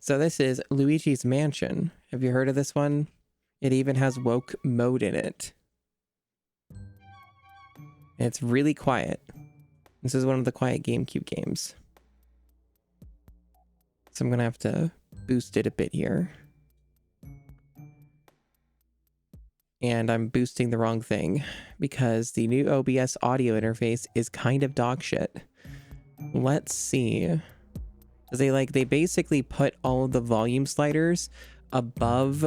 So this is Luigi's Mansion. Have you heard of this one? It even has woke mode in it. And it's really quiet. This is one of the quiet GameCube games. So I'm gonna have to boost it a bit here. And I'm boosting the wrong thing because the new OBS audio interface is kind of dog shit. Let's see. They basically put all of the volume sliders above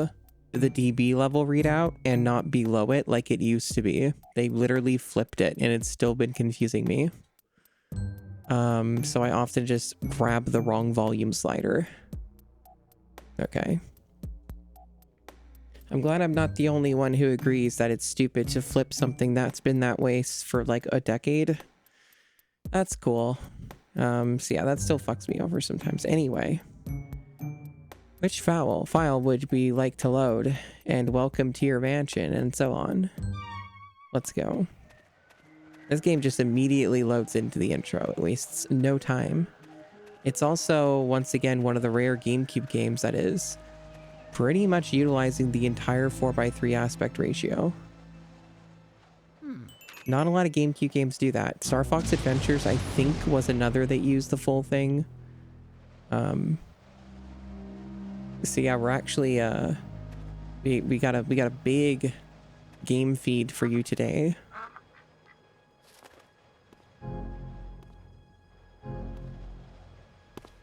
the dB level readout and not below it like it used to be. They literally flipped it and it's still been confusing me. So I often just grab the wrong volume slider. Okay. I'm glad I'm not the only one who agrees that it's stupid to flip something that's been that way for like a decade. That's cool. So yeah, that still fucks me over sometimes. Anyway, which file would we like to load? And welcome to your mansion, and so on. Let's go. This game just immediately loads into the intro. It wastes no time. It's also, once again, one of the rare GameCube games that is pretty much utilizing the entire 4:3 aspect ratio. Not a lot of GameCube games do that. Star Fox Adventures, I think, was another that used the full thing. So yeah, we're actually we got a big game feed for you today.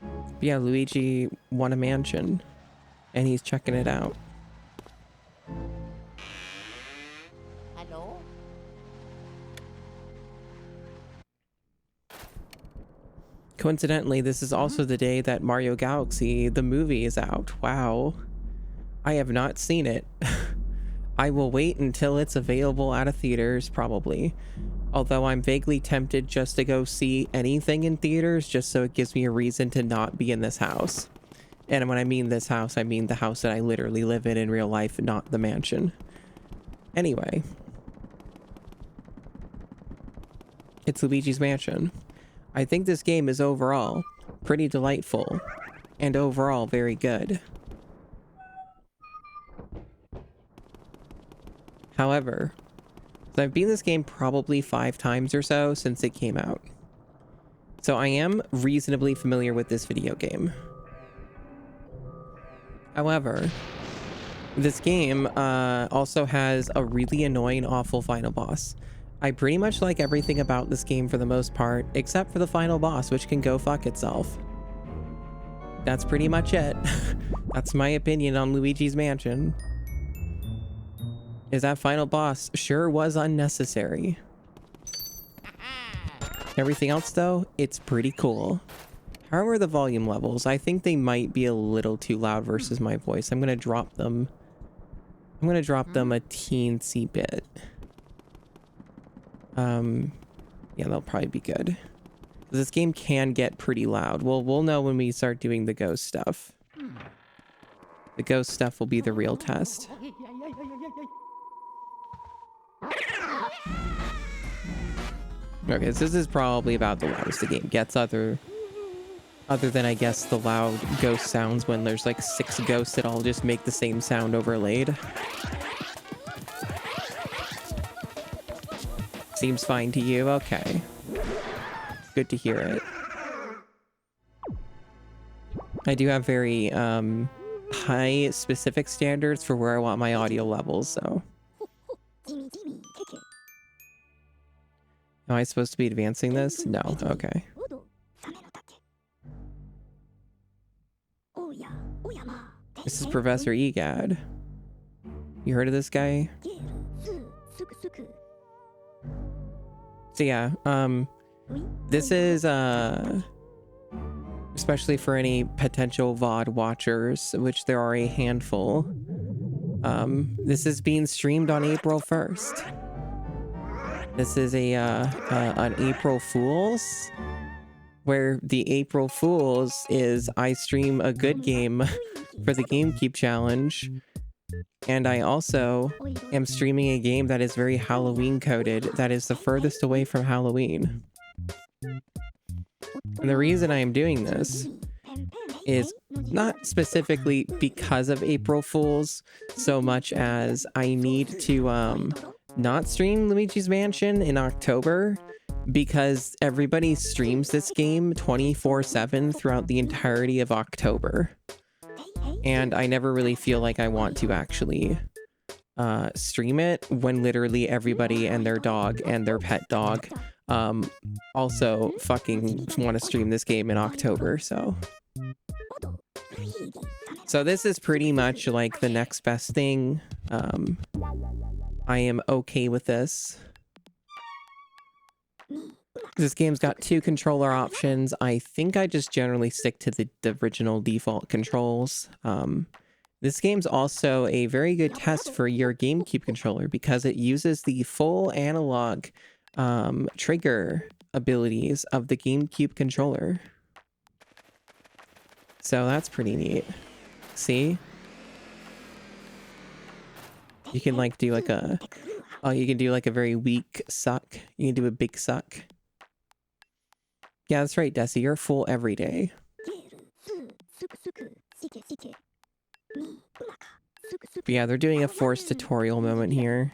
But yeah, Luigi won a mansion and he's checking it out. Hello? Coincidentally, this is also the day that Mario Galaxy, the movie, is out. Wow. I have not seen it. I will wait until it's available out of theaters, probably. Although I'm vaguely tempted just to go see anything in theaters, just so it gives me a reason to not be in this house. And when I mean this house, I mean the house that I literally live in real life, not the mansion. Anyway. It's Luigi's Mansion. I think this game is overall pretty delightful and overall very good. However, I've beaten this game probably 5 times or so since it came out. So I am reasonably familiar with this video game. However, this game also has a really annoying, awful final boss. I pretty much like everything about this game for the most part, except for the final boss, which can go fuck itself. That's pretty much it. That's my opinion on Luigi's Mansion. Is that final boss sure was unnecessary. Everything else though, it's pretty cool. How are the volume levels? I think they might be a little too loud versus my voice. I'm gonna drop them. I'm gonna drop them a teensy bit. Yeah, they'll probably be good. This game can get pretty loud. Well, we'll know when we start doing the ghost stuff. The ghost stuff will be the real test. Okay, so this is probably about the loudest the game gets, other than, I guess, the loud ghost sounds when there's like 6 ghosts that all just make the same sound overlaid. Seems fine to you? Okay. Good to hear it. I do have very high specific standards for where I want my audio levels, so. Am I supposed to be advancing this? No. Okay. This is Professor Egad. You heard of this guy? So yeah, this is especially for any potential VOD watchers, which there are a handful. This is being streamed on April 1st. This is an April Fool's, where the April Fool's is I stream a good game for the GameCube challenge, and I also am streaming a game that is very Halloween coded, that is the furthest away from Halloween. And the reason I am doing this is not specifically because of April Fools so much as I need to not stream Luigi's Mansion in October because everybody streams this game 24/7 throughout the entirety of October. And I never really feel like I want to actually stream it when literally everybody and their dog and their pet dog also fucking want to stream this game in October. So this is pretty much like the next best thing. I am okay with this. This game's got 2 controller options. I think I just generally stick to the original default controls. This game's also a very good test for your GameCube controller because it uses the full analog trigger abilities of the GameCube controller. So that's pretty neat. See? You can like do like a... Oh, you can do like a very weak suck. You can do a big suck. Yeah, that's right, Desi. You're full every day. But yeah, they're doing a forced tutorial moment here.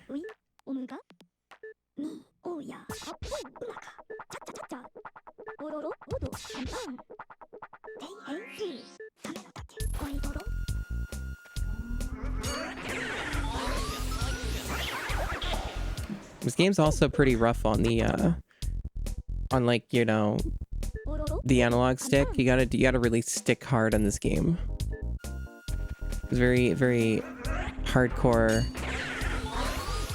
This game's also pretty rough on the on like, you know, the analog stick. You gotta really stick hard on this game. It's very, very hardcore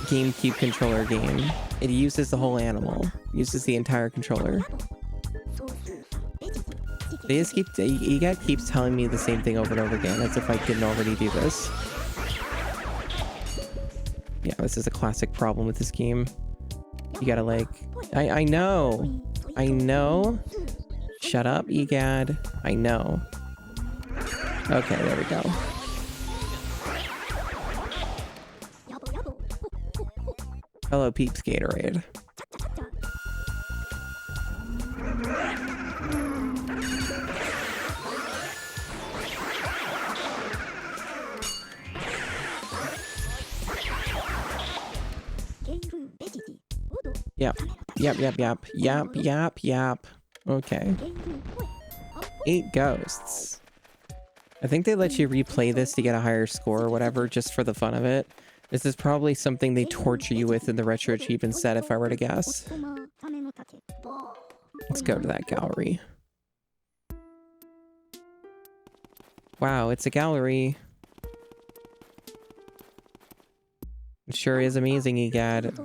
GameCube controller game. It uses the whole animal. It uses the entire controller. They just keep... EGAD keeps telling me the same thing over and over again, as if I didn't already do this. Yeah, this is a classic problem with this game. You gotta like... I know! I know! Shut up, EGAD. I know. Okay, there we go. Hello, Peeps Gatorade. Yep. Okay. 8 ghosts. I think they let you replay this to get a higher score or whatever, just for the fun of it. This is probably something they torture you with in the Retro Achievement set, if I were to guess. Let's go to that gallery. Wow, it's a gallery. It sure is amazing, EGAD.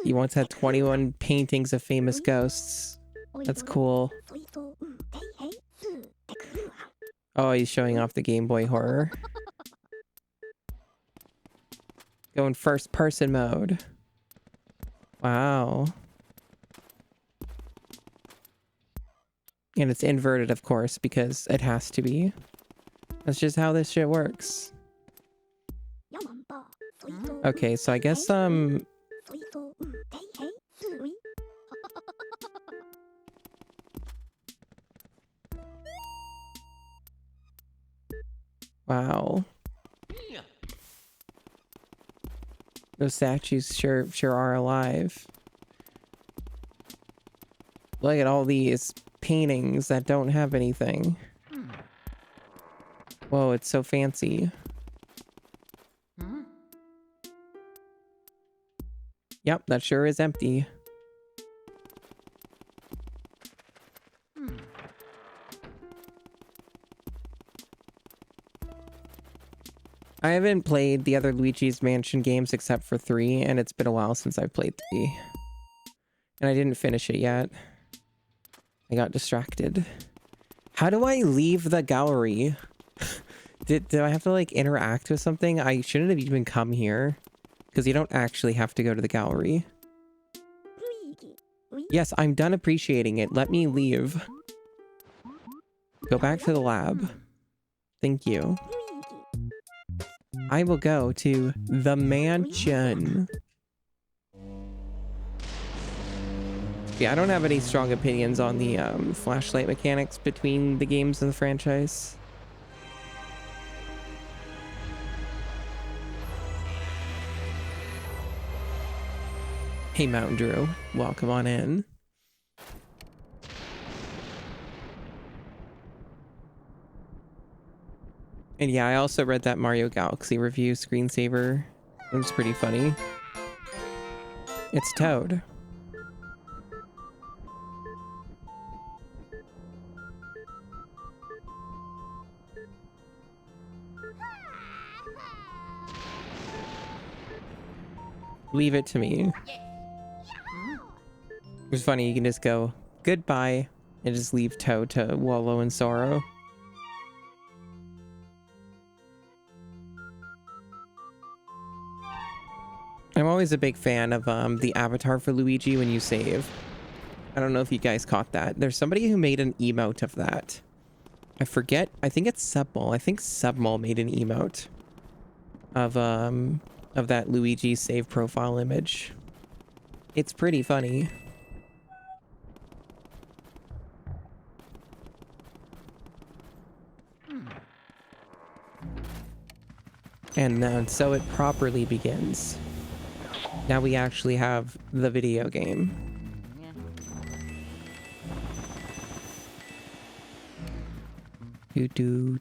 You once had 21 paintings of famous ghosts. That's cool. Oh, he's showing off the Game Boy horror. Going first person mode. Wow. And it's inverted, of course, because it has to be. That's just how this shit works. Okay, so I guess, wow. Those statues sure are alive. Look at all these paintings that don't have anything. Whoa, it's so fancy. Yep, that sure is empty. I haven't played the other Luigi's Mansion games except for 3, and it's been a while since I've played 3. And I didn't finish it yet. I got distracted. How do I leave the gallery? Did I have to like interact with something? I shouldn't have even come here. Because you don't actually have to go to the gallery. Yes, I'm done appreciating it. Let me leave. Go back to the lab. Thank you. I will go to the mansion. Yeah, I don't have any strong opinions on the flashlight mechanics between the games and the franchise. Hey, Mountain Drew, welcome on in. And yeah, I also read that Mario Galaxy review screensaver. It was pretty funny. It's Toad. Leave it to me. It's funny, you can just go goodbye and just leave Toad to wallow in sorrow. I'm always a big fan of the avatar for Luigi when you save. I don't know if you guys caught that. There's somebody who made an emote of that. I forget. I think it's Submol. I think Submol made an emote of that Luigi save profile image. It's pretty funny. And so it properly begins. Now we actually have the video game. Do.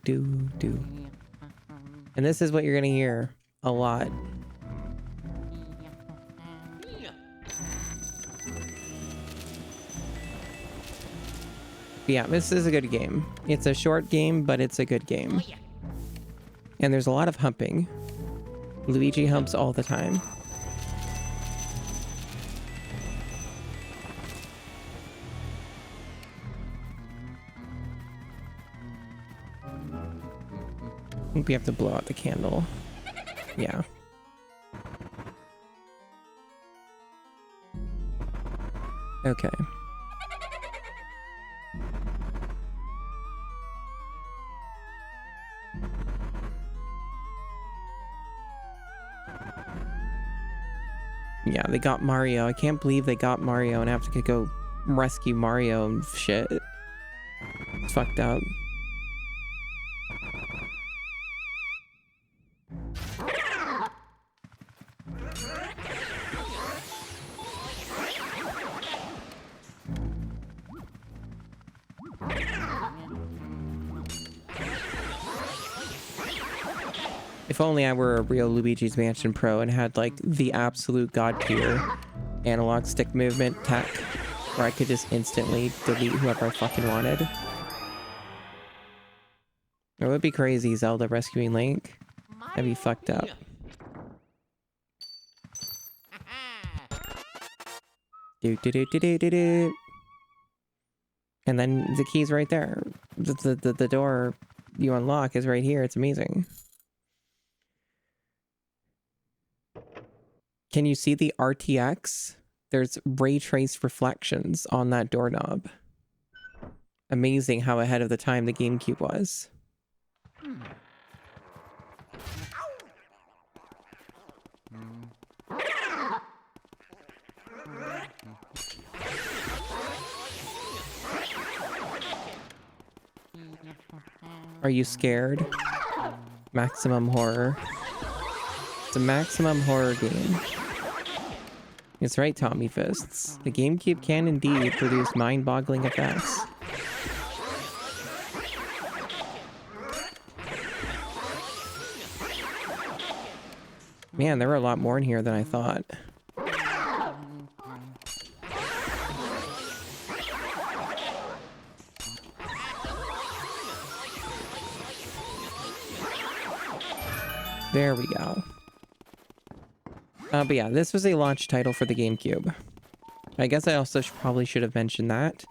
And this is what you're gonna hear a lot. Yeah, this is a good game. It's a short game, but it's a good game. And there's a lot of humping. Luigi humps all the time. I think we have to blow out the candle. Yeah. Okay. Yeah, they got Mario. I can't believe they got Mario and have to go rescue Mario and shit. It's fucked up. If only I were a real Luigi's Mansion Pro and had like the absolute god tier analog stick movement tech where I could just instantly delete whoever I fucking wanted. It would be crazy, Zelda rescuing Link. That'd be fucked up. Do. And then the key's right there. The door you unlock is right here. It's amazing. Can you see the RTX? There's ray trace reflections on that doorknob. Amazing how ahead of the time the GameCube was. Are you scared? Maximum horror. It's a maximum horror game. It's right, Tommy Fists. The GameCube can indeed produce mind-boggling effects. Man, there were a lot more in here than I thought. There we go. But yeah, this was a launch title for the GameCube. I guess I also probably should have mentioned that.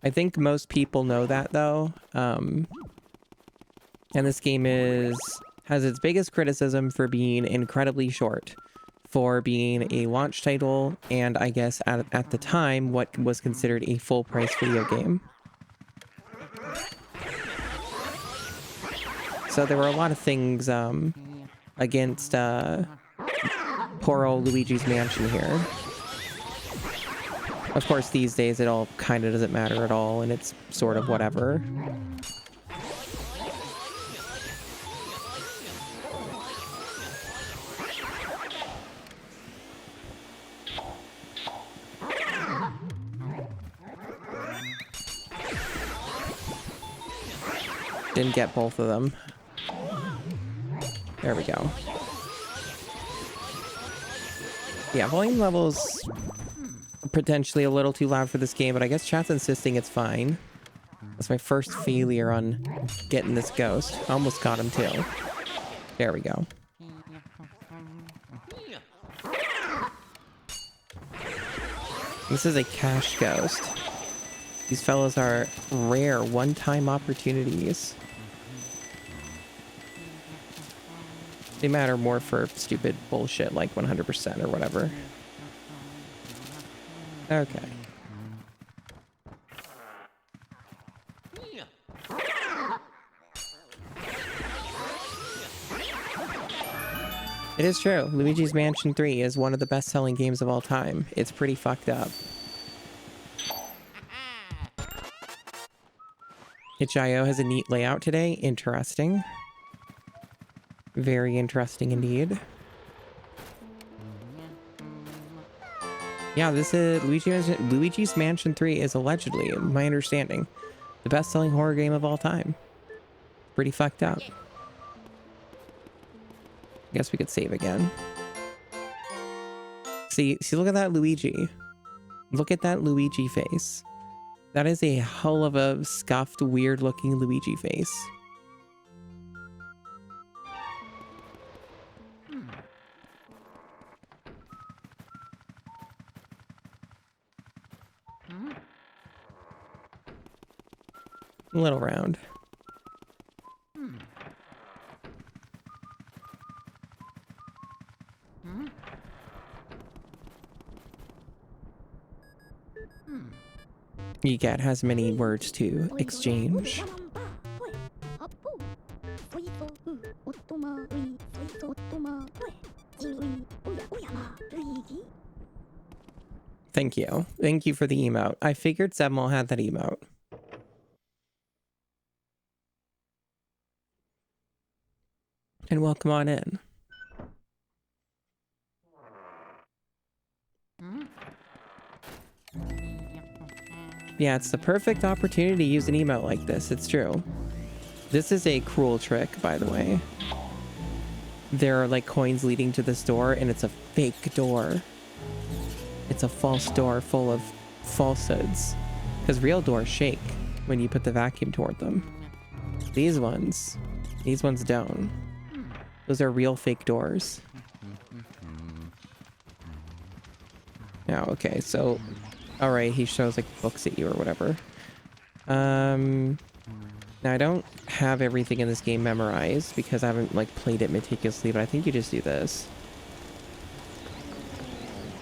I think most people know that though. And this game has its biggest criticism for being incredibly short, for being a launch title, and I guess at the time what was considered a full price video game. So there were a lot of things against poor old Luigi's Mansion here. Of course, these days it all kind of doesn't matter at all, and it's sort of whatever. Didn't get both of them. There we go. Yeah, volume levels potentially a little too loud for this game, but I guess chat's insisting it's fine. That's my first failure on getting this ghost. Almost got him too. There we go. This is a cash ghost. These fellows are rare one-time opportunities. They matter more for stupid bullshit like 100% or whatever. Okay. It is true. Luigi's Mansion 3 is one of the best-selling games of all time. It's pretty fucked up. itch.io has a neat layout today. Interesting. Very interesting indeed. Yeah, this is Luigi's Mansion 3 is allegedly, my understanding, the best-selling horror game of all time. Pretty fucked up. I guess we could save again. See, look at that Luigi. Look at that Luigi face. That is a hell of a scuffed, weird-looking Luigi face. A little round. EGAT has many words to exchange. Thank you. Thank you for the emote. I figured Sebmol had that emote. And welcome on in. Yeah, it's the perfect opportunity to use an emote like this. It's true. This is a cruel trick, by the way. There are like coins leading to this door, and it's a fake door. It's a false door full of falsehoods. Because real doors shake when you put the vacuum toward them. These ones don't. Those are real fake doors. Now, okay, so... Alright, he shows like books at you or whatever. Now I don't have everything in this game memorized because I haven't like played it meticulously, but I think you just do this.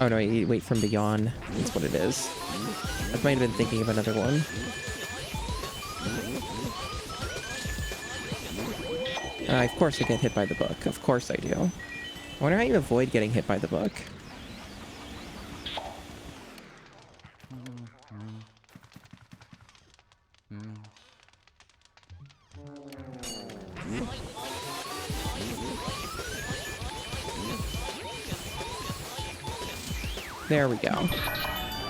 Oh no, you wait for him to yawn. That's what it is. I might have been thinking of another one. Of course I get hit by the book. Of course I do. I wonder how you avoid getting hit by the book. There we go.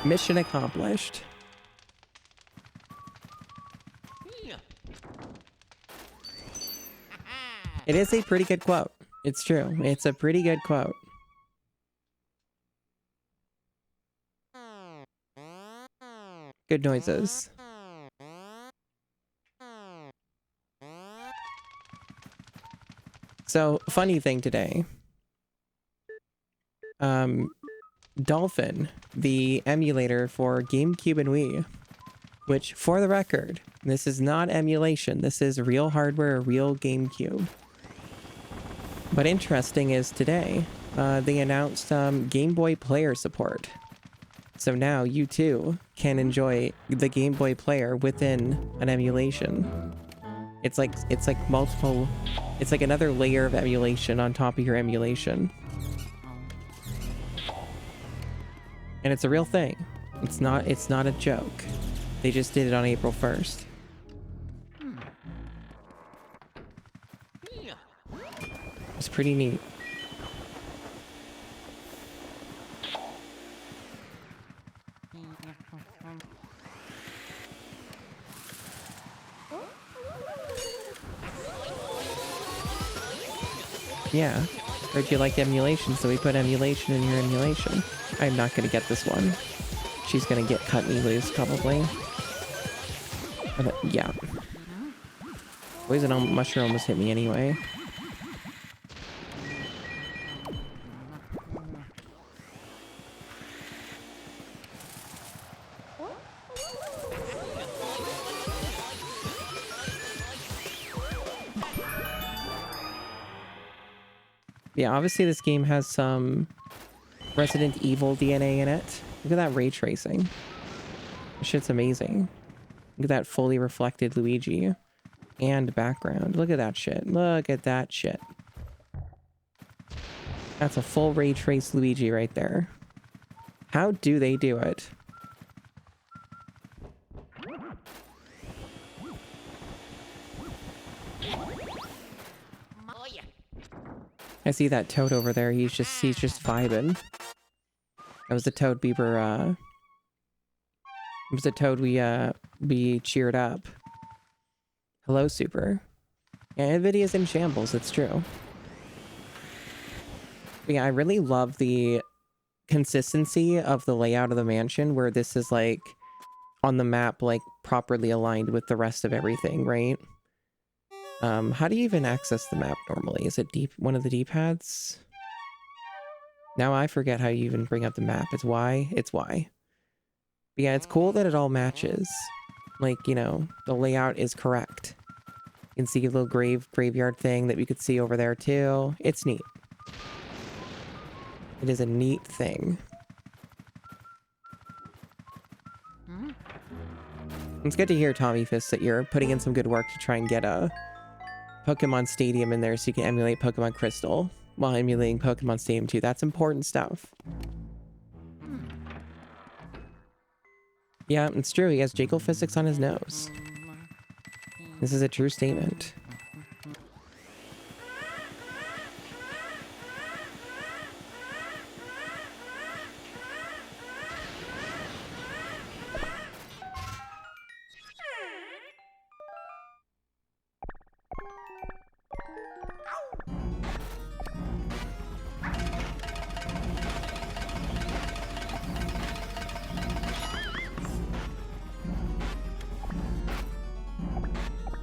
Mission accomplished. It is a pretty good quote. It's true. It's a pretty good quote. Good noises. So, funny thing today. Dolphin, the emulator for GameCube and Wii, which, for the record, this is not emulation. This is real hardware, real GameCube. But interesting is today, they announced Game Boy Player support. So now you too can enjoy the Game Boy Player within an emulation. It's like multiple, it's like another layer of emulation on top of your emulation. And it's a real thing. It's not a joke. They just did it on April 1st. It's pretty neat. Yeah. Heard you like emulation, so we put emulation in your emulation. I'm not gonna get this one. She's gonna get cut me loose, probably. But, yeah. Poison mushroom almost hit me anyway. Yeah, obviously this game has some Resident Evil DNA in it. Look at that ray tracing. This shit's amazing. Look at that fully reflected Luigi and background. Look at that shit. Look at that shit. That's a full ray trace Luigi right there. How do they do it? I see that toad over there. He's just vibing. That was the toad Bieber, it was the toad we cheered up. Hello, Super. Yeah, NVIDIA's in shambles, it's true. But yeah, I really love the consistency of the layout of the mansion, where this is like on the map, like properly aligned with the rest of everything, right? How do you even access the map normally? Is it one of the D-pads? Now I forget how you even bring up the map. It's Y? It's Y. But yeah, it's cool that it all matches. Like, you know, the layout is correct. You can see a little graveyard thing that we could see over there too. It's neat. It is a neat thing. It's good to hear, Tommy Fist, that you're putting in some good work to try and get a Pokemon Stadium in there so you can emulate Pokemon Crystal while emulating Pokemon Stadium 2. That's important stuff. Yeah, it's true. He has Jackal physics on his nose. This is a true statement.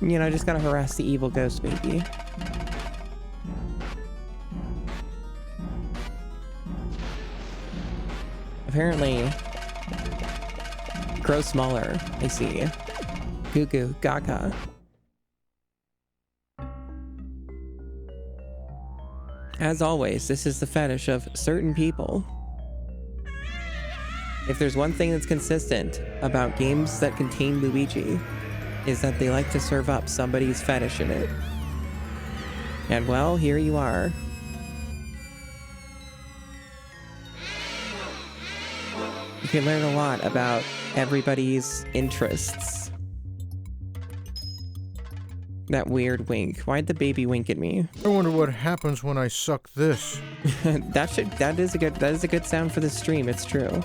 You know, just gotta harass the evil ghost baby. Apparently, grow smaller. I see. Goo goo gaga. As always, this is the fetish of certain people. If there's one thing that's consistent about games that contain Luigi, is that they like to serve up somebody's fetish in it. And well, here you are. You can learn a lot about everybody's interests. That weird wink. Why'd the baby wink at me? I wonder what happens when I suck this. that is a good sound for the stream, it's true.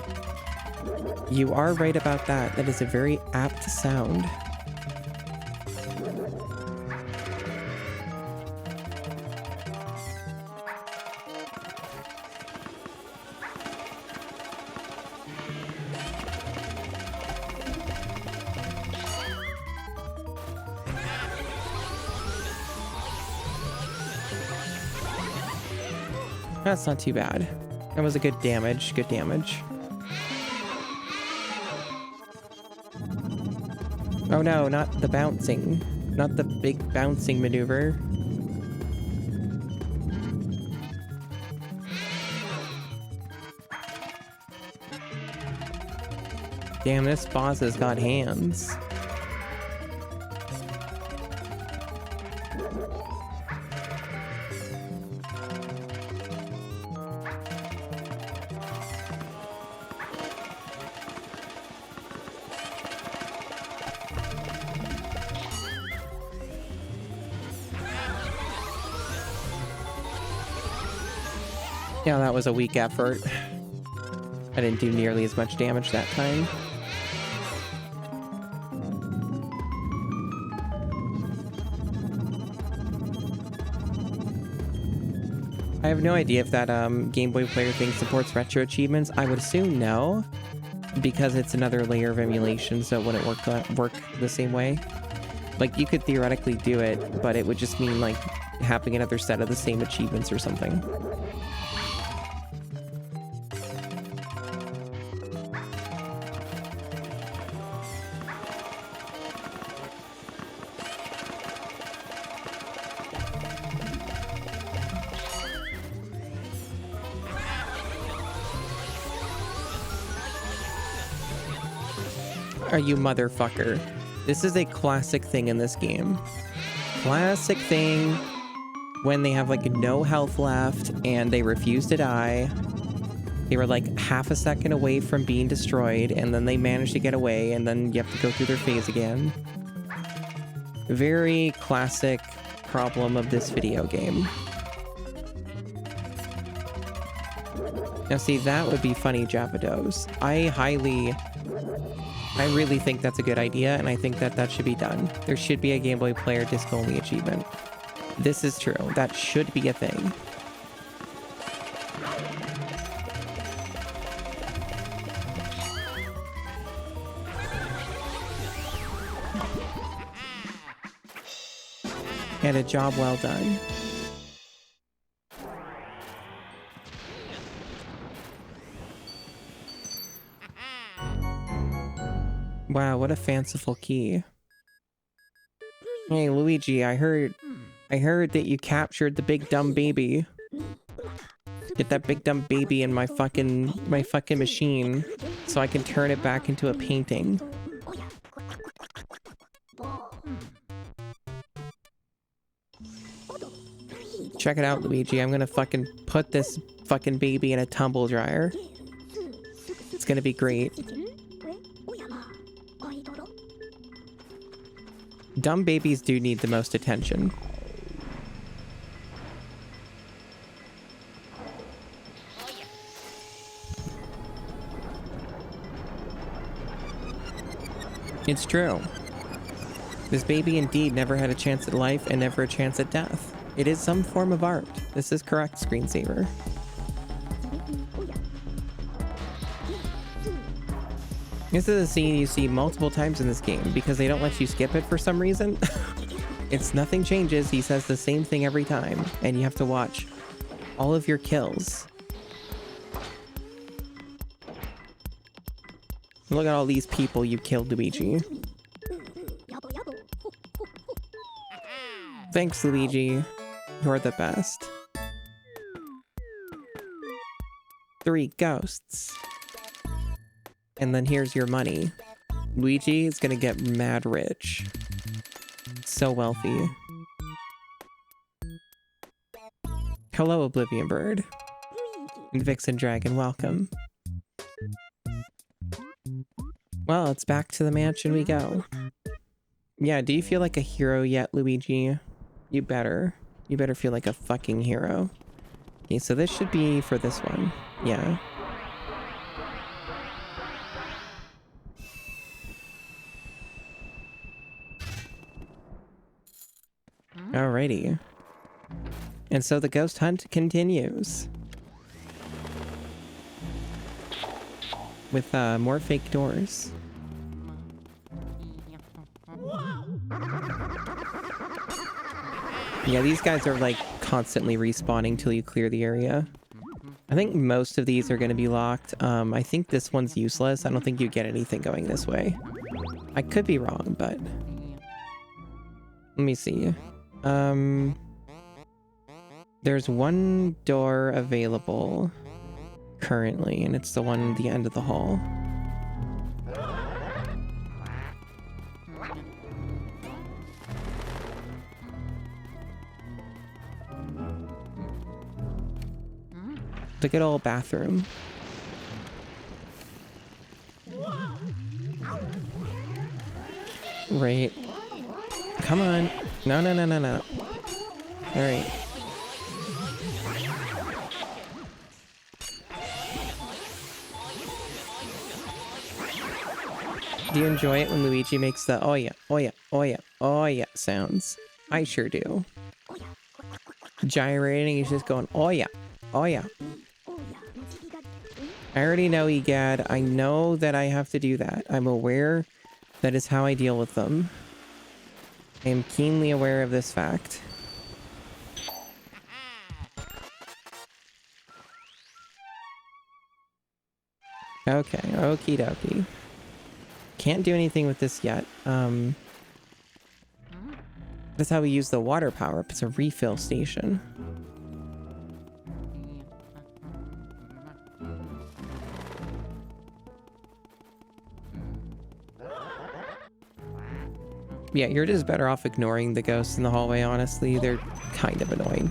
You are right about that. That is a very apt sound. That's not too bad. That was a good damage. Good damage. Oh no, not the bouncing. Not the big bouncing maneuver. Damn, this boss has got hands. Yeah, that was a weak effort. I didn't do nearly as much damage that time. I have no idea if that Game Boy player thing supports retro achievements. I would assume no, because it's another layer of emulation, so it wouldn't work the same way. Like, you could theoretically do it, but it would just mean, like, having another set of the same achievements or something. Are you motherfucker? This is a classic thing in this game. Classic thing when they have like no health left and they refuse to die. They were like half a second away from being destroyed and then they managed to get away and then you have to go through their phase again. Very classic problem of this video game. Now see, that would be funny, Javados. I really think that's a good idea, and I think that that should be done. There should be a Game Boy player disc-only achievement. This is true. That should be a thing. And a job well done. Wow, what a fanciful key. Hey, Luigi, I heard that you captured the big dumb baby. Get that big dumb baby in my fucking machine so I can turn it back into a painting. Check it out, Luigi. I'm gonna fucking put this fucking baby in a tumble dryer. It's gonna be great. Dumb babies do need the most attention. It's true. This baby indeed never had a chance at life and never a chance at death. It is some form of art. This is correct, screensaver. This is a scene you see multiple times in this game because they don't let you skip it for some reason. It's nothing changes. He says the same thing every time, and you have to watch all of your kills. Look at all these people you killed, Luigi. Thanks, Luigi. You're the best. 3 ghosts. And then here's your money. Luigi is gonna get mad rich. So wealthy. Hello, Oblivion Bird. And Vixen Dragon, welcome. Well, it's back to the mansion we go. Yeah, do you feel like a hero yet, Luigi? You better. You better feel like a fucking hero. Okay, so this should be for this one. Yeah. Alrighty. And so the ghost hunt continues. With more fake doors. Yeah, these guys are like constantly respawning till you clear the area. I think most of these are going to be locked. I think this one's useless. I don't think you get anything going this way. I could be wrong, but... Let me see. There's one door available currently, and it's the one at the end of the hall. The good old bathroom. Right. Come on. No, no, no, no, no. Alright. Do you enjoy it when Luigi makes the oh yeah, oh yeah, oh yeah, oh yeah sounds? I sure do. Gyrating, he's just going, oh yeah, oh yeah. I already know egad. I know that I have to do that. I'm aware that is how I deal with them. I am keenly aware of this fact. Okay, okie dokie. Can't do anything with this yet. That's how we use the water power up. It's a refill station. Yeah, you're just better off ignoring the ghosts in the hallway, honestly. They're kind of annoying.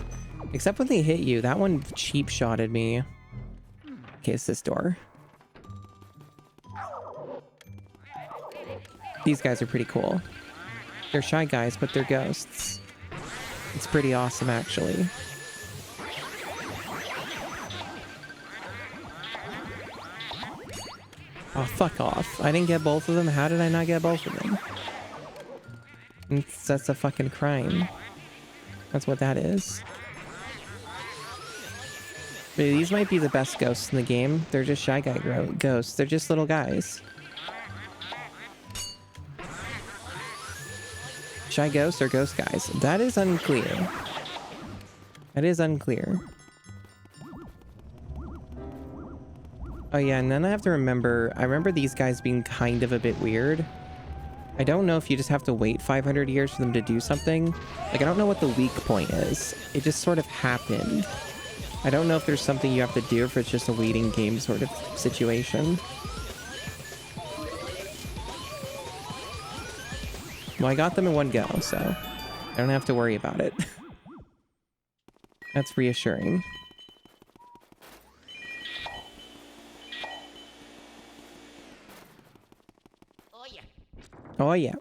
Except when they hit you. That one cheap shotted me. Okay, it's this door. These guys are pretty cool. They're shy guys, but they're ghosts. It's pretty awesome, actually. Oh, fuck off. I didn't get both of them. How did I not get both of them? That's a fucking crime. That's what that is. But these might be the best ghosts in the game. They're just shy guy ghosts. They're just little guys. Shy ghosts or ghost guys? That is unclear. That is unclear. Oh yeah, and then I have to remember... I remember these guys being kind of a bit weird. I don't know if you just have to wait 500 years for them to do something. Like, I don't know what the weak point is. It just sort of happened. I don't know if there's something you have to do, if it's just a waiting game sort of situation. Well, I got them in one go, so I don't have to worry about it. That's reassuring. Oh yeah.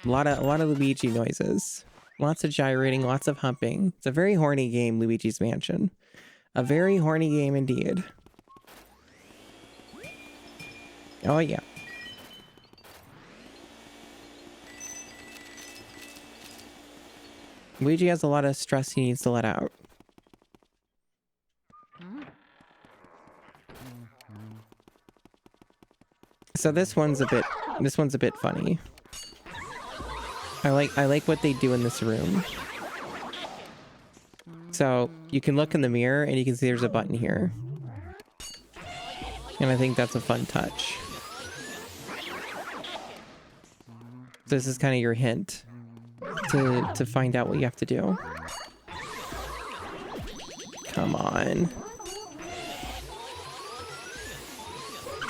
A lot of Luigi noises. Lots of gyrating, lots of humping. It's a very horny game, Luigi's Mansion. A very horny game indeed. Oh yeah. Luigi has a lot of stress he needs to let out. So this one's a bit funny. I like what they do in this room. So you can look in the mirror and you can see there's a button here. And I think that's a fun touch. So this is kind of your hint to find out what you have to do. Come on.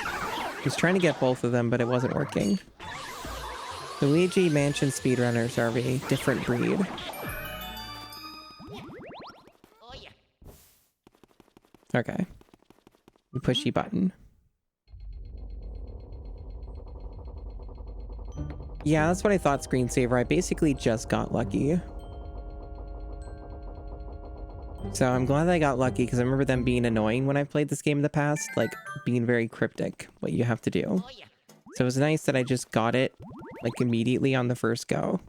I was trying to get both of them, but it wasn't working. The Luigi Mansion speedrunners are a different breed. Okay. The pushy button. Yeah, that's what I thought, screensaver. I basically just got lucky. So I'm glad I got lucky, because I remember them being annoying when I played this game in the past. Like, being very cryptic, what you have to do. So it was nice that I just got it, like, immediately on the first go.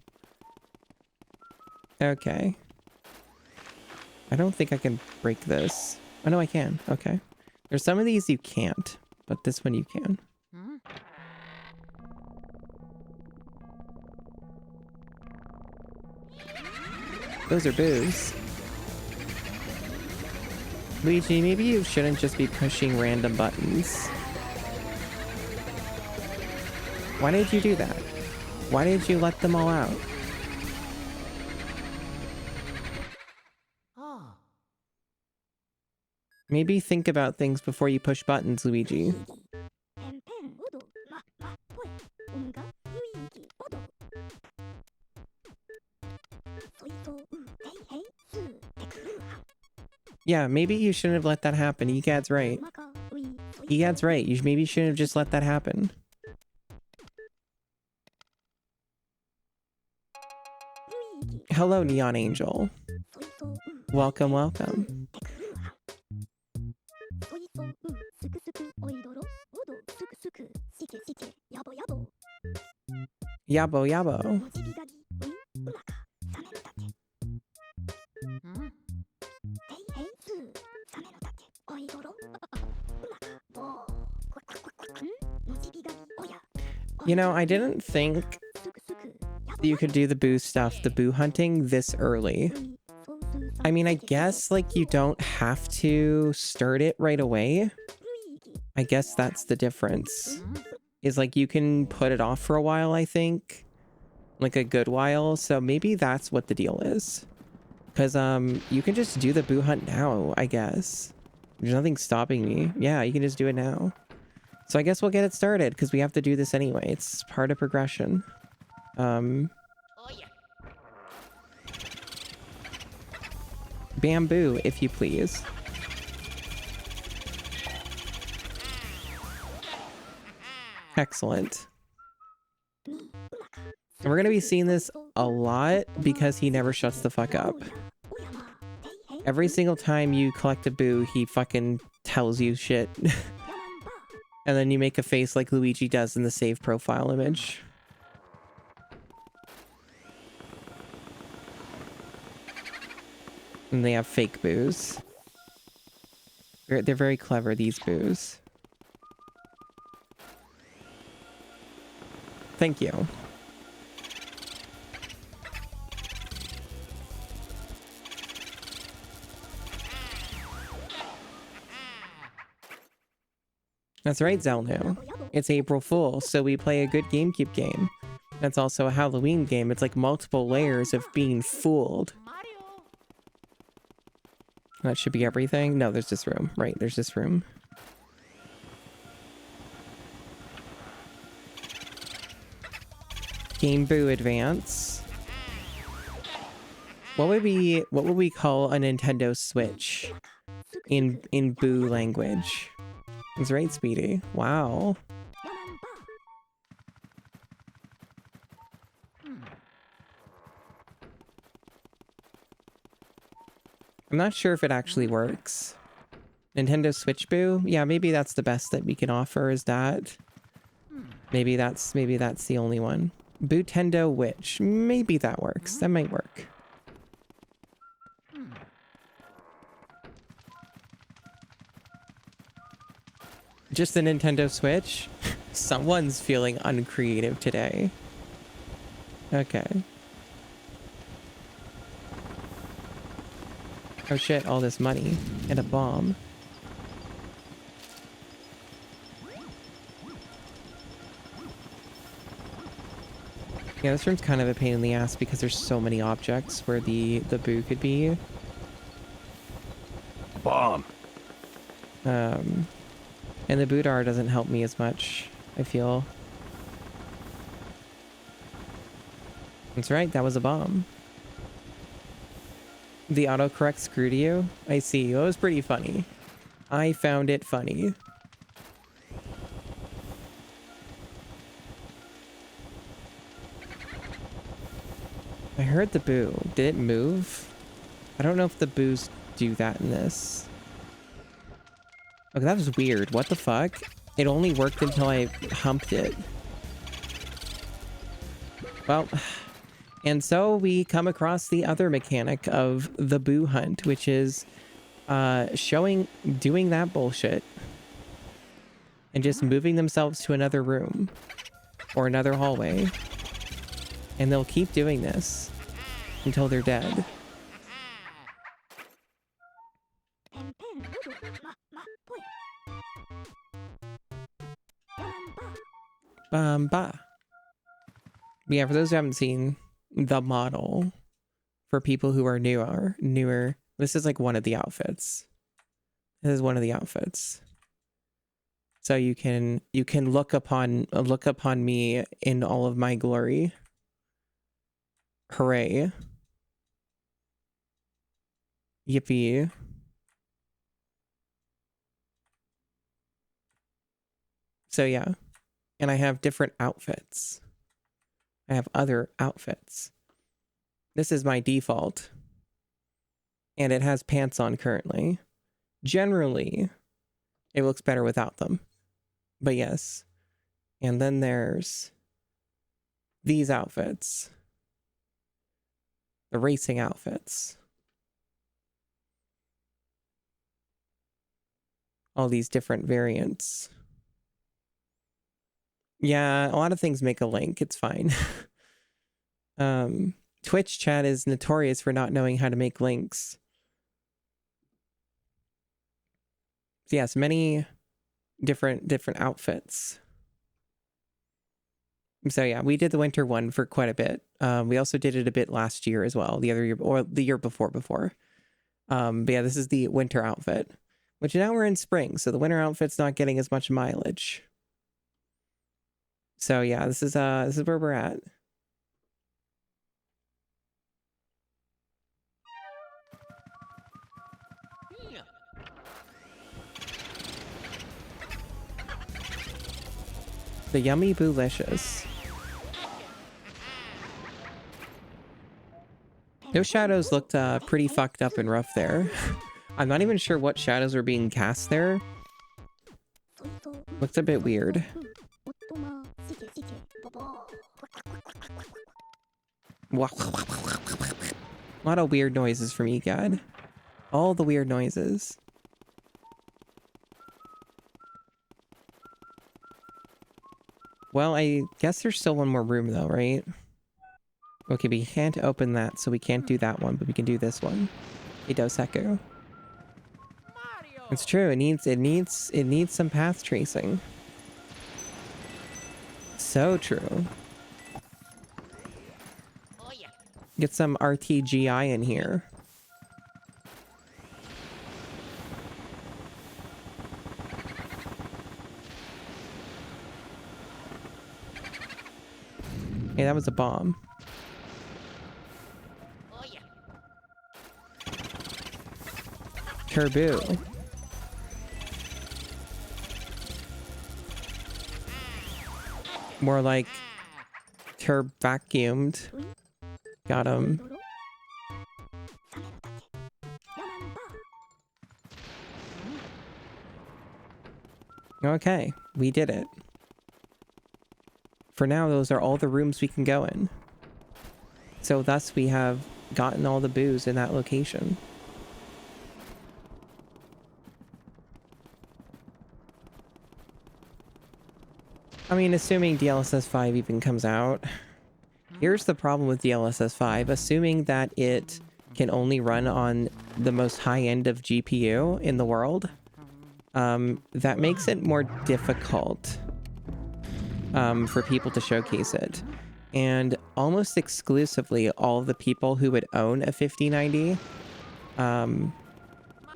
Okay. I don't think I can break this. Oh, no, I can. Okay. There's some of these you can't, but this one you can. Those are boos. Luigi, maybe you shouldn't just be pushing random buttons. Why did you do that? Why did you let them all out? Maybe think about things before you push buttons, Luigi. Yeah, maybe you shouldn't have let that happen. Egad's right. Egad's right. Maybe you shouldn't have just let that happen. Hello, Neon Angel. Welcome, welcome. Yabo yabo. You know, I didn't think you could do the boo stuff, the boo hunting, this early. I mean, I guess, like, you don't have to start it right away. I guess that's the difference. Is, like, you can put it off for a while, I think. Like, a good while. So maybe that's what the deal is. Because, you can just do the boo hunt now, I guess. There's nothing stopping me. Yeah, you can just do it now. So I guess we'll get it started, because we have to do this anyway. It's part of progression. Bamboo, if you please. Excellent. And we're going to be seeing this a lot because he never shuts the fuck up. Every single time you collect a boo, he fucking tells you shit. And then you make a face like Luigi does in the save profile image. And they have fake boos. They're very clever, these boos. Thank you. That's right, Zelno. It's April Fool, so we play a good GameCube game. That's also a Halloween game. It's like multiple layers of being fooled. That should be everything. No, there's this room. Right, there's this room. Game Boo Advance. What would we call a Nintendo Switch in Boo language? That's right, Speedy. Wow. I'm not sure if it actually works. Nintendo Switch Boo? Yeah, maybe that's the best that we can offer, is that. Maybe that's the only one. Bootendo Witch. Maybe that works. That might work. Just the Nintendo Switch? Someone's feeling uncreative today. Okay. Oh shit, all this money. And a bomb. Yeah, this room's kind of a pain in the ass because there's so many objects where the boo could be. Bomb. And the Boodar doesn't help me as much, I feel. That's right, that was a bomb. The autocorrect screwed you? I see. It was pretty funny. I found it funny. I heard the boo. Did it move? I don't know if the boos do that in this. Okay, that was weird. What the fuck? It only worked until I humped it. Well, and so we come across the other mechanic of the boo hunt, which is doing that bullshit and just moving themselves to another room or another hallway. And they'll keep doing this until they're dead. Ba. Yeah, for those who haven't seen the model, for people who are newer, this is like one of the outfits. This is one of the outfits. So you can look upon me in all of my glory. Hooray. Yippee. So yeah. And I have different outfits. I have other outfits. This is my default. And it has pants on currently. Generally, it looks better without them. But yes. And then there's these outfits. The racing outfits. All these different variants. Yeah, a lot of things make a link. It's fine. Twitch chat is notorious for not knowing how to make links. So yes, many different outfits. So yeah, we did the winter one for quite a bit. We also did it a bit last year as well, the other year or the year before. But yeah, this is the winter outfit, which now we're in spring, so the winter outfit's not getting as much mileage. So yeah, this is where we're at. The yummy boolicious. Those shadows looked pretty fucked up and rough there. I'm not even sure what shadows were being cast there. Looked a bit weird. A lot of weird noises from Egad. All the weird noises. Well, I guess there's still one more room though, right? Okay, we can't open that, so we can't do that one, but we can do this one. A Dos Echo. It's true, it needs some path tracing. So true. Get some RTGI in here. Hey, that was a bomb. Turbo. More like turb vacuumed. Got him. Okay, we did it. For now, those are all the rooms we can go in. So thus we have gotten all the booze in that location. I mean, assuming DLSS 5 even comes out. Here's the problem with DLSS 5. Assuming that it can only run on the most high end of GPU in the world, that makes it more difficult for people to showcase it. And almost exclusively, all of the people who would own a 5090,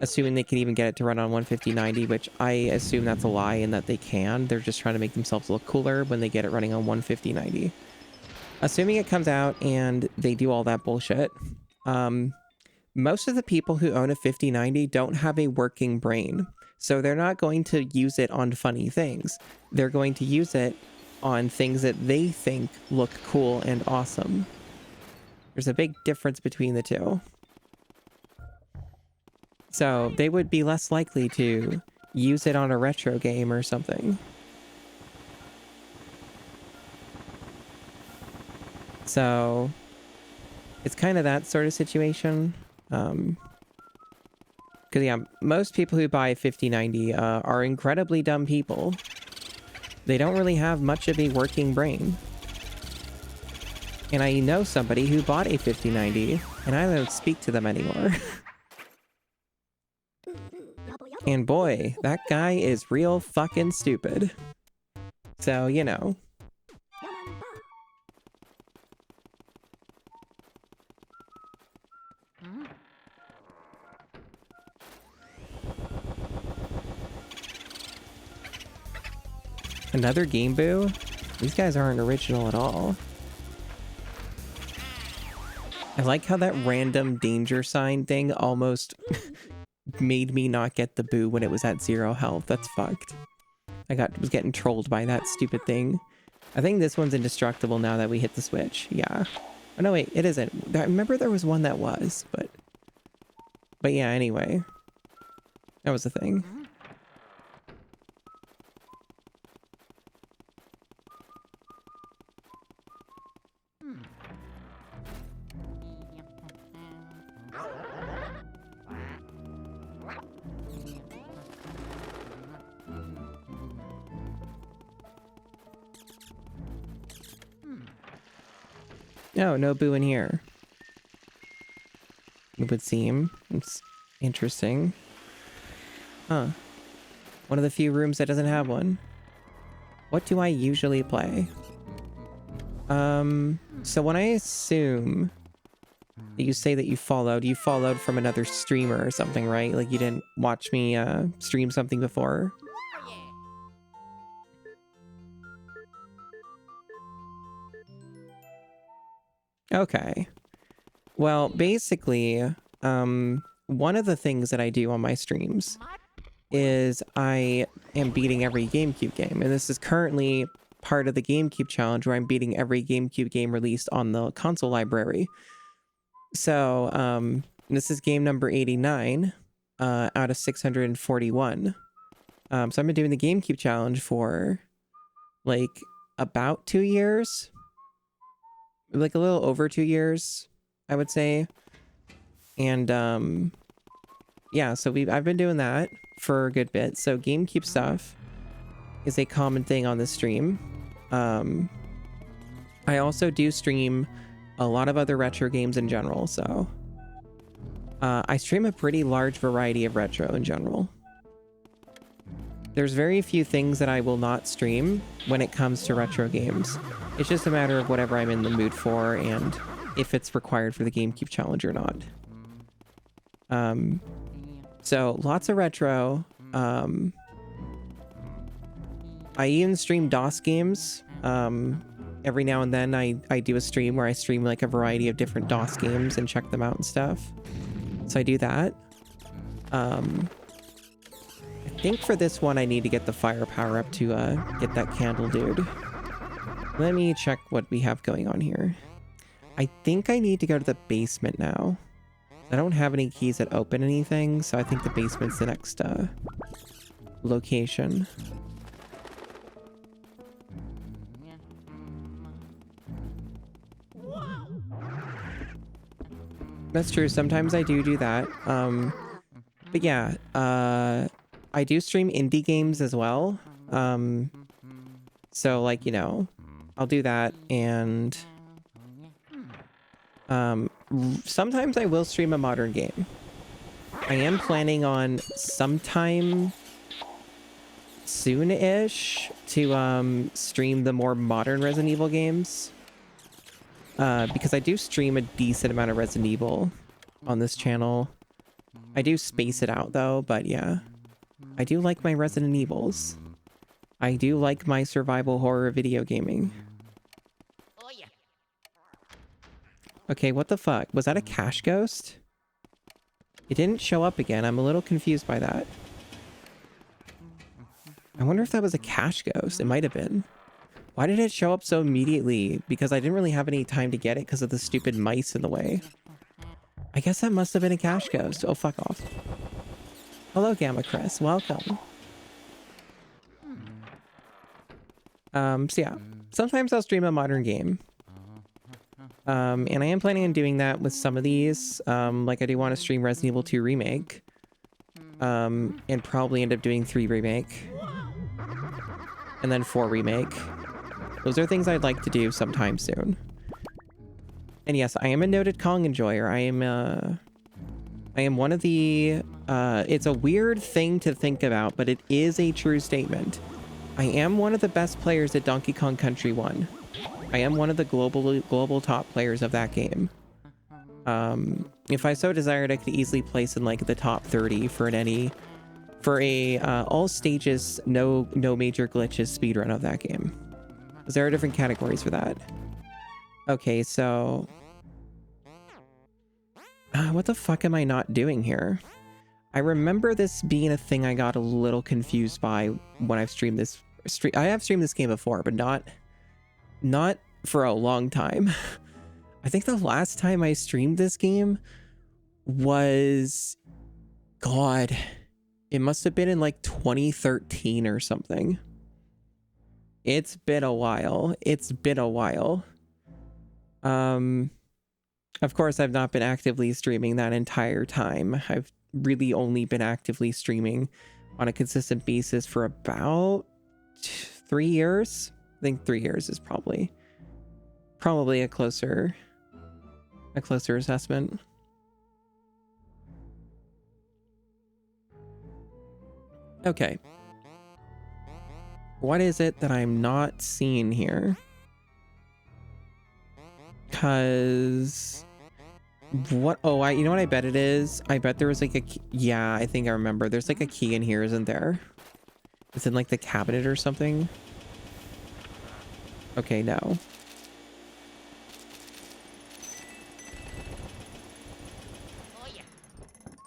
assuming they can even get it to run on 15090, which I assume that's a lie and that they can. They're just trying to make themselves look cooler when they get it running on 15090. Assuming it comes out and they do all that bullshit, most of the people who own a 5090 don't have a working brain. So they're not going to use it on funny things. They're going to use it on things that they think look cool and awesome. There's a big difference between the two. So they would be less likely to use it on a retro game or something. So it's kind of that sort of situation. Because yeah, most people who buy a 5090 are incredibly dumb people. They don't really have much of a working brain. And I know somebody who bought a 5090, and I don't speak to them anymore. And boy, that guy is real fucking stupid. So, you know. Another Game Boo? These guys aren't original at all. I like how that random danger sign thing almost made me not get the boo when it was at 0 health. That's fucked. Was getting trolled by that stupid thing. I think this one's indestructible now that we hit the switch. Yeah. Oh no, wait, it isn't. I remember there was one that was, but yeah, anyway. That was the thing. No, no boo in here. It would seem. It's interesting. Huh. One of the few rooms that doesn't have one. What do I usually play? So when I assume that you say that you followed from another streamer or something, right? Like you didn't watch me stream something before. Okay. Well, basically, one of the things that I do on my streams is I am beating every GameCube game. And this is currently part of the GameCube challenge where I'm beating every GameCube game released on the console library. So, this is game number 89 out of 641. So I've been doing the GameCube challenge for like about 2 years. Like a little over 2 years, I would say. And yeah, so I've been doing that for a good bit. So GameCube stuff is a common thing on the stream. I also do stream a lot of other retro games in general, so I stream a pretty large variety of retro in general. There's very few things that I will not stream when it comes to retro games. It's just a matter of whatever I'm in the mood for and if it's required for the GameCube challenge or not. So lots of retro. I even stream DOS games. Every now and then I do a stream where I stream like a variety of different DOS games and check them out and stuff. So I do that. I think for this one I need to get the firepower up to get that candle dude. Let me check what we have going on here. I think I need to go to the basement now. I don't have any keys that open anything, so I think the basement's the next location. That's true. Sometimes I do that. But yeah, I do stream indie games as well. So like, you know, I'll do that, and sometimes I will stream a modern game. I am planning on sometime soon-ish to stream the more modern Resident Evil games. Because I do stream a decent amount of Resident Evil on this channel. I do space it out though, but yeah. I do like my Resident Evils. I do like my survival horror video gaming. Okay, what the fuck? Was that a cash ghost? It didn't show up again. I'm a little confused by that. I wonder if that was a cash ghost. It might have been. Why did it show up so immediately? Because I didn't really have any time to get it because of the stupid mice in the way. I guess that must have been a cash ghost. Oh, fuck off. Hello, Gamma Chris. Welcome. So yeah. Sometimes I'll stream a modern game. And I am planning on doing that with some of these. Like I do want to stream Resident Evil 2 Remake. And probably end up doing 3 Remake. And then 4 Remake. Those are things I'd like to do sometime soon. And yes, I am a noted Kong enjoyer. I am one of the... it's a weird thing to think about, but it is a true statement. I am one of the best players at Donkey Kong Country 1. I am one of the global top players of that game. If I so desired, I could easily place in like the top 30 for a all stages, no major glitches speedrun of that game. Because there are different categories for that. Okay, so what the fuck am I not doing here? I remember this being a thing I got a little confused by when I've streamed this. I have streamed this game before, but not for a long time. I think the last time I streamed this game was, God, it must have been in like 2013 or something. It's been a while. It's been a while. Of course, I've not been actively streaming that entire time. I've really only been actively streaming on a consistent basis for about 3 years. I think 3 years is probably a closer a closer assessment. Okay. What is it that I'm not seeing here? Cause what? Oh, you know what I bet it is? I bet there was like a key. Yeah, I think I remember. There's like a key in here, isn't there? It's in like the cabinet or something. Okay, no.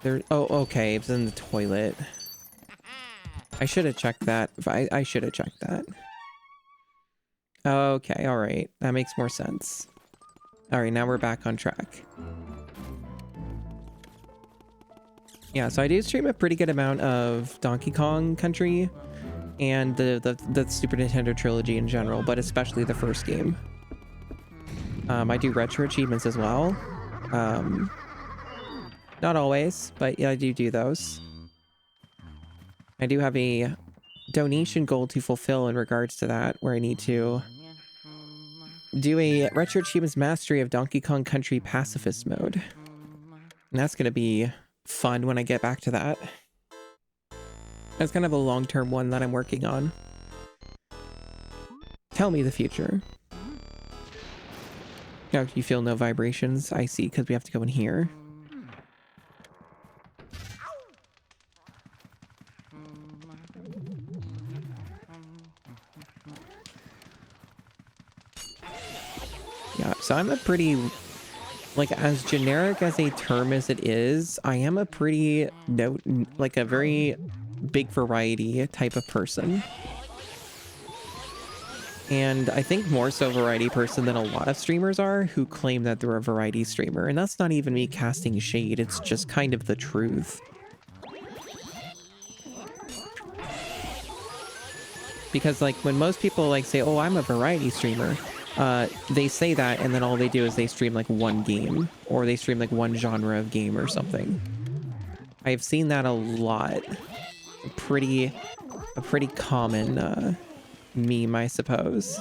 There. Oh, okay. It's in the toilet. I should have checked that. I should have checked that. Okay, all right. That makes more sense. All right, now we're back on track. Yeah, so I do stream a pretty good amount of Donkey Kong Country and the Super Nintendo trilogy in general, but especially the first game. I do retro achievements as well. Not always, but yeah, I do those. I do have a donation goal to fulfill in regards to that, where I need to do a retro achievements mastery of Donkey Kong Country pacifist mode. And that's going to be fun when I get back to that. That's kind of a long-term one that I'm working on. Tell me the future. Oh, you feel no vibrations? I see, because we have to go in here. Yeah, so I'm a pretty, like, as generic as a term as it is, I am a pretty, like a very big variety type of person. And I think more so variety person than a lot of streamers are who claim that they're a variety streamer. And that's not even me casting shade, it's just kind of the truth. Because like when most people like say, oh, I'm a variety streamer, they say that and then all they do is they stream like one game or they stream like one genre of game or something. I've seen that a lot. A pretty common meme, I suppose.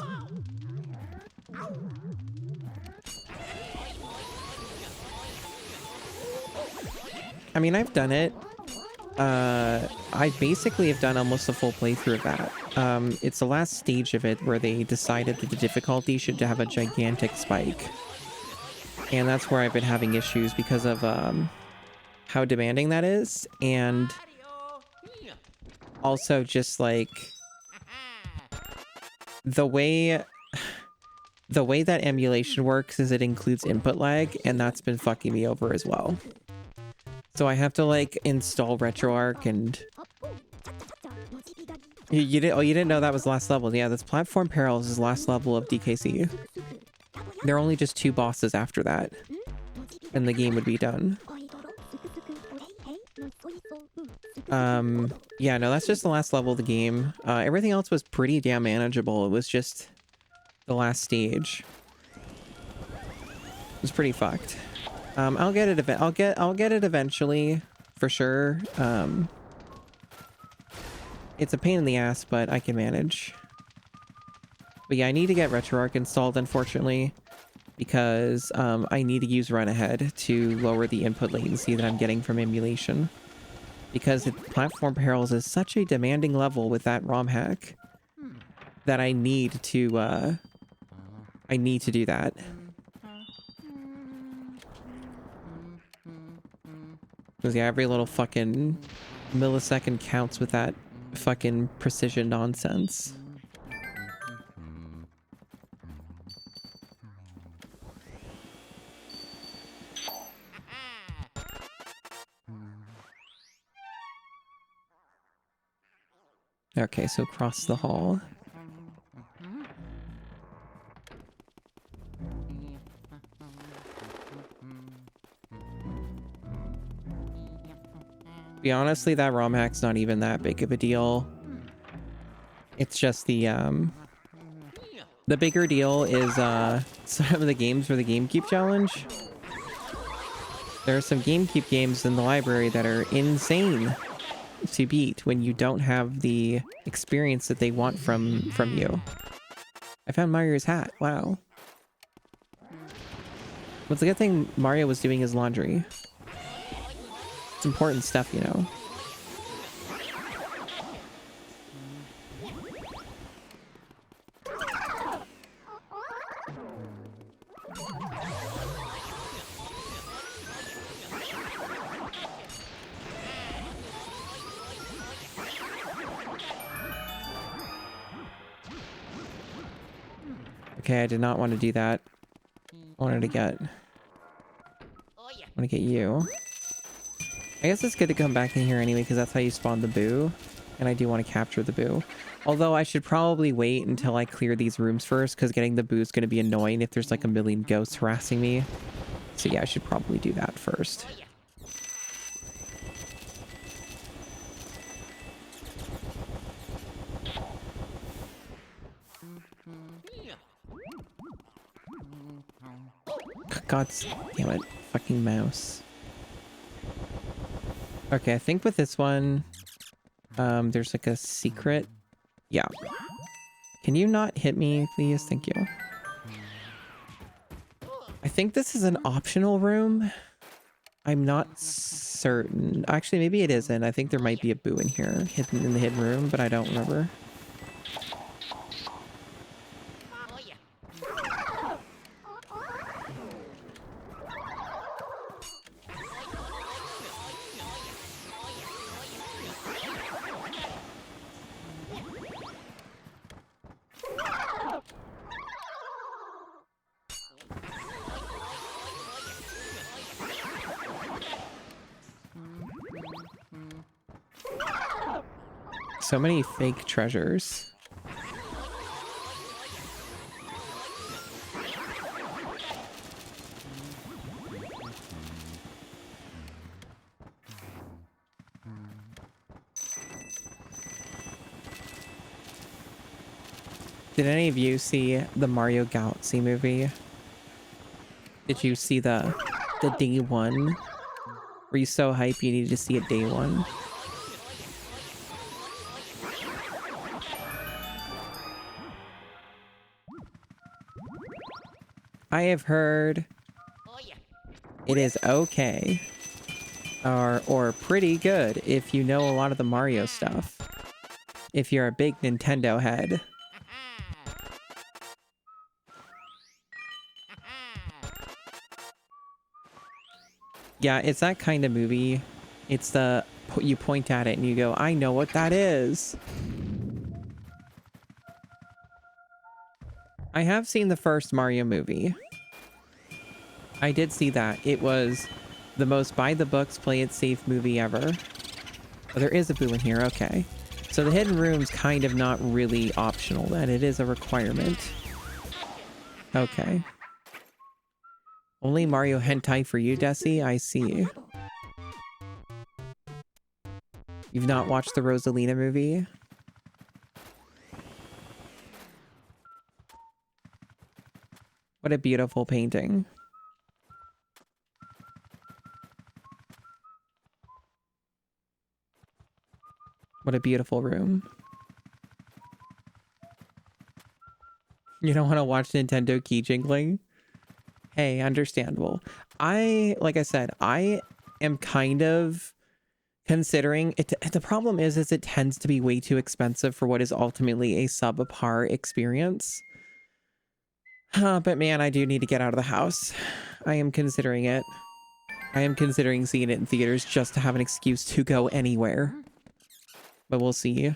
I mean, I've done it. I basically have done almost a full playthrough of that. It's the last stage of it where they decided that the difficulty should have a gigantic spike. And that's where I've been having issues because of how demanding that is. And also just like the way that emulation works is it includes input lag, and that's been fucking me over as well. So I have to like install RetroArch and you didn't know that was the last level. Yeah, this Platform Perils is the last level of DKC. There are only just 2 bosses after that, and the game would be done. Yeah, no, that's just the last level of the game. Everything else was pretty damn manageable. It was just the last stage. It was pretty fucked. I'll get it. I'll get it eventually, for sure. It's a pain in the ass, but I can manage. But yeah, I need to get RetroArch installed, unfortunately, because I need to use Run Ahead to lower the input latency that I'm getting from emulation. Because Platform Perils is such a demanding level with that ROM hack that I need to do that. Because yeah, every little fucking millisecond counts with that fucking precision nonsense. Okay, so across the hall. Be honestly, that ROM hack's not even that big of a deal. It's just the bigger deal is some of the games for the GameCube challenge. There are some GameCube games in the library that are insane to beat when you don't have the experience that they want from you. I found Mario's hat. Wow. But the good thing Mario was doing his laundry. It's important stuff, you know. Okay, I did not want to do that. I wanted to get... I want to get you. I guess it's good to come back in here anyway, because that's how you spawn the boo. And I do want to capture the boo. Although I should probably wait until I clear these rooms first, because getting the boo is going to be annoying if there's like a million ghosts harassing me. So yeah, I should probably do that first. God damn it. Fucking mouse. Okay, I think with this one, there's like a secret. Yeah. Can you not hit me, please? Thank you. I think this is an optional room. I'm not certain. Actually, maybe it isn't. I think there might be a boo in here, hidden in the hidden room, but I don't remember. So many fake treasures. Did any of you see the Mario Galaxy movie? Did you see the day one? Were you so hyped you needed to see it day one? I have heard it is okay or pretty good if you know a lot of the Mario stuff. If you're a big Nintendo head. Yeah, it's that kind of movie. It's the you point at it and you go, I know what that is. I have seen the first Mario movie. I did see that. It was the most by the books, play it safe movie ever. Oh, there is a boo in here. Okay. So the hidden room's kind of not really optional then. It is a requirement. Okay. Only Mario hentai for you, Desi? I see. You've not watched the Rosalina movie? What a beautiful painting. What a beautiful room. You don't want to watch Nintendo key jingling? Hey, understandable. Like I said, I am kind of considering it. The problem is it tends to be way too expensive for what is ultimately a subpar experience. But man, I do need to get out of the house. I am considering it. I am considering seeing it in theaters just to have an excuse to go anywhere. But we'll see.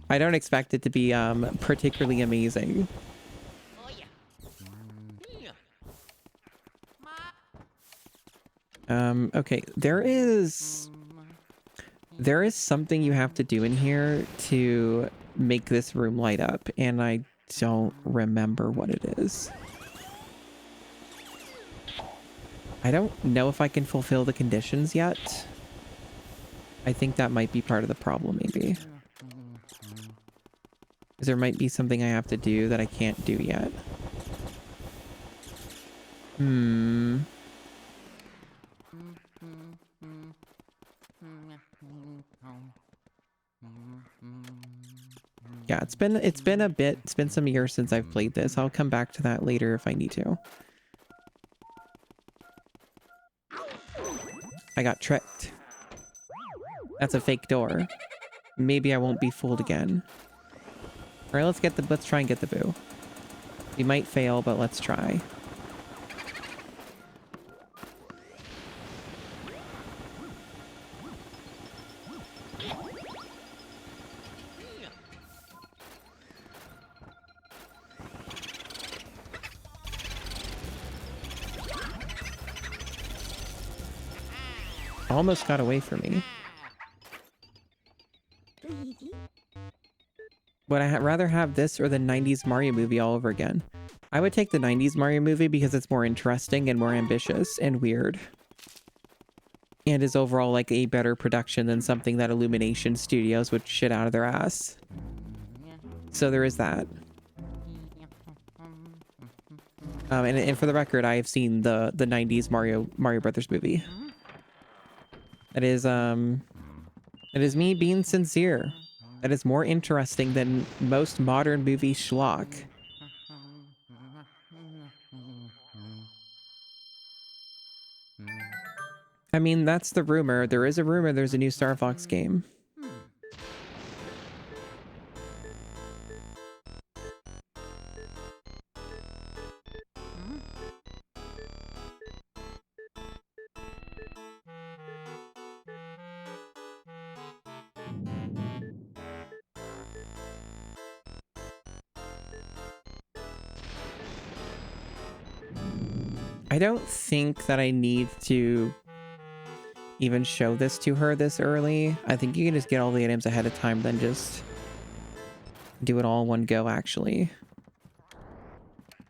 I don't expect it to be particularly amazing. Okay, there is something you have to do in here to make this room light up, and I don't remember what it is. I don't know if I can fulfill the conditions yet. I think that might be part of the problem, maybe. Because there might be something I have to do that I can't do yet. Yeah, it's been a bit. It's been some years since I've played this. I'll come back to that later if I need to. I got tricked. That's a fake door. Maybe I won't be fooled again. All right, let's try and get the boo. We might fail, but let's try. Almost got away from me. Would I rather have this or the 90s Mario movie all over again? I would take the 90s Mario movie because it's more interesting and more ambitious and weird. And is overall like a better production than something that Illumination Studios would shit out of their ass. So there is that. And for the record, I have seen the 90s Mario Brothers movie. It is me being sincere. That is more interesting than most modern movie schlock. I mean, that's the rumor. There is a rumor there's a new Star Fox game. I don't think that I need to even show this to her this early. I think you can just get all the items ahead of time, then just do it all in one go, actually.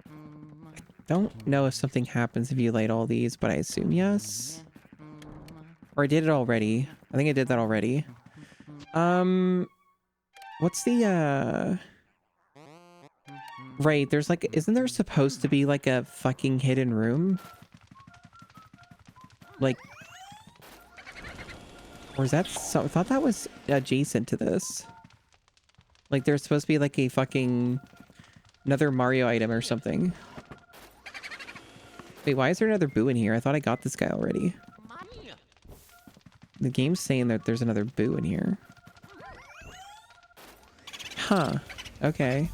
I don't know if something happens if you light all these, but I assume yes. Or I did it already. I think I did that already. What's the, Right, there's like, isn't there supposed to be like a fucking hidden room? Like, or is that so? I thought that was adjacent to this. Like there's supposed to be like a fucking another Mario item or something. Wait, why is there another Boo in here? I thought I got this guy already. The game's saying that there's another Boo in here. Huh. Okay.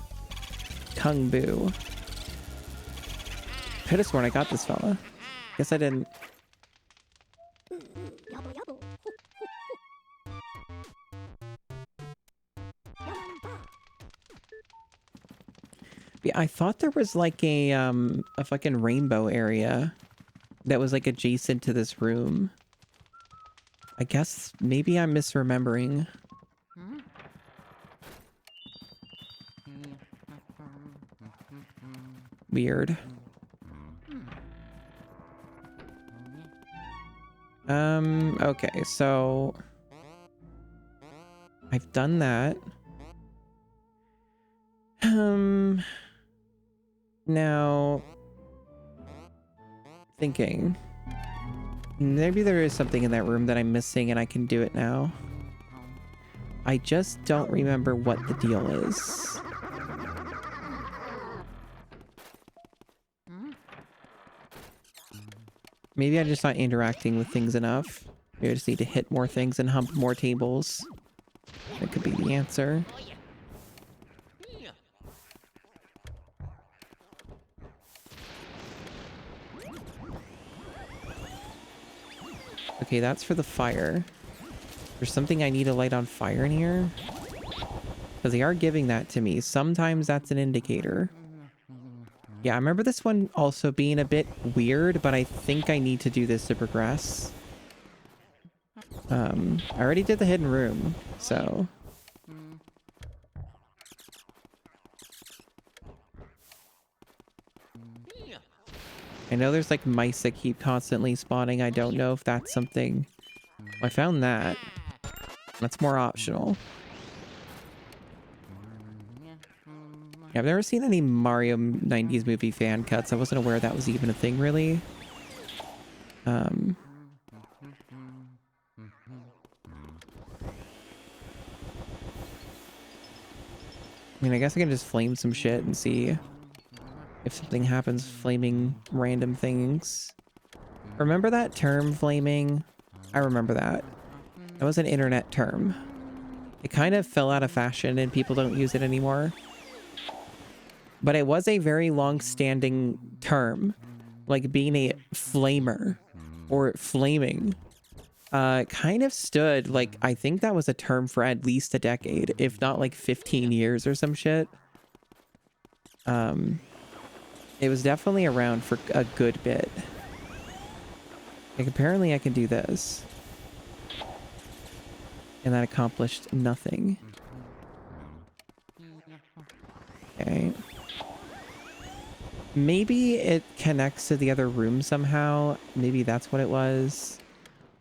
Kung Boo. Could have sworn I got this fella. Guess I didn't. Yeah, I thought there was like a fucking rainbow area that was like adjacent to this room. I guess maybe I'm misremembering. Weird. Okay, so I've done that. Now thinking maybe there is something in that room that I'm missing and I can do it now. I just don't remember what the deal is. Maybe I'm just not interacting with things enough. Maybe I just need to hit more things and hump more tables. That could be the answer. Okay, that's for the fire. There's something I need to light on fire in here? Because they are giving that to me. Sometimes that's an indicator. Yeah, I remember this one also being a bit weird, but I think I need to do this to progress. I already did the hidden room, so... I know there's like mice that keep constantly spawning. I don't know if that's something... I found that. That's more optional. Yeah, I've never seen any Mario 90s movie fan cuts. I wasn't aware that was even a thing, really. I mean, I guess I can just flame some shit and see if something happens flaming random things. Remember that term, flaming? I remember that. That was an internet term. It kind of fell out of fashion and people don't use it anymore. But it was a very long-standing term. Like being a flamer or flaming. Kind of stood, like, I think that was a term for at least a decade, if not like 15 years or some shit. It was definitely around for a good bit. Like, apparently I can do this. And that accomplished nothing. Okay. Maybe it connects to the other room somehow. Maybe that's what it was.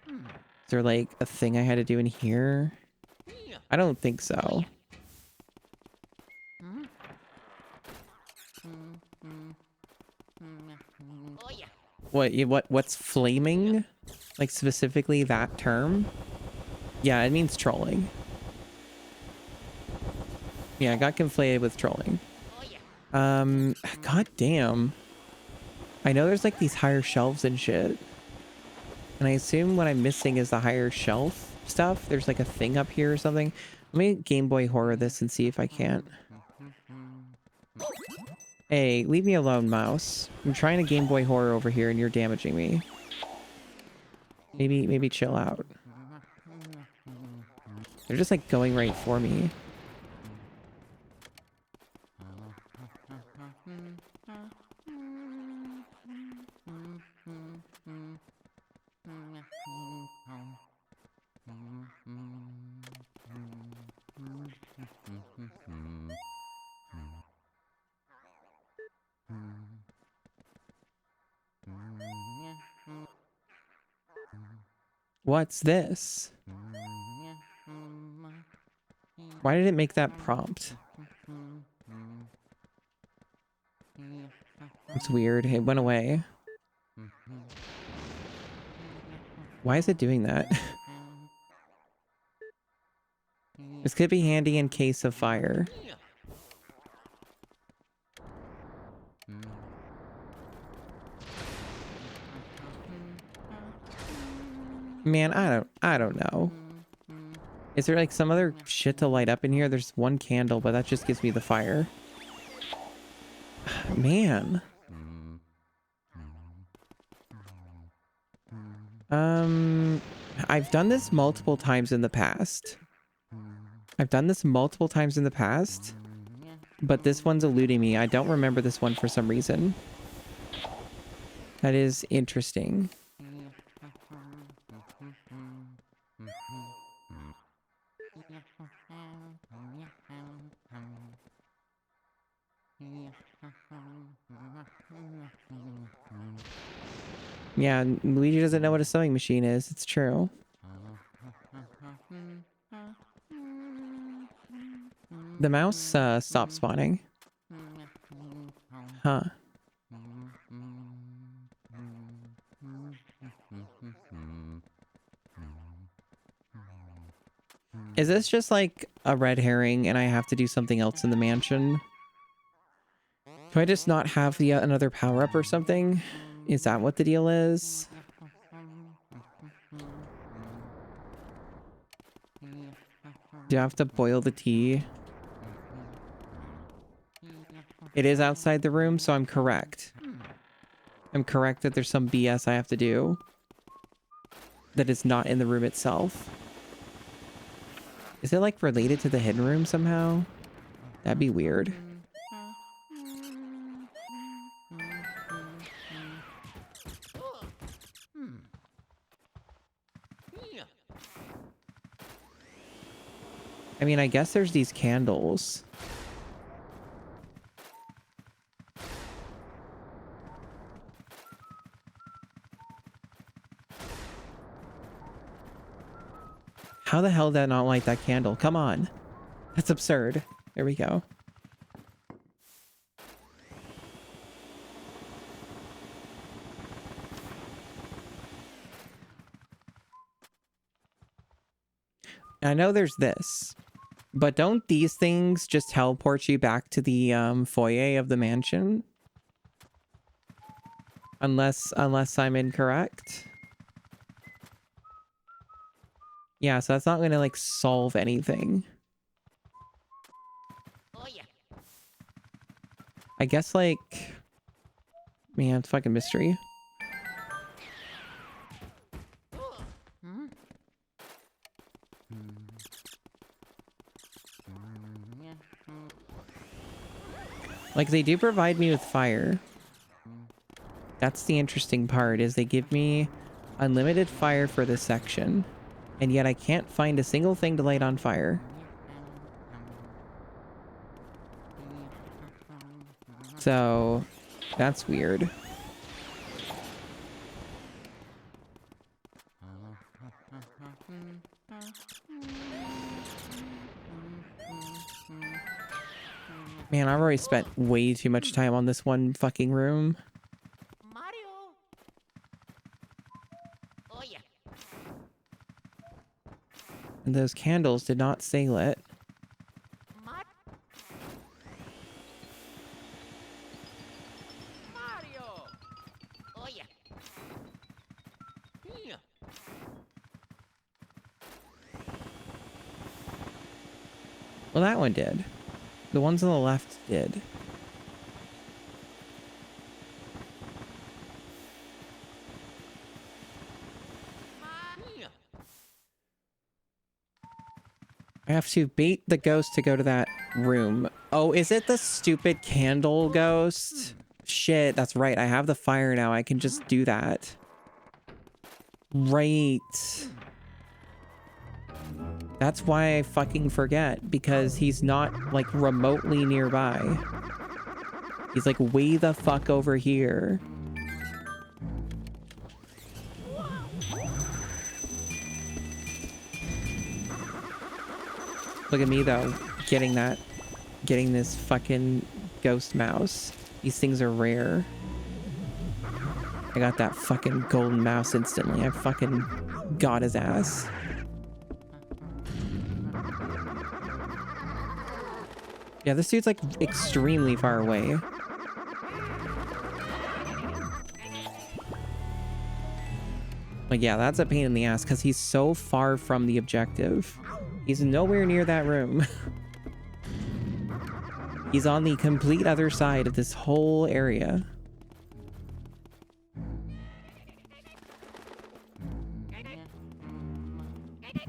Is there like a thing I had to do in here? I don't think so. What's flaming? Like specifically that term? Yeah, it means trolling. Yeah, I got conflated with trolling. God damn. I know there's like these higher shelves and shit. And I assume what I'm missing is the higher shelf stuff. There's like a thing up here or something. Let me Game Boy Horror this and see if I can't. Hey, leave me alone, mouse. I'm trying to Game Boy Horror over here and you're damaging me. Maybe chill out. They're just like going right for me. What's this? Why did it make that prompt? It's weird. It went away. Why is it doing that? This could be handy in case of fire. Man, I don't know. Is there like some other shit to light up in here? There's one candle, but that just gives me the fire. Man. I've done this multiple times in the past. But this one's eluding me. I don't remember this one for some reason. That is interesting. Yeah, Luigi doesn't know what a sewing machine is. It's true. The mouse stopped spawning. Huh. Is this just like a red herring and I have to do something else in the mansion? Do I just not have the another power-up or something? Is that what the deal is? Do I have to boil the tea? It is outside the room, so I'm correct. I'm correct that there's some BS I have to do that is not in the room itself. Is it like related to the hidden room somehow? That'd be weird. I mean, I guess there's these candles. How the hell did I not light that candle? Come on. That's absurd. There we go. I know there's this, but don't these things just teleport you back to the foyer of the mansion? Unless I'm incorrect. Yeah, so that's not gonna like solve anything. I guess like, man, it's fucking mystery. Like they do provide me with fire. That's the interesting part, is they give me unlimited fire for this section, and yet I can't find a single thing to light on fire. So that's weird. Man, I've already spent way too much time on this one fucking room. And those candles did not stay lit. Well, that one did. The ones on the left did. I have to bait the ghost to go to that room. Oh, is it the stupid candle ghost? Shit, that's right. I have the fire now. I can just do that. Right. That's why I fucking forget, because he's not like remotely nearby. He's like way the fuck over here. Look at me though, getting this fucking ghost mouse. These things are rare. I got that fucking golden mouse instantly. I fucking got his ass. Yeah, this dude's like extremely far away. Like, yeah, that's a pain in the ass because he's so far from the objective. He's nowhere near that room. He's on the complete other side of this whole area.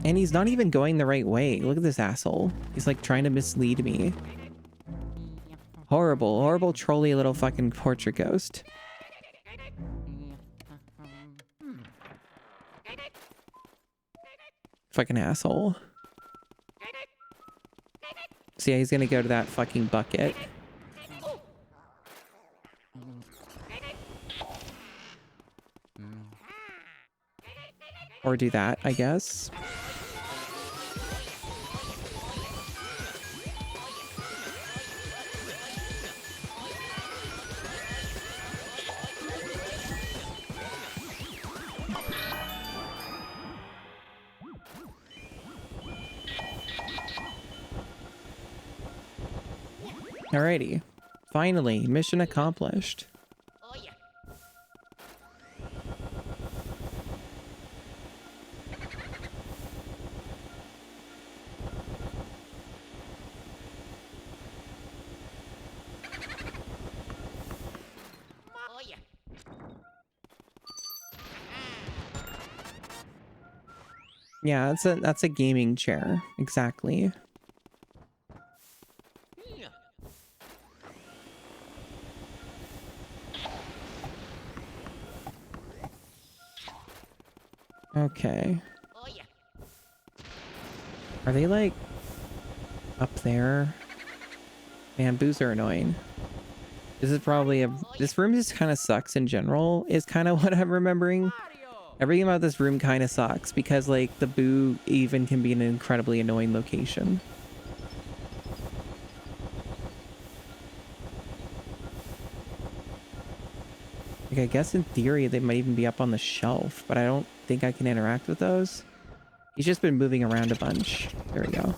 And he's not even going the right way. Look at this asshole. He's like trying to mislead me. Horrible, horrible trolly little fucking portrait ghost. Fucking asshole. So yeah, he's gonna go to that fucking bucket. Or do that, I guess. Alrighty. Finally, mission accomplished. Yeah, that's a gaming chair. Exactly. Okay. Are they like up there? Man, boos are annoying. This is probably this room just kind of sucks in general, is kind of what I'm remembering. Everything about this room kind of sucks because like the boo even can be an incredibly annoying location. Like, I guess in theory they might even be up on the shelf, but I don't think I can interact with those. He's just been moving around a bunch. There we go.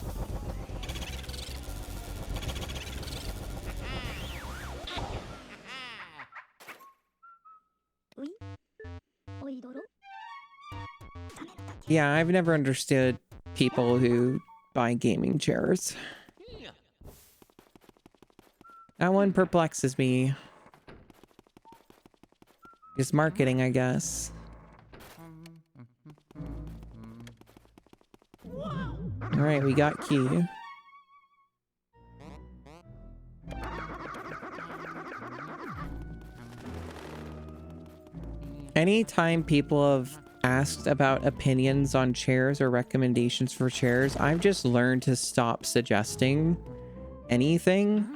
Yeah, I've never understood people who buy gaming chairs. That one perplexes me. It's marketing, I guess. Alright, we got key. Anytime people have asked about opinions on chairs or recommendations for chairs, I've just learned to stop suggesting anything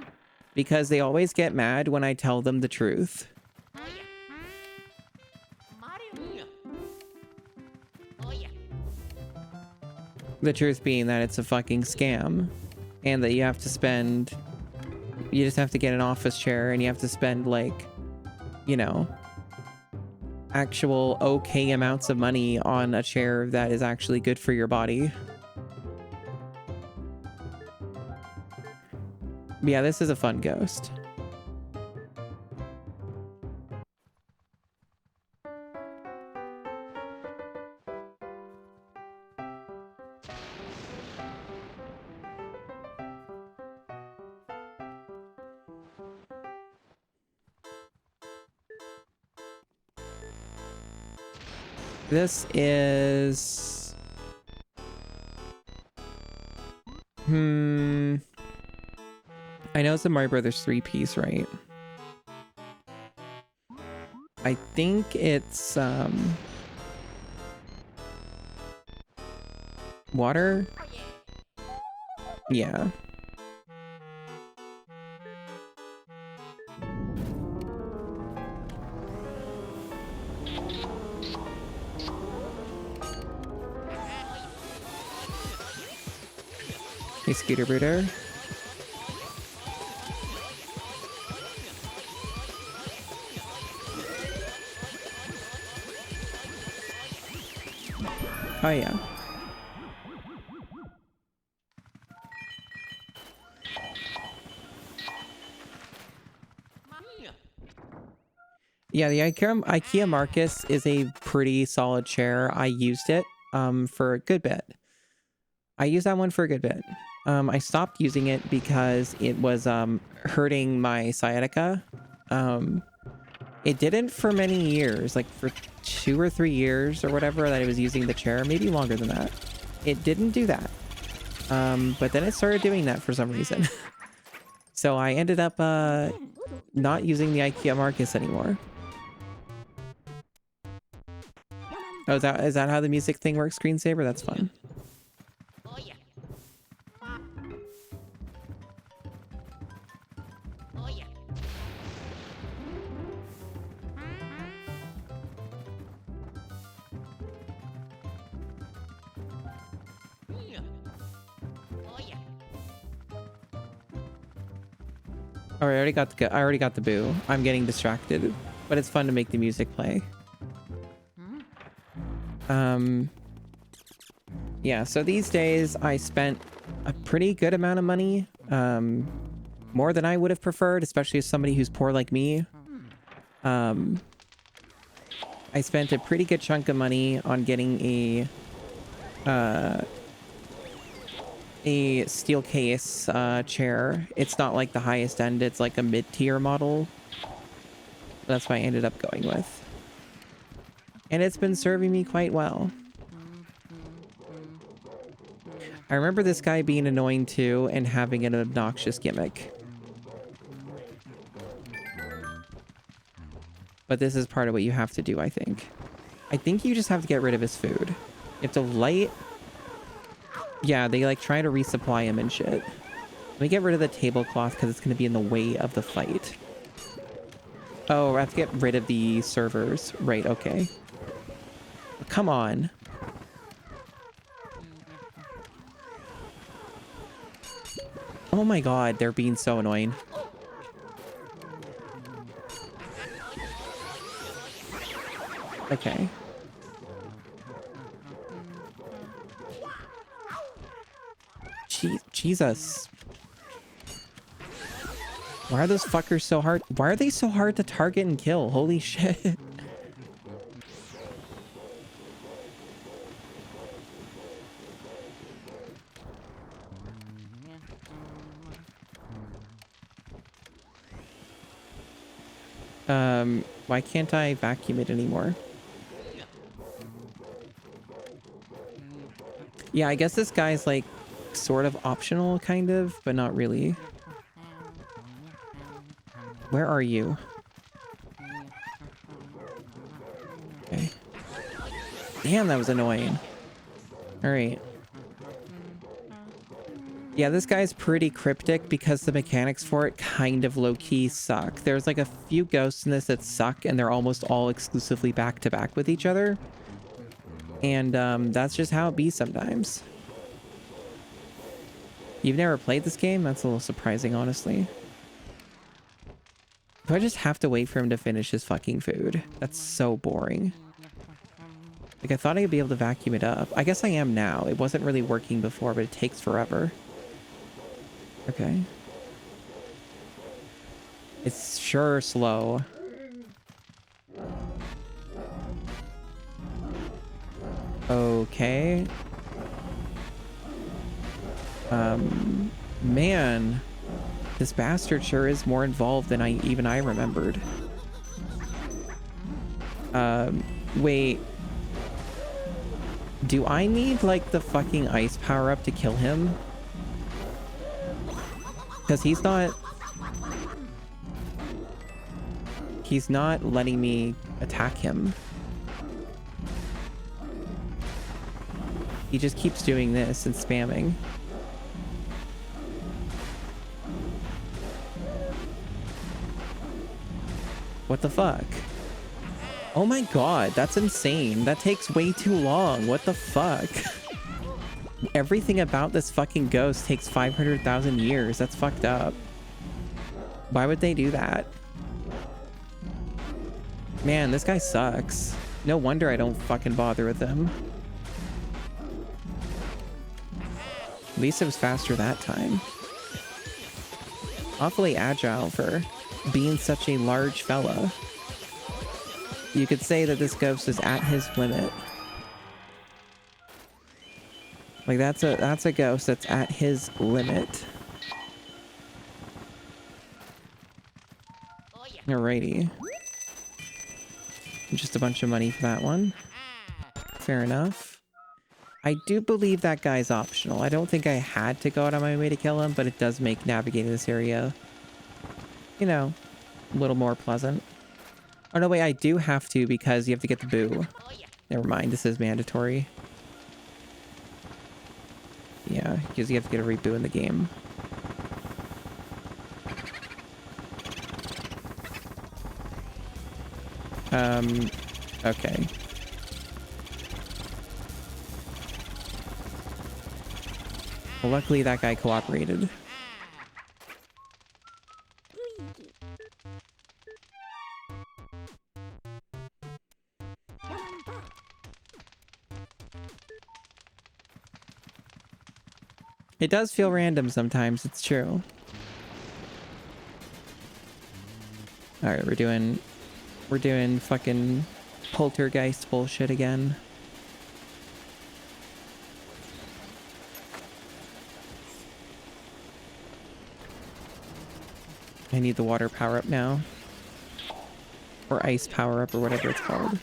because they always get mad when I tell them the truth. The truth being that it's a fucking scam and that you have to spend, you just have to get an office chair and you have to spend like, you know, actual okay amounts of money on a chair that is actually good for your body. But yeah, this is a fun ghost. This is... I know it's a Mario Brothers 3-piece, right? I think it's, water? Yeah. Hey, Scooter Booter. Oh, yeah. Yeah, the IKEA Marcus is a pretty solid chair. I used it for a good bit. I used that one for a good bit. I stopped using it because it was hurting my sciatica. It didn't for many years, like for 2 or 3 years or whatever that I was using the chair, maybe longer than that. It didn't do that. But then it started doing that for some reason. So I ended up not using the IKEA Marcus anymore. Oh, is that how the music thing works, screensaver? That's fun. All right, I already got the boo. I'm getting distracted, but it's fun to make the music play. Yeah, so these days I spent a pretty good amount of money, more than I would have preferred, especially as somebody who's poor like me. I spent a pretty good chunk of money on getting a steel case chair. It's not like the highest end, it's like a mid-tier model. That's what I ended up going with. And it's been serving me quite well. I remember this guy being annoying too and having an obnoxious gimmick. But this is part of what you have to do, I think. I think you just have to get rid of his food. You have to light... Yeah, they like try to resupply him and shit. Let me get rid of the tablecloth because it's going to be in the way of the fight. Oh, I have to get rid of the servers. Right, okay. Come on. Oh my god, they're being so annoying. Okay. Jesus. Why are those fuckers so hard? Why are they so hard to target and kill? Holy shit. Why can't I vacuum it anymore? Yeah, I guess this guy's like sort of optional, kind of, but not really. Where are you? Okay. Damn, that was annoying. All right. Yeah, this guy's pretty cryptic because the mechanics for it kind of low-key suck. There's like a few ghosts in this that suck, and they're almost all exclusively back-to-back with each other. And that's just how it be sometimes. You've never played this game? That's a little surprising, honestly. Do I just have to wait for him to finish his fucking food? That's so boring. Like, I thought I'd be able to vacuum it up. I guess I am now. It wasn't really working before, but it takes forever. Okay. It's sure slow. Okay. Man. This bastard sure is more involved than even I remembered. Wait. Do I need, like, the fucking ice power-up to kill him? Because he's not letting me attack him. He just keeps doing this and spamming. What the fuck? Oh my god, that's insane. That takes way too long. What the fuck? Everything about this fucking ghost takes 500,000 years. That's fucked up. Why would they do that? Man, this guy sucks. No wonder I don't fucking bother with him. At least it was faster that time. Awfully agile for being such a large fella. You could say that this ghost is at his limit. Like, that's a ghost that's at his limit. Alrighty. Just a bunch of money for that one. Fair enough. I do believe that guy's optional. I don't think I had to go out on my way to kill him, but it does make navigating this area, you know, a little more pleasant. Oh, no, wait, I do have to because you have to get the boo. Never mind, this is mandatory. Yeah, because you have to get a reboo in the game. Okay. Well, luckily that guy cooperated. It does feel random sometimes, it's true. Alright, we're doing fucking poltergeist bullshit again. I need the water power up now. Or ice power up or whatever it's called.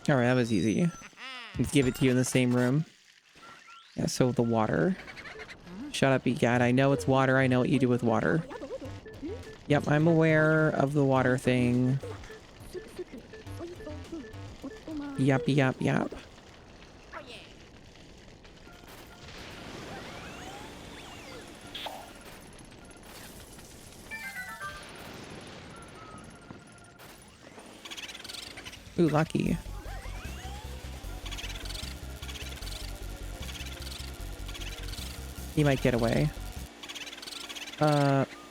Alright, that was easy. Let's give it to you in the same room. Yeah, so the water. Shut up, egad. I know it's water. I know what you do with water. Yep, I'm aware of the water thing. Yup, yup, yup. Ooh, lucky. He might get away.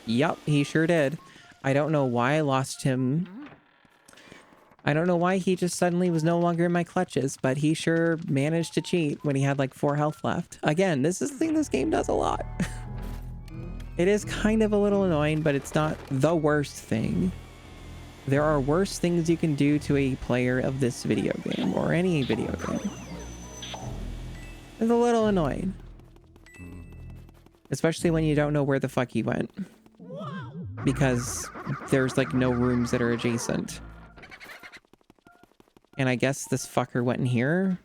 Yup, he sure did. I don't know why I lost him. I don't know why he just suddenly was no longer in my clutches, but he sure managed to cheat when he had like 4 health left. Again, this is the thing this game does a lot. It is kind of a little annoying, but it's not the worst thing. There are worse things you can do to a player of this video game, or any video game. It's a little annoying. Especially when you don't know where the fuck he went. Because there's like no rooms that are adjacent. And I guess this fucker went in here.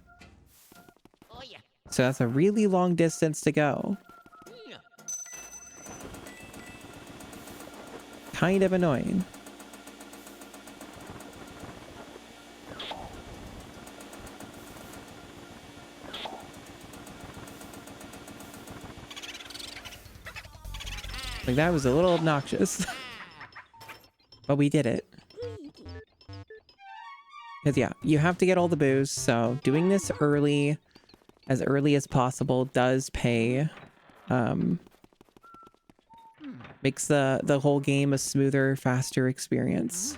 So that's a really long distance to go. Kind of annoying. Like, that was a little obnoxious. But we did it. Because, yeah, you have to get all the booze, so doing this early, as early as possible, does pay. Makes the whole game a smoother, faster experience.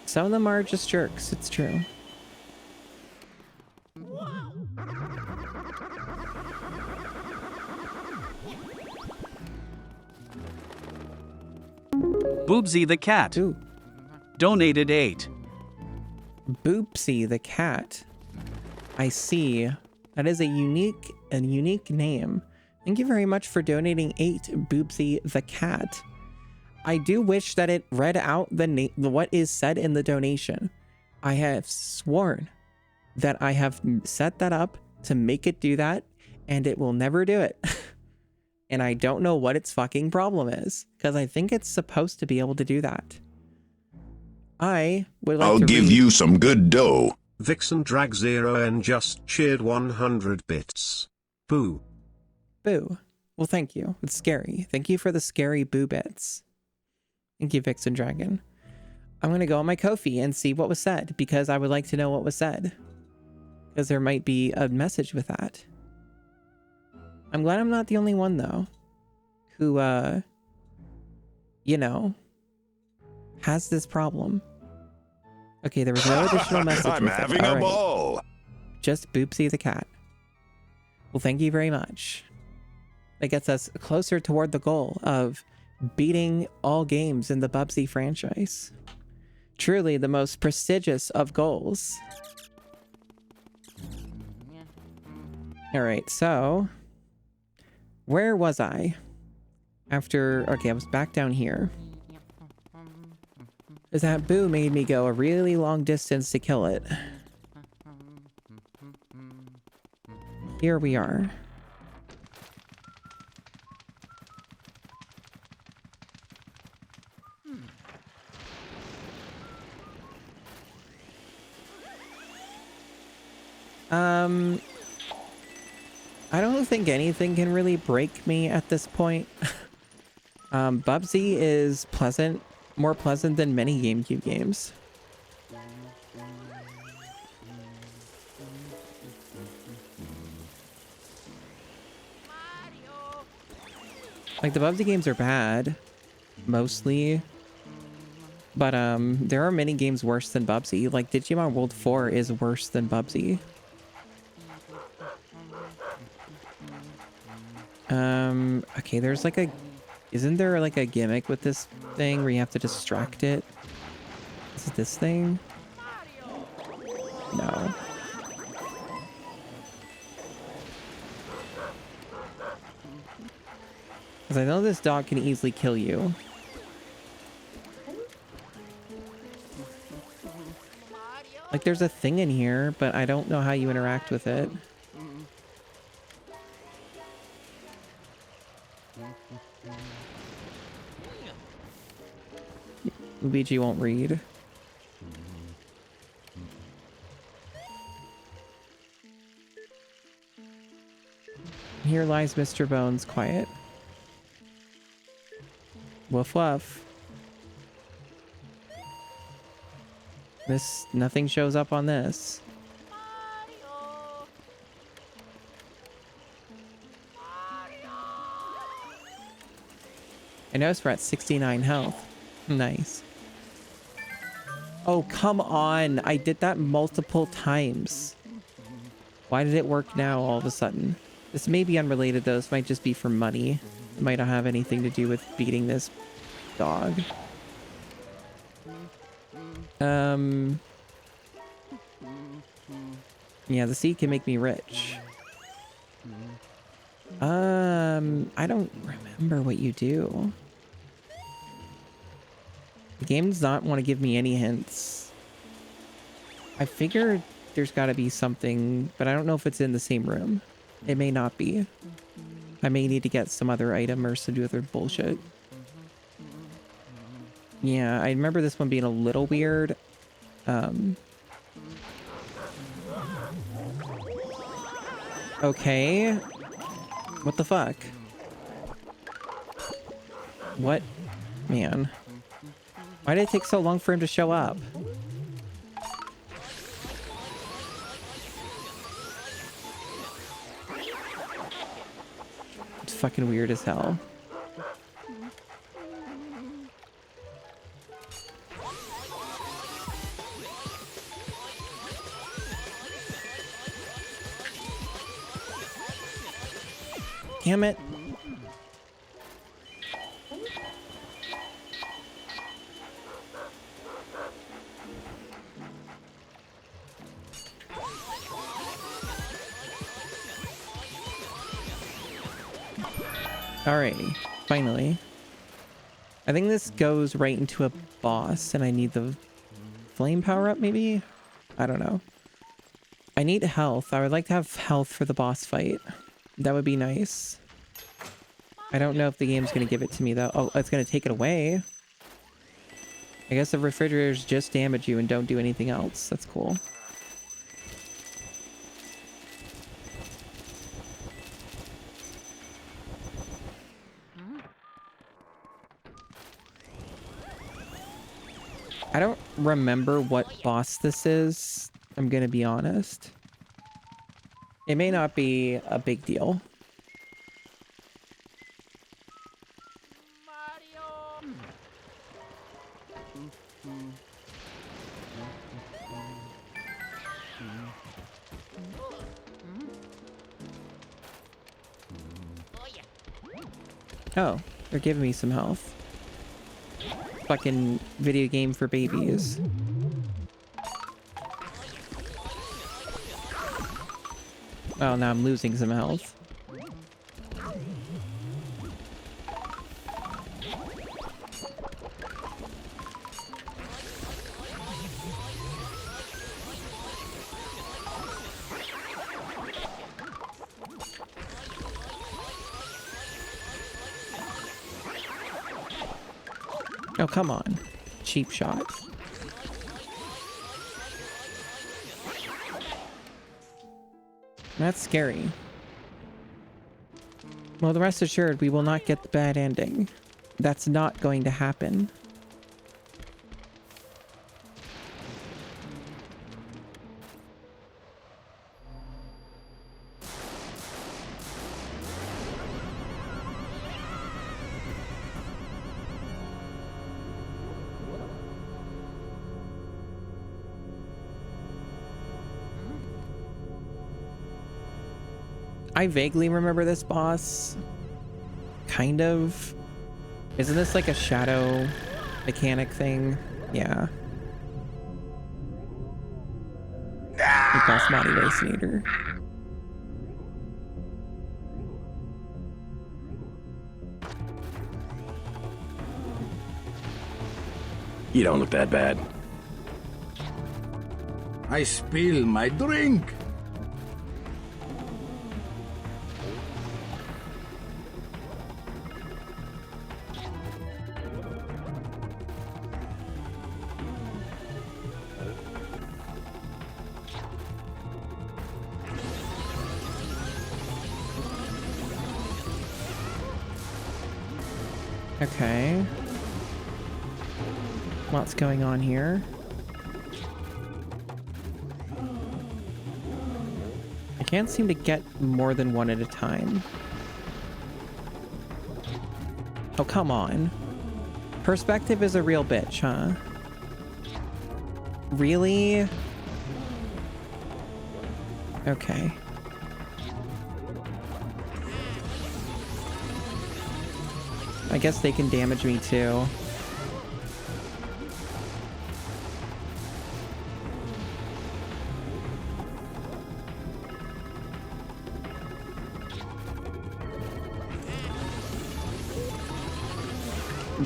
Some of them are just jerks, it's true. Boobsy the cat. Ooh. Donated 8. Boopsy the cat. I see. That is a unique name. Thank you very much for donating 8, Boopsy the cat. I do wish that it read out what is said in the donation. I have sworn that I have set that up to make it do that, and it will never do it. And I don't know what its fucking problem is, because I think it's supposed to be able to do that. I would like I'll to give you some good dough. Vixen Drag 0 and just cheered 100 bits. Boo. Boo. Well, thank you. It's scary. Thank you for the scary boo bits. Thank you, Vixen Dragon. I'm going to go on my Ko-fi and see what was said, because I would like to know what was said. Because there might be a message with that. I'm glad I'm not the only one, though, who, you know, has this problem. Okay, there was no additional message I'm with it. having a All right. ball. Just Boopsy the cat. Well, thank you very much. That gets us closer toward the goal of beating all games in the Bubsy franchise. Truly the most prestigious of goals. Alright, so... where was I? After... okay, I was back down here. Because that boo made me go a really long distance to kill it. Here we are. I don't think anything can really break me at this point. Bubsy is pleasant, more pleasant than many GameCube games. Like, the Bubsy games are bad, mostly. But, there are many games worse than Bubsy. Like, Digimon World 4 is worse than Bubsy. Okay, there's like a... isn't there like a gimmick with this thing where you have to distract it? Is it this thing? No. Because I know this dog can easily kill you. Like, there's a thing in here, but I don't know how you interact with it. Luigi won't read. Here lies Mr. Bones, quiet. Woof woof. Nothing shows up on this. I noticed we're at 69 health. Nice. Oh, come on. I did that multiple times. Why did it work now all of a sudden? This may be unrelated though. This might just be for money. It might not have anything to do with beating this dog. Yeah, the seed can make me rich. I don't remember what you do. The game does not want to give me any hints. I figured there's got to be something, but I don't know if it's in the same room. It may not be. I may need to get some other item or some other bullshit. Yeah, I remember this one being a little weird. Okay. What the fuck? What? Man. Why did it take so long for him to show up? It's fucking weird as hell. Damn it. Alrighty, finally. I think this goes right into a boss and I need the flame power up maybe? I don't know. I need health. I would like to have health for the boss fight. That would be nice. I don't know if the game's going to give it to me though. Oh, it's going to take it away. I guess the refrigerators just damage you and don't do anything else. That's cool. I don't remember what boss this is. I'm going to be honest. It may not be a big deal. Oh, they're giving me some health. Fucking video game for babies. Oh, now I'm losing some health. Oh, come on. Cheap shot. That's scary. Well, the rest assured, we will not get the bad ending. That's not going to happen. I vaguely remember this boss. Kind of. Isn't this like a shadow mechanic thing? Yeah. The boss body racinator. You don't look that bad. I spill my drink. Okay. What's going on here? I can't seem to get more than one at a time. Oh, come on. Perspective is a real bitch, huh? Really? Okay. I guess they can damage me too.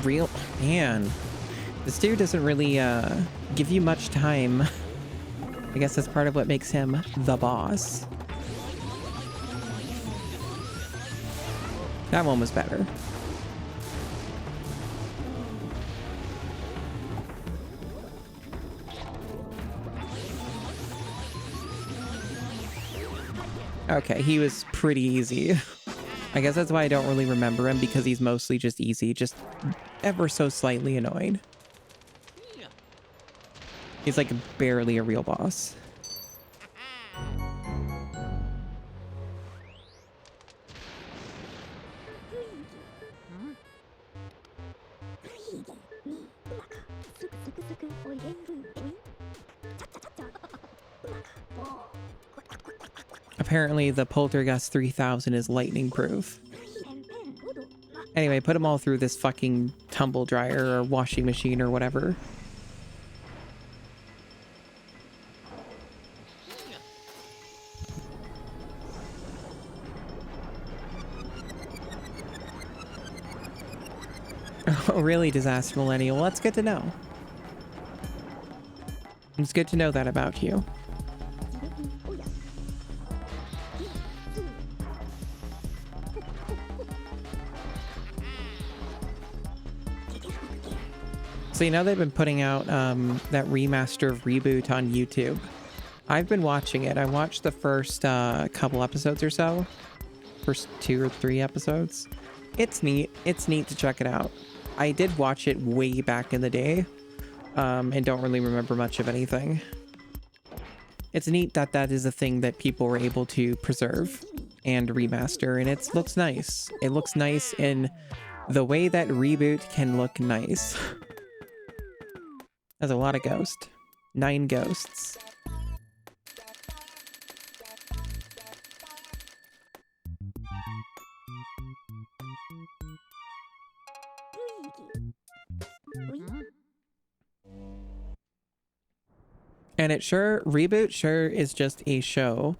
Real man, this dude doesn't really give you much time. I guess that's part of what makes him the boss. That one was better. Okay, he was pretty easy. I guess that's why I don't really remember him, because he's mostly just easy, just ever so slightly annoying. He's like barely a real boss. Apparently the Poltergeist 3000 is lightning proof. Anyway, put them all through this fucking tumble dryer or washing machine or whatever. Oh, really, Disaster Millennial? Well, that's good to know. It's good to know that about you. So you know they've been putting out that remaster of Reboot on YouTube. I've been watching it. I watched the first couple episodes or so. First 2 or 3 episodes. It's neat. It's neat to check it out. I did watch it way back in the day. And don't really remember much of anything. It's neat that that is a thing that people were able to preserve and remaster, and it looks nice. It looks nice in the way that Reboot can look nice. That's a lot of ghosts. 9 ghosts. And Reboot sure is just a show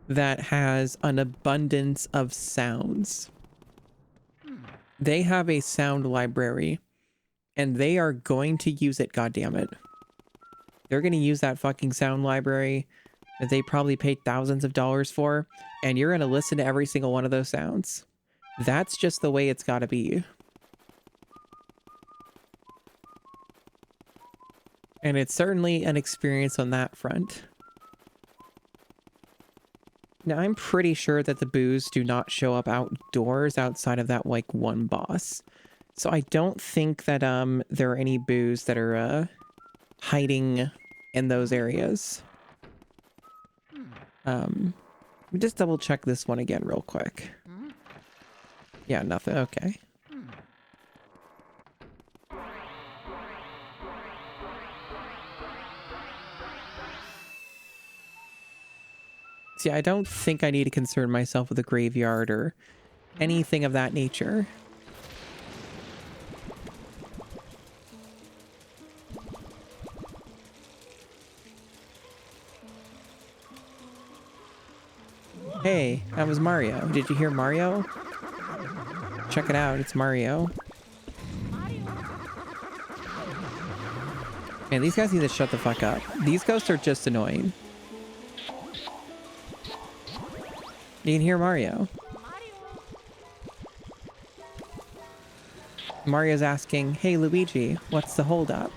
that has an abundance of sounds. They have a sound library, and they are going to use it, goddammit. They're going to use that fucking sound library that they probably paid thousands of dollars for, and you're going to listen to every single one of those sounds. That's just the way it's got to be. And it's certainly an experience on that front. Now, I'm pretty sure that the boos do not show up outdoors outside of that, like, one boss. So I don't think that there are any boos that are hiding in those areas. Let me just double check this one again real quick. Yeah, nothing. Okay. See, I don't think I need to concern myself with a graveyard or anything of that nature. Hey, that was Mario. Did you hear Mario? Check it out, it's Mario. Man, these guys need to shut the fuck up. These ghosts are just annoying. You can hear Mario. Mario's asking, hey Luigi, what's the holdup?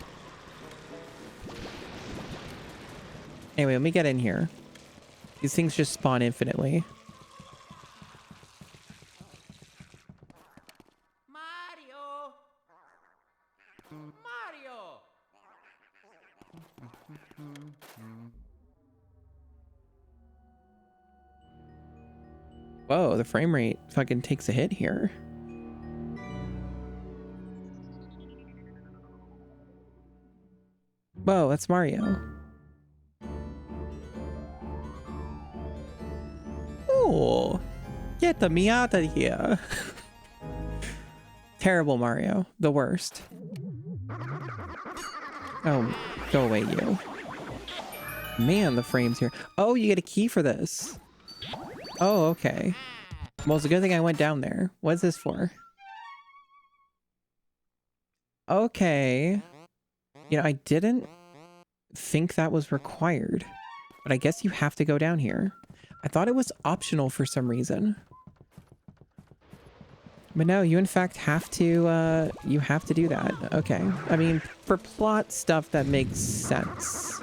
Anyway, let me get in here. These things just spawn infinitely. Mario! Mario! Whoa, the frame rate fucking takes a hit here. Whoa, that's Mario. Oh, get me out of here. Terrible Mario. The worst. Oh, go away, you. Man, the frames here. Oh, you get a key for this. Oh, okay. Well, it's a good thing I went down there. What's this for? Okay. You know, I didn't think that was required, but I guess you have to go down here. I thought it was optional for some reason. But no, you in fact have to, you have to do that. Okay. I mean, for plot stuff, that makes sense.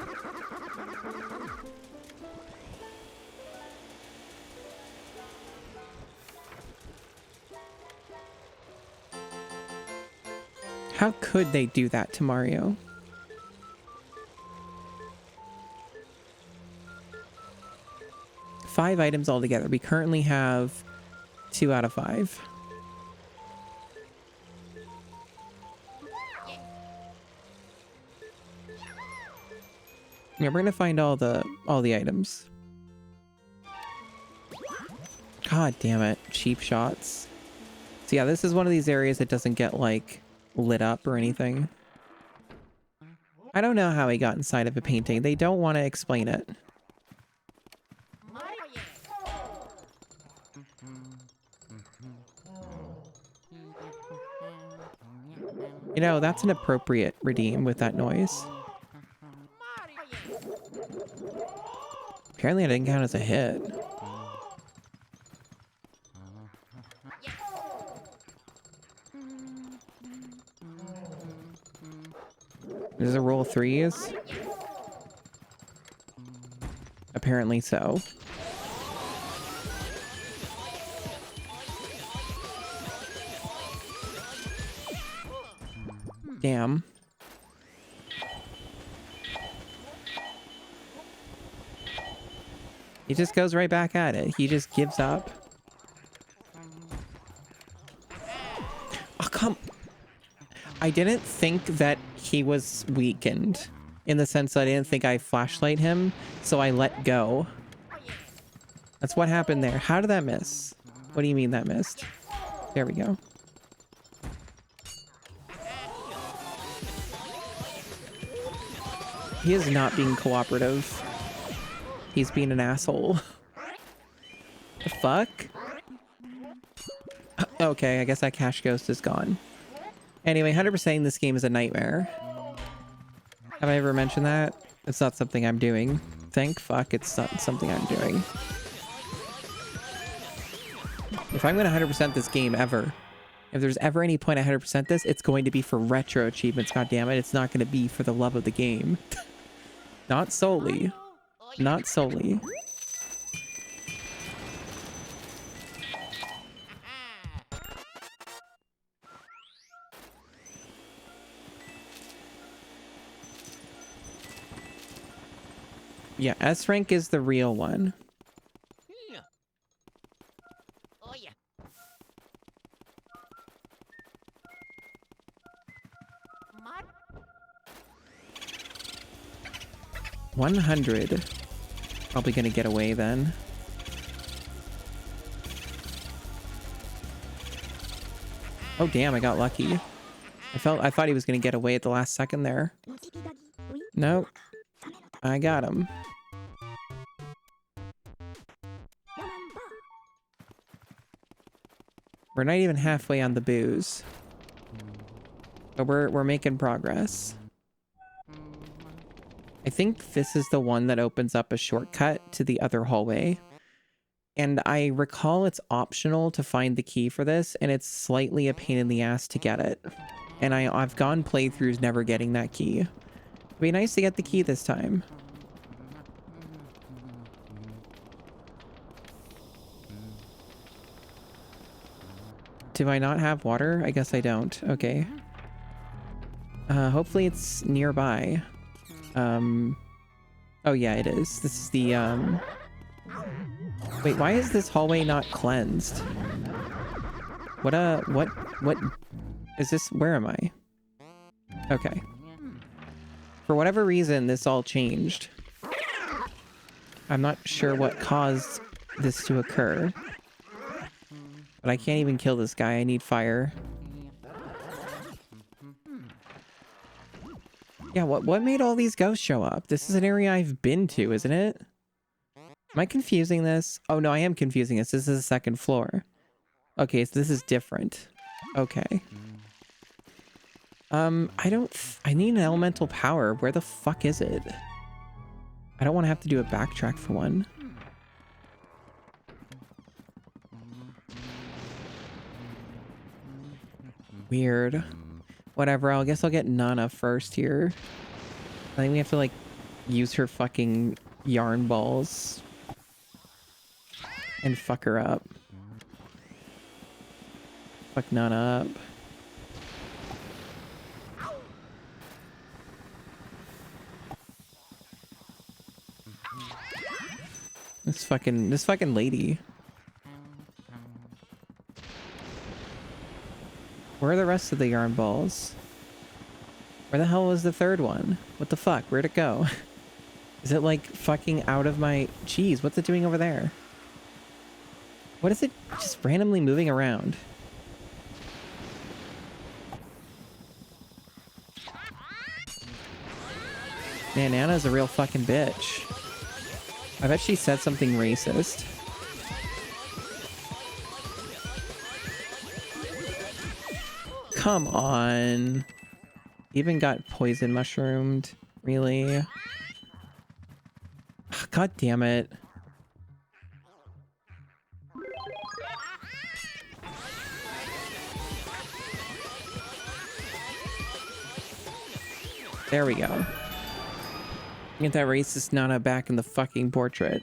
How could they do that to Mario? Five items altogether. We currently have 2 out of 5. Yeah, we're gonna find all the items. God damn it. Cheap shots. So yeah, this is one of these areas that doesn't get like lit up or anything. I don't know how he got inside of a painting. They don't want to explain it. You know, that's an appropriate redeem with that noise. Apparently I didn't count as a hit. Is it roll 3s? Apparently so. Damn. He just goes right back at it. He just gives up. Oh, come. I didn't think that he was weakened. In the sense that I didn't think I flashlight him, so I let go. That's what happened there. How did that miss? What do you mean that missed? There we go. He is not being cooperative. He's being an asshole. The fuck? Okay, I guess that cash ghost is gone. Anyway, 100% this game is a nightmare. Have I ever mentioned that? It's not something I'm doing. Thank fuck it's not something I'm doing. If I'm gonna 100% this game ever, if there's ever any point I 100% this, it's going to be for retro achievements, goddammit. It's not gonna be for the love of the game. Not solely. Not solely. Yeah, S rank is the real one. Oh yeah. 100. Probably gonna get away then. Oh damn, I got lucky. I thought he was gonna get away at the last second there. Nope. I got him. We're not even halfway on the booze. But we're making progress. I think this is the one that opens up a shortcut to the other hallway. And I recall it's optional to find the key for this, and it's slightly a pain in the ass to get it. And I've gone playthroughs never getting that key. It'd be nice to get the key this time. Do I not have water? I guess I don't. Okay. Hopefully it's nearby. Oh yeah, it is. This is the, Wait, why is this hallway not cleansed? What is this? Where am I? Okay. For whatever reason, this all changed. I'm not sure what caused this to occur. But I can't even kill this guy. I need fire. Yeah, what made all these ghosts show up? This is an area I've been to, isn't it? Am I confusing this? Oh, no, I am confusing this. This is the second floor. Okay, so this is different. Okay. I need an elemental power. Where the fuck is it? I don't want to have to do a backtrack for one. Weird. Whatever, I guess I'll get Nana first here. I think we have to, like, use her fucking yarn balls. And fuck her up. Fuck Nana up. This fucking lady. Where are the rest of the yarn balls? Where the hell was the third one? What the fuck? Where'd it go? Is it like fucking out of my... Jeez, what's it doing over there? What is it just randomly moving around? Man, Anna's a real fucking bitch. I bet she said something racist. Come on. Even got poison mushroomed. Really? God damn it. There we go. Get that racist Nana back in the fucking portrait.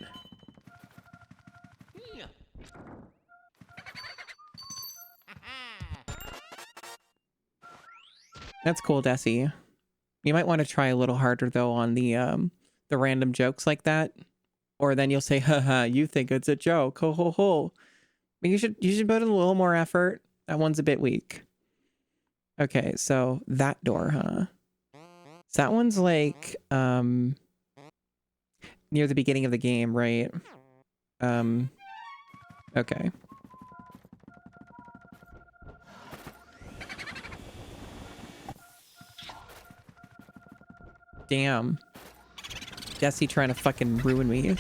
That's cool, Desi. You might want to try a little harder though on the random jokes like that, or then you'll say, "Haha, you think it's a joke, ho ho ho." But you should put in a little more effort. That one's a bit weak. Okay, so that door, huh? So that one's like near the beginning of the game, right? Okay. Damn. Desi trying to fucking ruin me.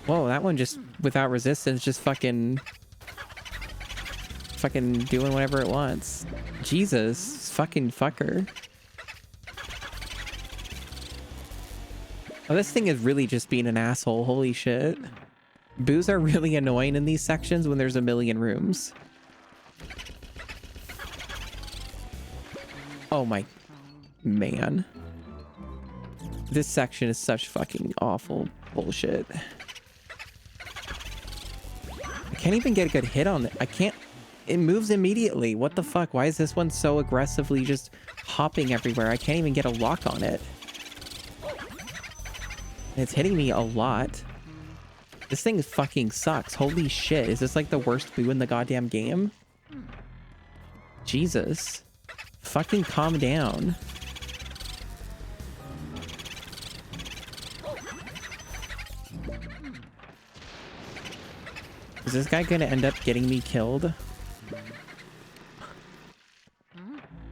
Whoa, that one just, without resistance, just fucking doing whatever it wants. Jesus, fucking fucker. Oh, this thing is really just being an asshole. Holy shit. Boos are really annoying in these sections when there's a million rooms. Oh my man. This section is such fucking awful bullshit. I can't even get a good hit on it. I can't. It moves immediately. What the fuck? Why is this one so aggressively just hopping everywhere? I can't even get a lock on it. And it's hitting me a lot. This thing fucking sucks. Holy shit. Is this like the worst boo in the goddamn game? Jesus. Fucking calm down. Is this guy gonna end up getting me killed?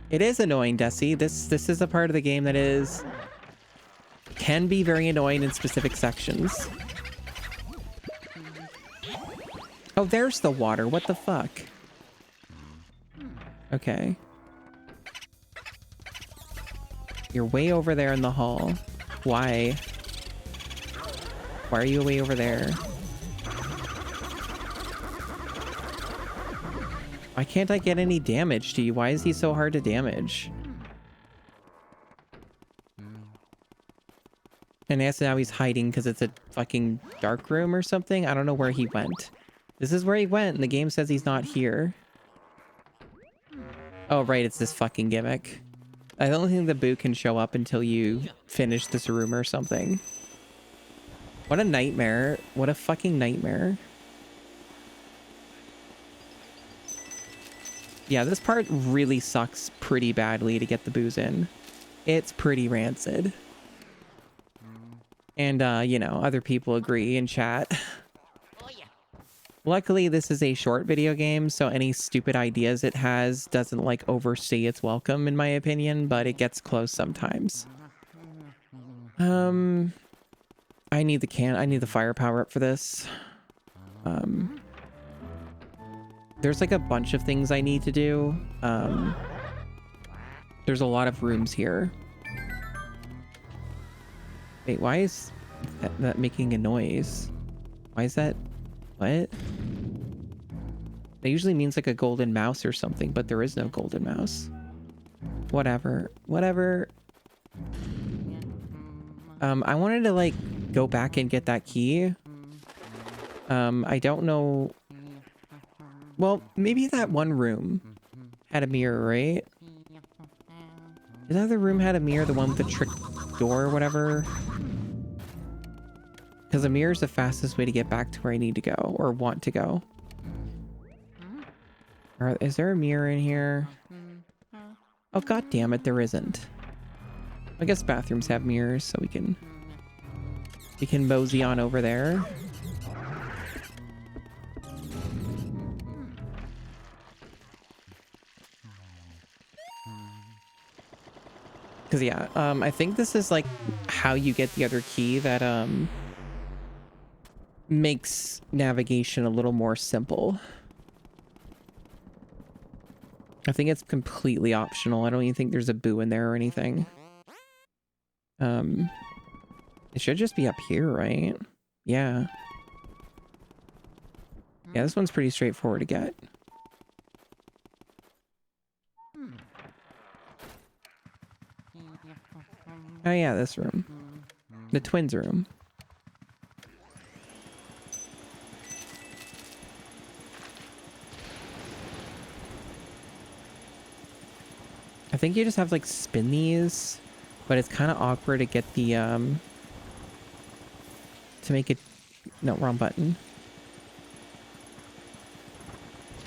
It is annoying, Desi. This is a part of the game that can be very annoying in specific sections. Oh, there's the water. What the fuck? Okay. You're way over there in the hall. Why? Why are you way over there? Why can't I get any damage to you? Why is he so hard to damage? And I guess now he's hiding because it's a fucking dark room or something. I don't know where he went. This is where he went, and the game says he's not here. Oh, right, it's this fucking gimmick. I don't think the boo can show up until you finish this room or something. What a nightmare. What a fucking nightmare. Yeah, this part really sucks pretty badly to get the booze in. It's pretty rancid. And, you know, other people agree in chat. Oh yeah. Luckily, this is a short video game, so any stupid ideas it has doesn't, like, overstay its welcome, in my opinion, but it gets close sometimes. I need the firepower up for this. There's, like, a bunch of things I need to do. There's a lot of rooms here. Wait, why is that making a noise? Why is that? What? That usually means like a golden mouse or something, but there is no golden mouse. Whatever. Whatever. I wanted to like go back and get that key. I don't know. Well, maybe that one room had a mirror, right? Did that other room had a mirror, the one with the trick door or whatever? Because a mirror is the fastest way to get back to where I need to go or want to go. Is there a mirror in here? Oh, god damn it, there isn't. I guess bathrooms have mirrors, so we can mosey on over there. Because yeah, I think this is like how you get the other key that makes navigation a little more simple. I think it's completely optional. I don't even think there's a boo in there or anything. It should just be up here, right? Yeah. Yeah, this one's pretty straightforward to get. Oh yeah, this room. The twins room. I think you just have to like spin these, but it's kind of awkward to get the to make it, no, wrong button.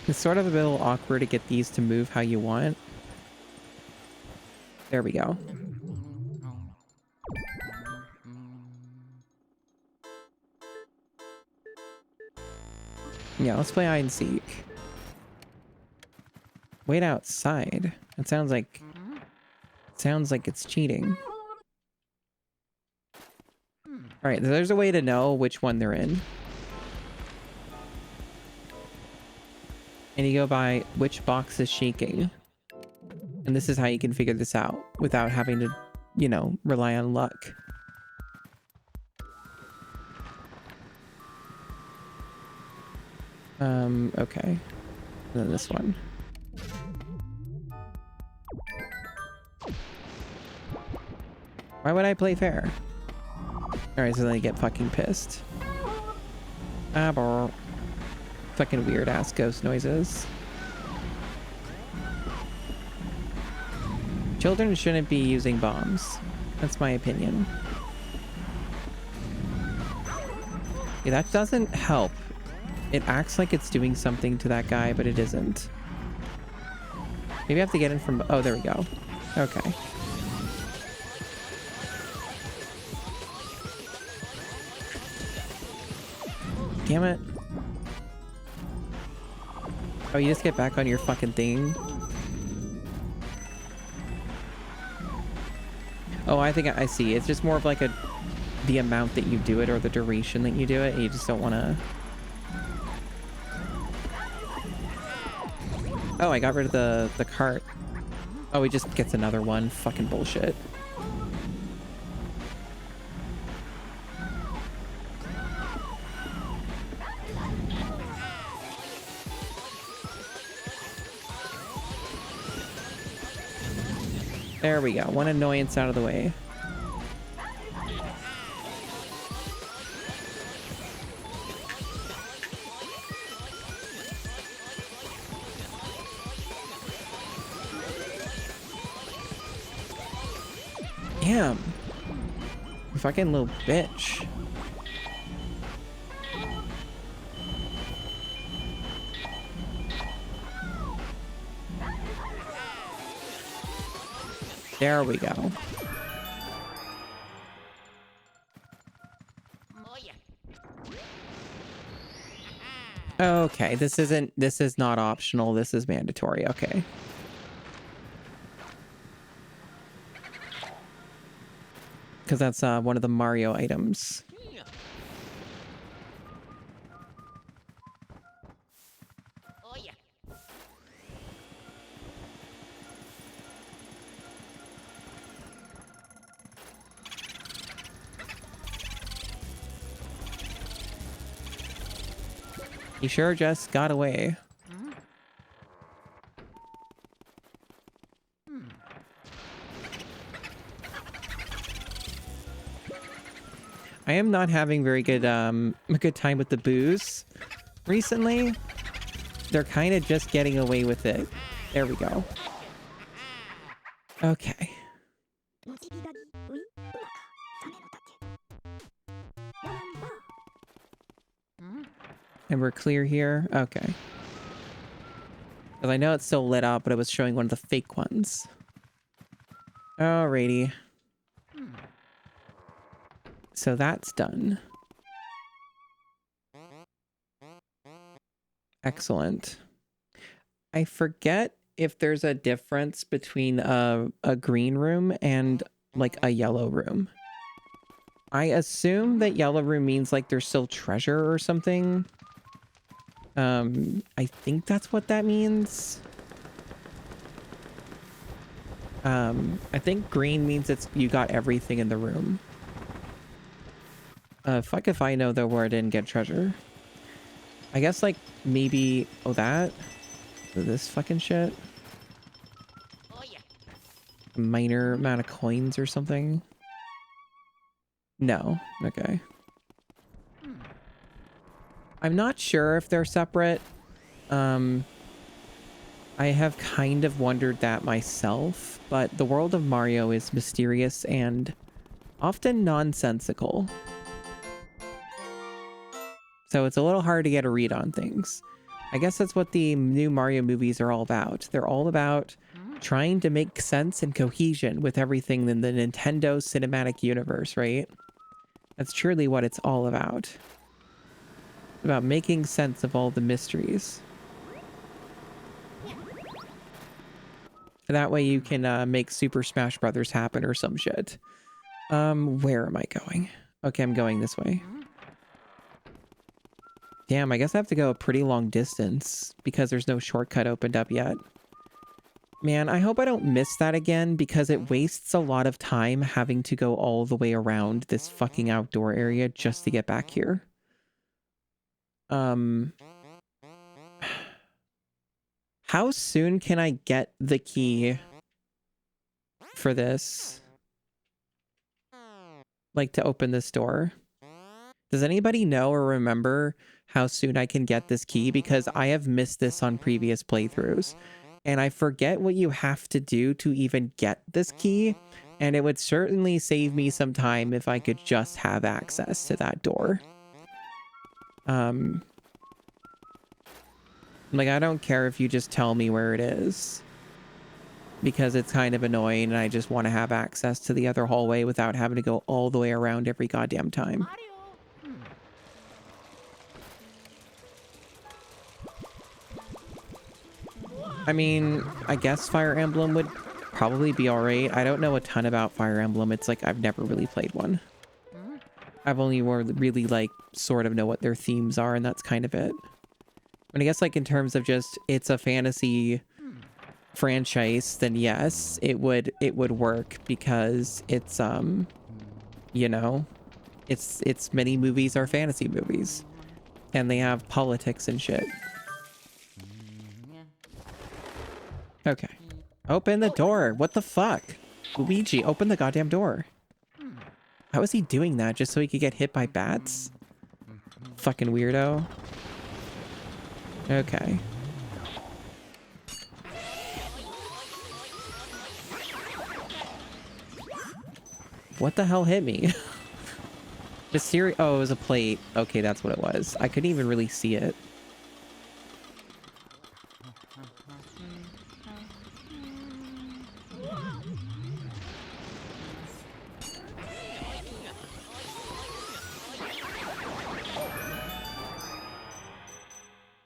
It's sort of a little awkward to get these to move how you want. There we go. Yeah, let's play hide and seek. Wait outside. It sounds like it's cheating. All right, there's a way to know which one they're in. And you go by which box is shaking. And this is how you can figure this out without having to, you know, rely on luck. Okay. And then this one. Why would I play fair? Alright, so then I get fucking pissed. Ah, brr. Fucking weird ass ghost noises. Children shouldn't be using bombs. That's my opinion. Yeah, that doesn't help. It acts like it's doing something to that guy, but it isn't. Maybe I have to get in from... Oh, there we go. Okay. Damn it. Oh, you just get back on your fucking thing? Oh, I think I see. It's just more of like the amount that you do it or the duration that you do it. And you just don't want to... Oh, I got rid of the cart. Oh, he just gets another one. Fucking bullshit. There we go. One annoyance out of the way. Damn. You fucking little bitch. There we go. Oh yeah. Okay, this is not optional. This is mandatory. Okay. Because that's one of the Mario items. Oh yeah. He sure just got away. I am not having very good a good time with the booze recently. They're kind of just getting away with it. There we go. Okay. And we're clear here. Okay. Because I know it's still lit up, but it was showing one of the fake ones. Alrighty. So that's done. Excellent. I forget if there's a difference between a green room and like a yellow room. I assume that yellow room means like there's still treasure or something. I think that's what that means. I think green means it's you got everything in the room. Fuck if I know though where I didn't get treasure. I guess like maybe that this fucking shit. Oh yeah. A minor amount of coins or something. No. Okay. I'm not sure if they're separate. I have kind of wondered that myself, but the world of Mario is mysterious and often nonsensical. So it's a little hard to get a read on things. I guess that's what the new Mario movies are all about. They're all about trying to make sense and cohesion with everything in the Nintendo cinematic universe, right? That's truly what it's all about. It's about making sense of all the mysteries. That way you can make Super Smash Brothers happen or some shit. Where am I going? Okay, I'm going this way. Damn, I guess I have to go a pretty long distance because there's no shortcut opened up yet. Man, I hope I don't miss that again because it wastes a lot of time having to go all the way around this fucking outdoor area just to get back here. How soon can I get the key for this? Like to open this door? Does anybody know or remember how soon I can get this key? Because I have missed this on previous playthroughs. And I forget what you have to do to even get this key. And it would certainly save me some time if I could just have access to that door. Like, I don't care if you just tell me where it is. Because it's kind of annoying and I just want to have access to the other hallway without having to go all the way around every goddamn time. Mario. I mean, I guess Fire Emblem would probably be alright. I don't know a ton about Fire Emblem. It's like I've never really played one. I've only really like sort of know what their themes are, and that's kind of it. But I guess like in terms of just it's a fantasy franchise, then yes, it would work because it's you know, it's many movies are fantasy movies. And they have politics and shit. Okay. Open the door. What the fuck? Luigi, open the goddamn door. How is he doing that? Just so he could get hit by bats? Fucking weirdo. Okay. What the hell hit me? Oh, it was a plate. Okay, that's what it was. I couldn't even really see it.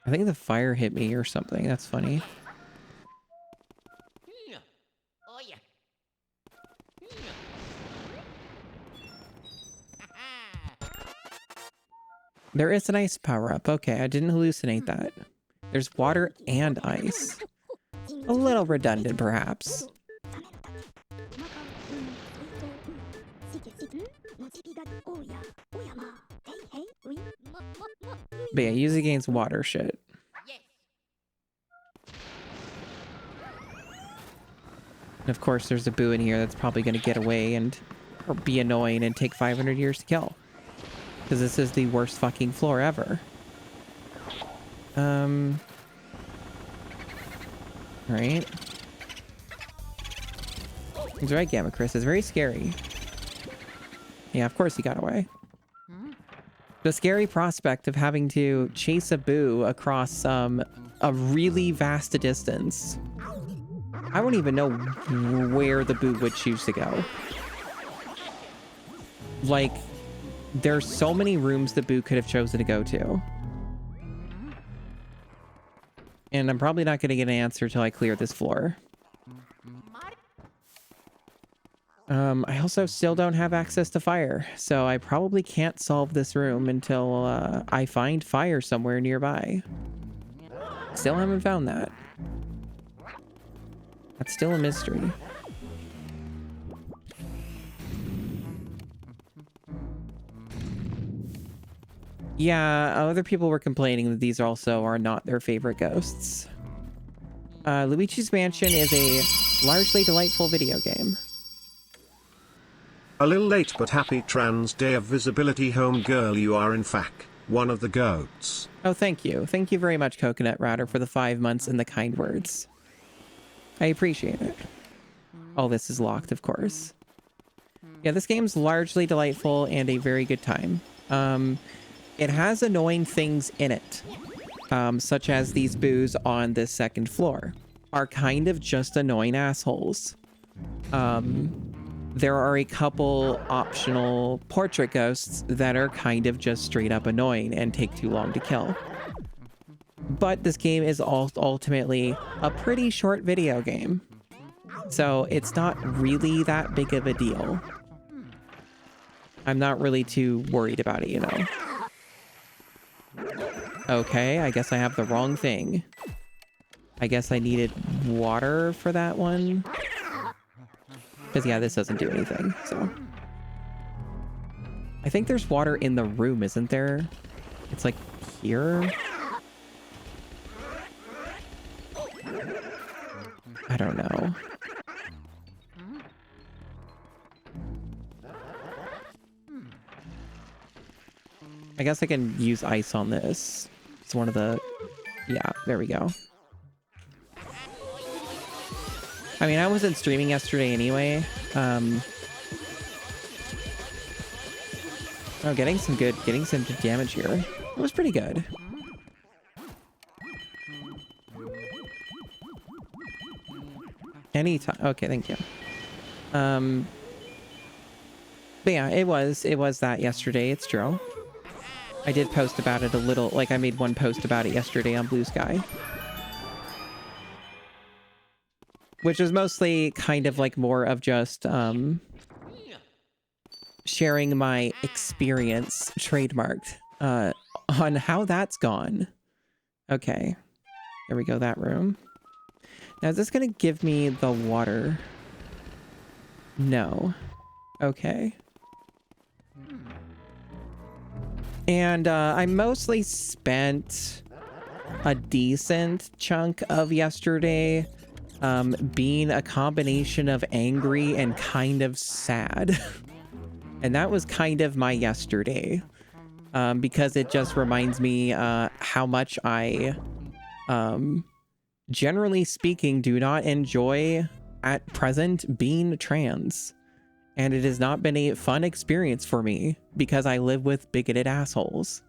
I think the fire hit me or something. That's funny. Oh yeah. There is an ice power-up. Okay, I didn't hallucinate that. There's water and ice. A little redundant, perhaps. But yeah, use against water shit. Yes. And of course, there's a boo in here that's probably going to get away and or be annoying and take 500 years to kill. Because this is the worst fucking floor ever. Right. He's right, Gamma Chris. It's very scary. Yeah, of course he got away. The scary prospect of having to chase a boo across a really vast distance. I don't even know where the boo would choose to go. Like, there's so many rooms the boo could have chosen to go to. And I'm probably not going to get an answer till I clear this floor. I also still don't have access to fire, so I probably can't solve this room until I find fire somewhere nearby. Still haven't found that. That's still a mystery. Yeah, other people were complaining that these also are not their favorite ghosts. Luigi's Mansion is a largely delightful video game. A little late but happy Trans Day of Visibility home girl, you are in fact one of the goats. Oh, thank you. Thank you very much, Coconut Router, for the 5 months and the kind words. I appreciate it. All this is locked, of course. Yeah, this game's largely delightful and a very good time. It has annoying things in it, such as these boos on this second floor are kind of just annoying assholes. There are a couple optional portrait ghosts that are kind of just straight up annoying and take too long to kill. But this game is ultimately a pretty short video game, so it's not really that big of a deal. I'm not really too worried about it, you know. Okay, I guess I have the wrong thing. I guess I needed water for that one. Because, yeah, this doesn't do anything, so. I think there's water in the room, isn't there? It's like here? I don't know. I guess I can use ice on this. It's one of the... Yeah, there we go. I mean, I wasn't streaming yesterday anyway. Oh, getting some good damage here. It was pretty good. Anytime. Okay, thank you. But yeah, it was that yesterday. It's true. I did post about it a little. Like, I made one post about it yesterday on Blue Sky. Which is mostly kind of like more of just sharing my experience, trademarked, on how that's gone. Okay. There we go, that room. Now, is this going to give me the water? No. Okay. And I mostly spent a decent chunk of yesterday being a combination of angry and kind of sad. And that was kind of my yesterday. Because it just reminds me how much I, generally speaking, do not enjoy at present being trans. And it has not been a fun experience for me because I live with bigoted assholes.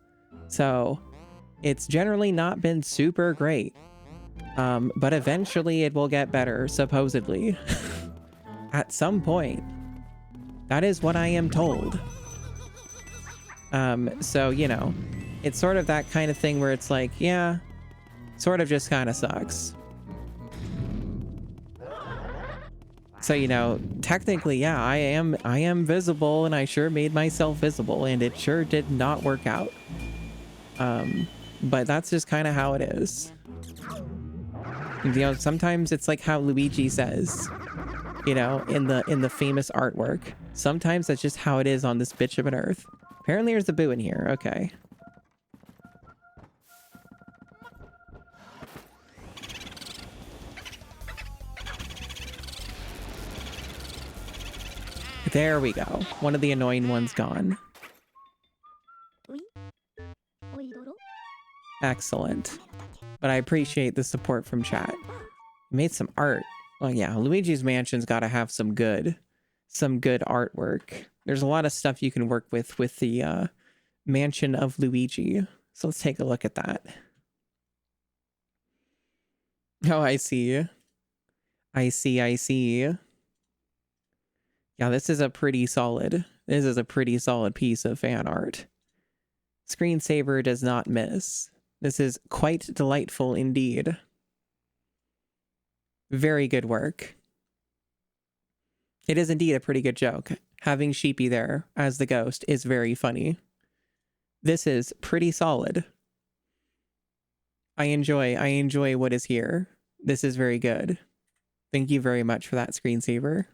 So it's generally not been super great. But eventually it will get better, supposedly. At some point. That is what I am told. So, you know, it's sort of that kind of thing where it's like, yeah, sort of just kind of sucks. So, you know, technically, yeah, I am visible, and I sure made myself visible, and it sure did not work out. But that's just kind of how it is. You know, sometimes it's like how Luigi says, you know, in the famous artwork. Sometimes that's just how it is on this bitch of an earth. Apparently there's a boo in here. Okay. There we go. One of the annoying ones gone. Excellent. But I appreciate the support from chat. Made some art. Well, yeah, Luigi's Mansion's got to have some good artwork. There's a lot of stuff you can work with the Mansion of Luigi. So let's take a look at that. Oh, I see. I see. Yeah, this is a pretty solid piece of fan art. Screensaver does not miss. This is quite delightful indeed. Very good work. It is indeed a pretty good joke. Having Sheepy there as the ghost is very funny. This is pretty solid. I enjoy what is here. This is very good. Thank you very much for that, Screensaver.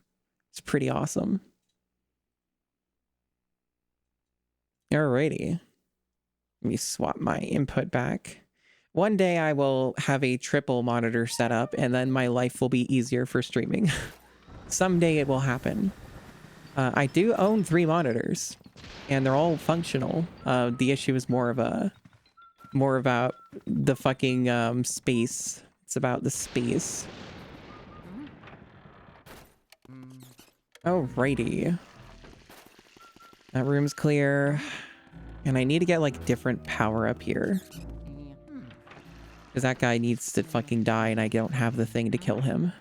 It's pretty awesome. Alrighty. Let me swap my input back. One day I will have a triple monitor set up, and then my life will be easier for streaming. Someday it will happen. I do own 3 monitors, and they're all functional. The issue is more about the fucking space. It's about the space. Alrighty. That room's clear. And I need to get, like, different power up here. Because that guy needs to fucking die, and I don't have the thing to kill him.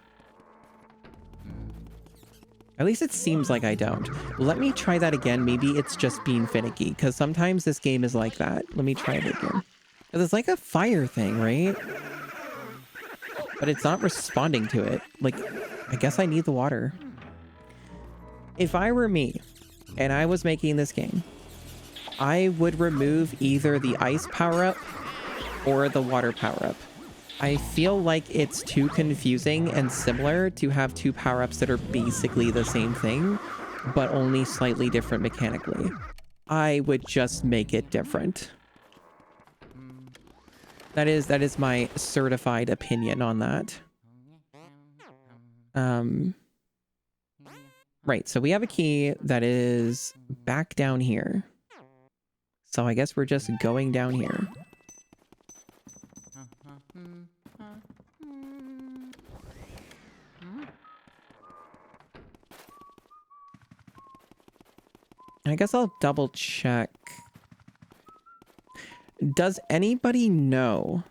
At least it seems like I don't. Let me try that again. Maybe it's just being finicky, because sometimes this game is like that. Let me try it again. Because it's like a fire thing, right? But it's not responding to it. Like, I guess I need the water. If I were me, and I was making this game, I would remove either the ice power-up or the water power-up. I feel like it's too confusing and similar to have 2 power-ups that are basically the same thing, but only slightly different mechanically. I would just make it different. That is my certified opinion on that. Right, so we have a key that is back down here. So I guess we're just going down here. I guess I'll double check. Does anybody know?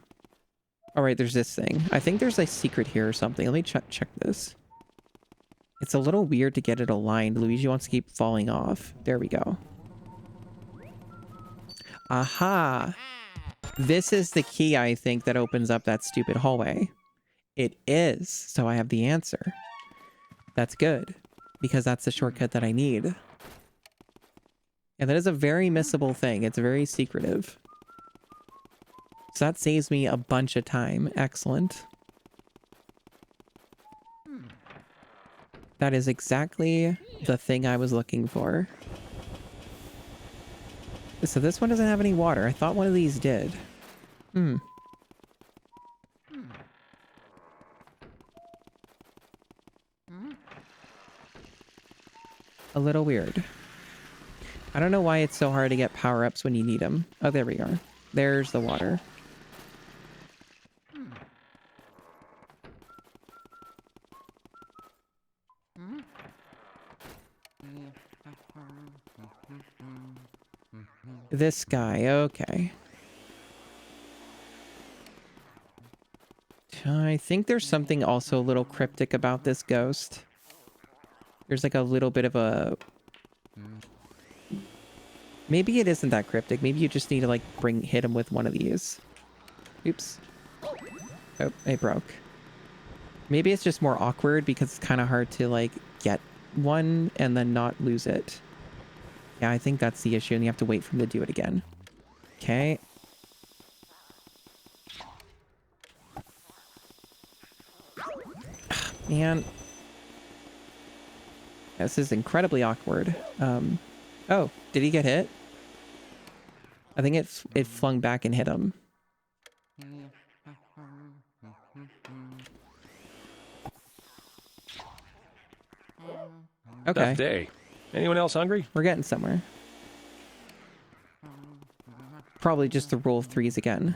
All right, there's this thing. I think there's a secret here or something. Let me check this. It's a little weird to get it aligned. Luigi wants to keep falling off. There we go. Aha! This is the key, I think, that opens up that stupid hallway. It is. So I have the answer. That's good. Because that's the shortcut that I need. And that is a very missable thing. It's very secretive. So that saves me a bunch of time. Excellent. That is exactly the thing I was looking for. So this one doesn't have any water. I thought one of these did. A little weird. I don't know why it's so hard to get power-ups when you need them. Oh, there we are. There's the water. This guy, okay. I think there's something also a little cryptic about this ghost. There's like a little bit of a... Maybe it isn't that cryptic. Maybe you just need to like hit him with one of these. Oops. Oh, it broke. Maybe it's just more awkward because it's kind of hard to like get one and then not lose it. Yeah, I think that's the issue, and you have to wait for him to do it again. Okay. Man. This is incredibly awkward. Oh, did he get hit? I think it flung back and hit him. Okay. Tough day. Anyone else hungry? We're getting somewhere. Probably just the rule of threes again.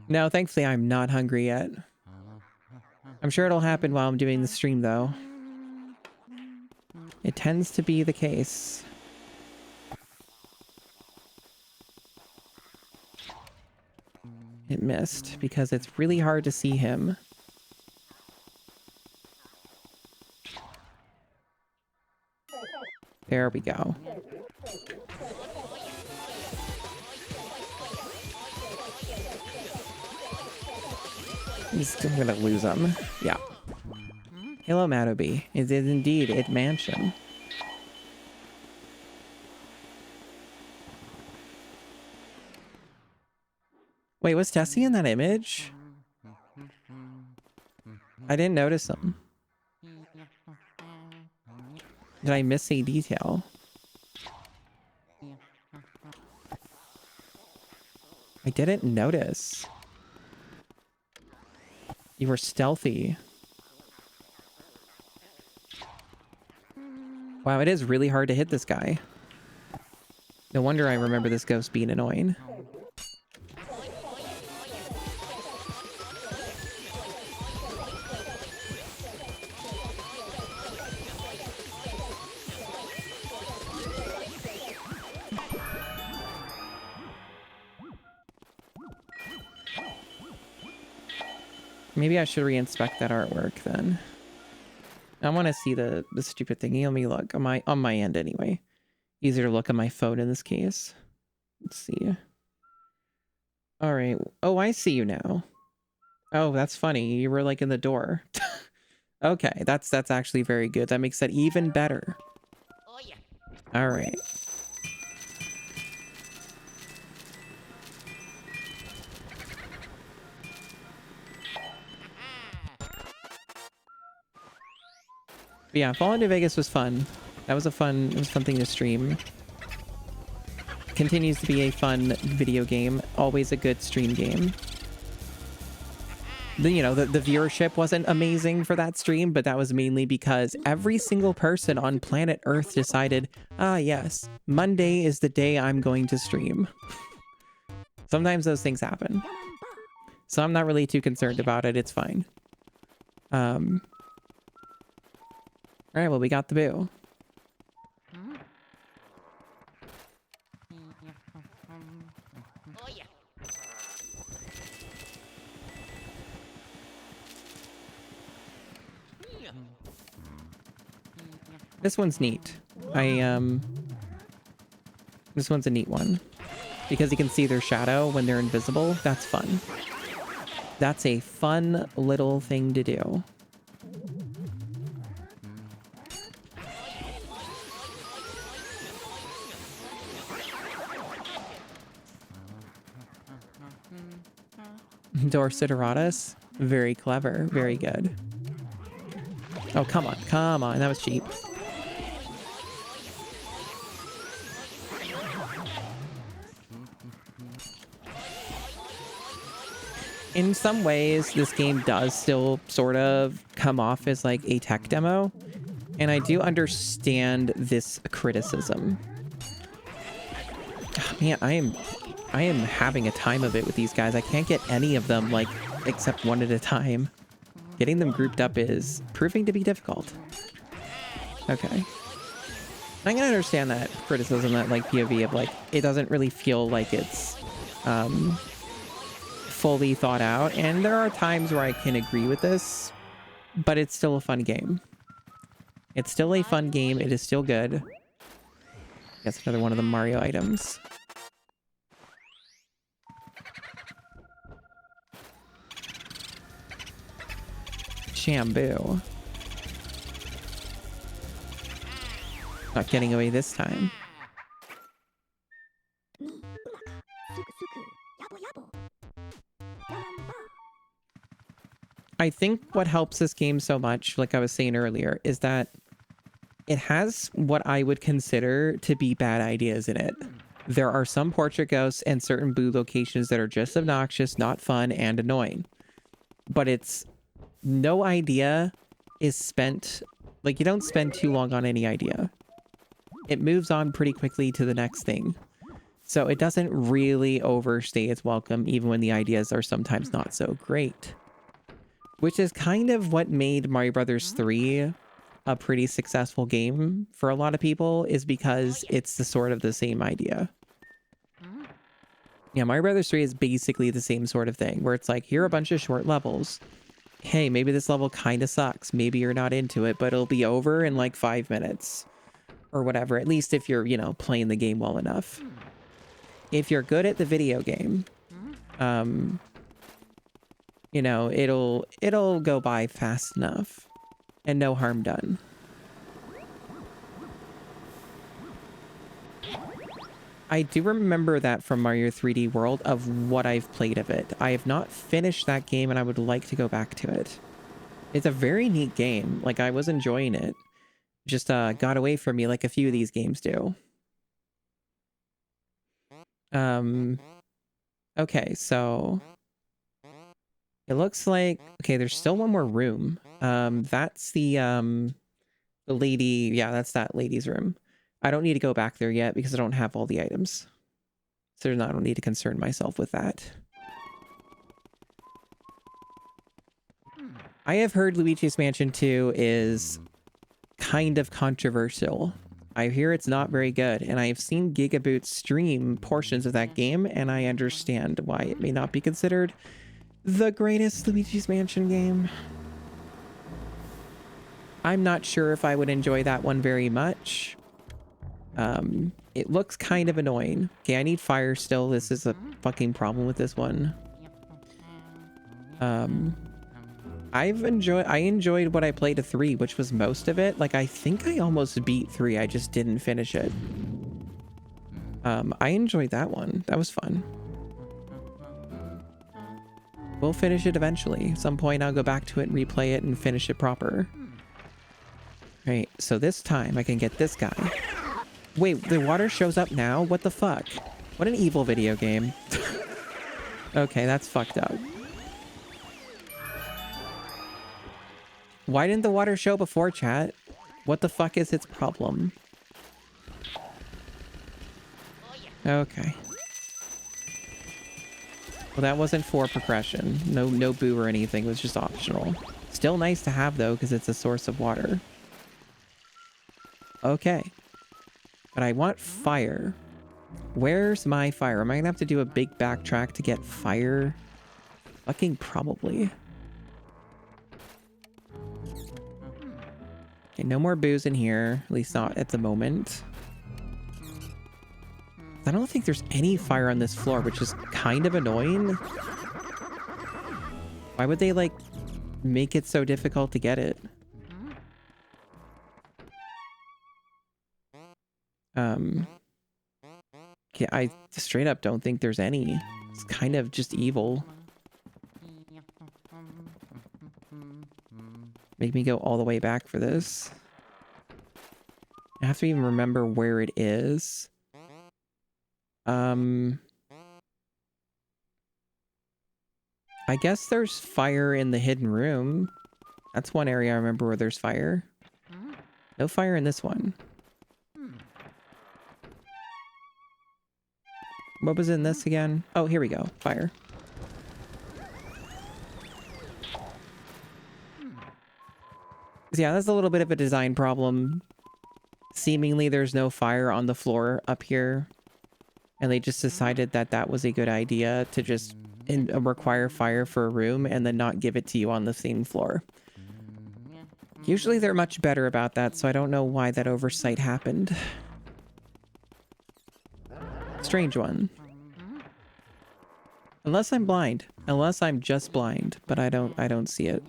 No, thankfully I'm not hungry yet. I'm sure it'll happen while I'm doing the stream, though. It tends to be the case. It missed because it's really hard to see him. There we go. He's still gonna lose him. Yeah. Hello, Matobi. It is indeed it mansion. Wait, was Tessie in that image? I didn't notice him. Did I miss a detail? I didn't notice. You were stealthy. Wow, it is really hard to hit this guy. No wonder I remember this ghost being annoying. Maybe I should re-inspect that artwork then. I want to see the stupid thingy. Let me look on my end anyway. Easier to look on my phone in this case. Let's see. All right. Oh, I see you now. Oh, that's funny. You were like in the door. Okay, that's actually very good. That makes that even better. Oh yeah. All right. But yeah, Falling to Vegas was fun. That was it was a fun thing to stream. Continues to be a fun video game. Always a good stream game. The viewership wasn't amazing for that stream, but that was mainly because every single person on planet Earth decided, ah yes, Monday is the day I'm going to stream. Sometimes those things happen. So I'm not really too concerned about it. It's fine. All right, well, we got the boo. Oh yeah. This one's neat. This one's a neat one. Because you can see their shadow when they're invisible. That's fun. That's a fun little thing to do. Dorsiteratus. Very clever. Very good. Oh, come on. Come on. That was cheap. In some ways, this game does still sort of come off as like a tech demo. And I do understand this criticism. Oh, man, I am having a time of it with these guys. I can't get any of them, like, except one at a time. Getting them grouped up is proving to be difficult. Okay. I can understand that criticism, that, like, POV of, like, it doesn't really feel like it's, fully thought out. And there are times where I can agree with this, but it's still a fun game. It's still a fun game. It is still good. That's another one of the Mario items. Shampoo. Not getting away this time. I think what helps this game so much, like I was saying earlier, is that it has what I would consider to be bad ideas in it. There are some portrait ghosts and certain boo locations that are just obnoxious, not fun, and annoying. But it's... no idea is spent... like, you don't spend too long on any idea. It moves on pretty quickly to the next thing. So it doesn't really overstay its welcome, even when the ideas are sometimes not so great. Which is kind of what made Mario Bros. 3 a pretty successful game for a lot of people, is because it's the sort of the same idea. Yeah, Mario Bros. 3 is basically the same sort of thing, where it's like, here are a bunch of short levels. Hey, maybe this level kind of sucks. Maybe you're not into it, but it'll be over in like 5 minutes. Or whatever, at least if you're, you know, playing the game well enough. If you're good at the video game, you know, it'll go by fast enough. And no harm done. I do remember that from Mario 3D World of what I've played of it. I have not finished that game and I would like to go back to it. It's a very neat game. Like, I was enjoying it. Just got away from me like a few of these games do. Okay, so... it looks like... okay, there's still one more room. That's the lady... yeah, that's that lady's room. I don't need to go back there yet because I don't have all the items. So I don't need to concern myself with that. I have heard Luigi's Mansion 2 is kind of controversial. I hear it's not very good, and I have seen Gigaboot stream portions of that game, and I understand why it may not be considered the greatest Luigi's Mansion game. I'm not sure if I would enjoy that one very much. It looks kind of annoying. Okay, I need fire still. This is a fucking problem with this one. I enjoyed what I played of 3, which was most of it. Like, I think I almost beat 3. I just didn't finish it. I enjoyed that one. That was fun. We'll finish it eventually. At some point, I'll go back to it and replay it and finish it proper. Right, so this time I can get this guy. Wait, the water shows up now? What the fuck? What an evil video game. Okay, that's fucked up. Why didn't the water show before, chat? What the fuck is its problem? Okay. Well, that wasn't for progression. No boo or anything. It was just optional. Still nice to have, though, because it's a source of water. Okay. But I want fire. Where's my fire? Am I gonna have to do a big backtrack to get fire? Fucking probably. Okay, no more booze in here. At least not at the moment. I don't think there's any fire on this floor, which is kind of annoying. Why would they, like, make it so difficult to get it? Okay, I straight up don't think there's any. It's kind of just evil. Make me go all the way back for this. I have to even remember where it is. I guess there's fire in the hidden room. That's one area I remember where there's fire. No fire in this one. What was in this again? Oh, here we go. Fire. Yeah, that's a little bit of a design problem. Seemingly there's no fire on the floor up here. And they just decided that that was a good idea to just require fire for a room and then not give it to you on the same floor. Usually they're much better about that, so I don't know why that oversight happened. Strange one. Unless I'm blind. Unless I'm just blind, but I don't see it.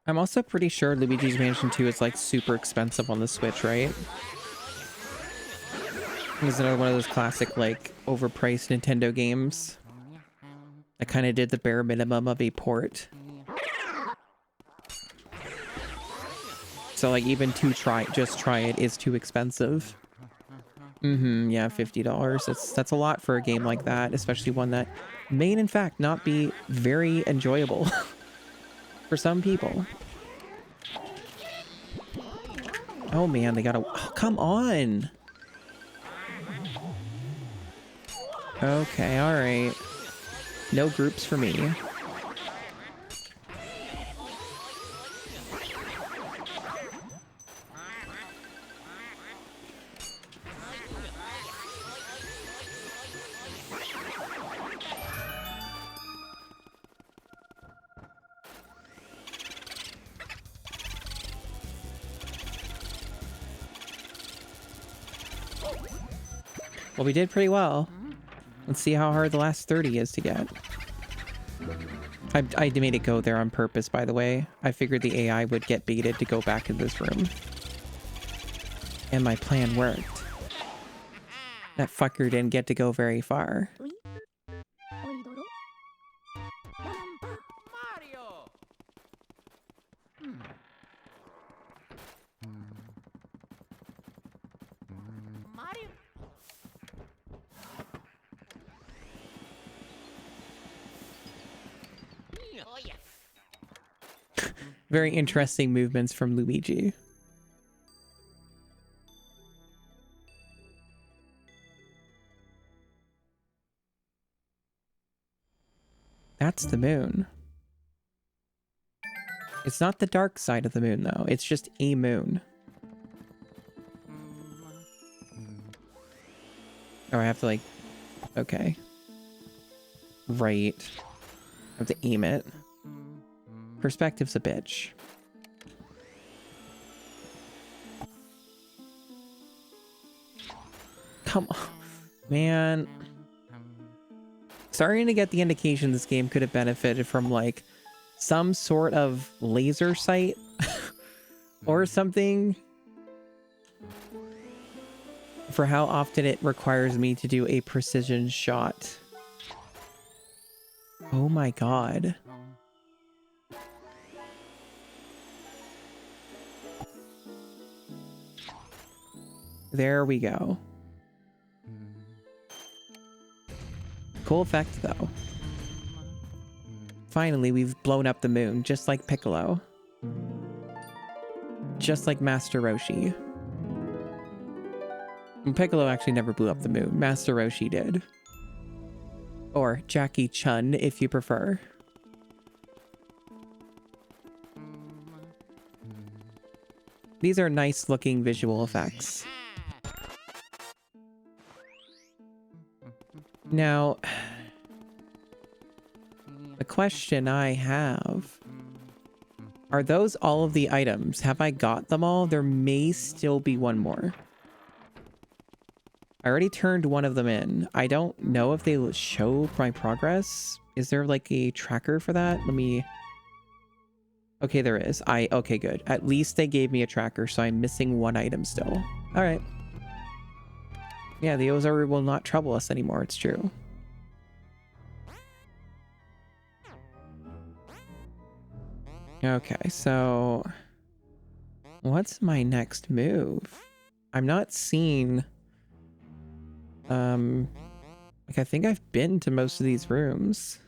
I'm also pretty sure Luigi's Mansion 2 is like super expensive on the Switch, right? It's another one of those classic like overpriced Nintendo games that kind of did the bare minimum of a port. So like even to just try it is too expensive. Yeah, $50. That's a lot for a game like that, especially one that may in fact not be very enjoyable for some people. Oh man, they gotta... Oh, come on! Okay, alright. No groups for me. Well, we did pretty well. Let's see how hard the last 30 is to get. I made it go there on purpose, by the way. I figured the AI would get baited to go back in this room. And my plan worked. That fucker didn't get to go very far. Mario. Oh yeah. Very interesting movements from Luigi. That's the moon. It's not the dark side of the moon, though. It's just a moon. Oh, I have to, like... Okay. Right. I have to aim it. Perspective's a bitch. Come on. Man. Starting to get the indication this game could have benefited from, like, some sort of laser sight or something for how often it requires me to do a precision shot. Oh my god. There we go. Cool effect, though. Finally, we've blown up the moon, just like Piccolo. Just like Master Roshi. And Piccolo actually never blew up the moon. Master Roshi did. Or Jackie Chun, if you prefer. These are nice looking visual effects. Now, the question I have, are those all of the items? Have I got them all? There may still be one more. I already turned one of them in. I don't know if they show my progress. Is there like a tracker for that? Let me... Okay, there is. Okay, good. At least they gave me a tracker, so I'm missing one item still. All right. Yeah, the Ozari will not trouble us anymore. It's true. Okay, so... What's my next move? I'm not seeing... Like, I think I've been to most of these rooms.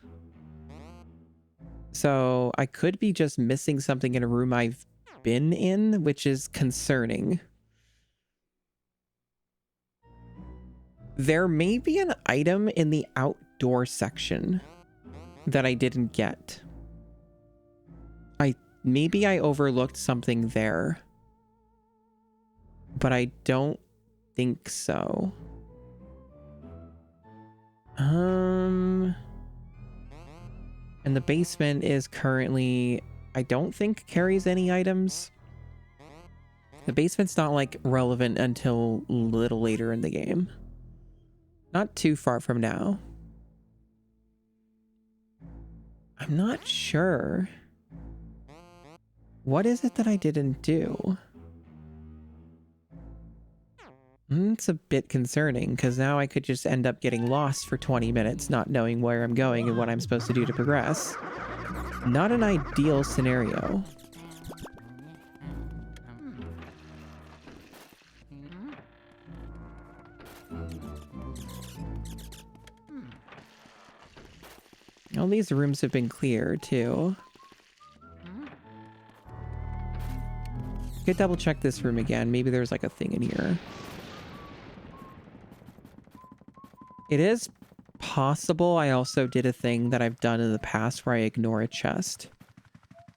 So, I could be just missing something in a room I've been in, which is concerning. There may be an item in the outdoor section that I didn't get. Maybe I overlooked something there. But I don't think so. And the basement is currently, I don't think carries any items. The basement's not like relevant until a little later in the game. Not too far from now. I'm not sure. What is it that I didn't do? It's a bit concerning, because now I could just end up getting lost for 20 minutes, not knowing where I'm going and what I'm supposed to do to progress. Not an ideal scenario. All these rooms have been cleared, too. Could double check this room again. Maybe there's like a thing in here. It is possible I also did a thing that I've done in the past where I ignore a chest.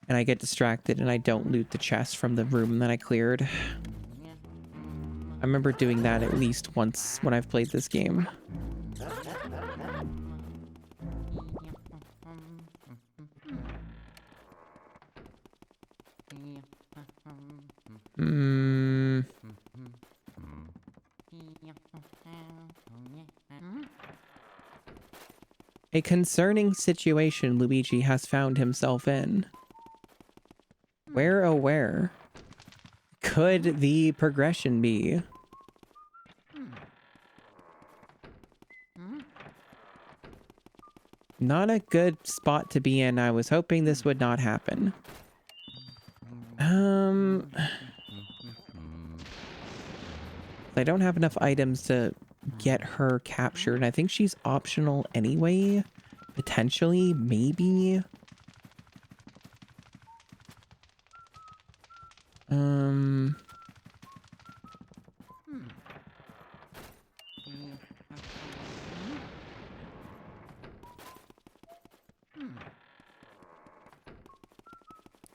And I get distracted and I don't loot the chest from the room that I cleared. I remember doing that at least once when I've played this game. A concerning situation Luigi has found himself in. Where, oh where, could the progression be? Not a good spot to be in. I was hoping this would not happen. I don't have enough items to get her captured, and I think she's optional anyway. Potentially, maybe.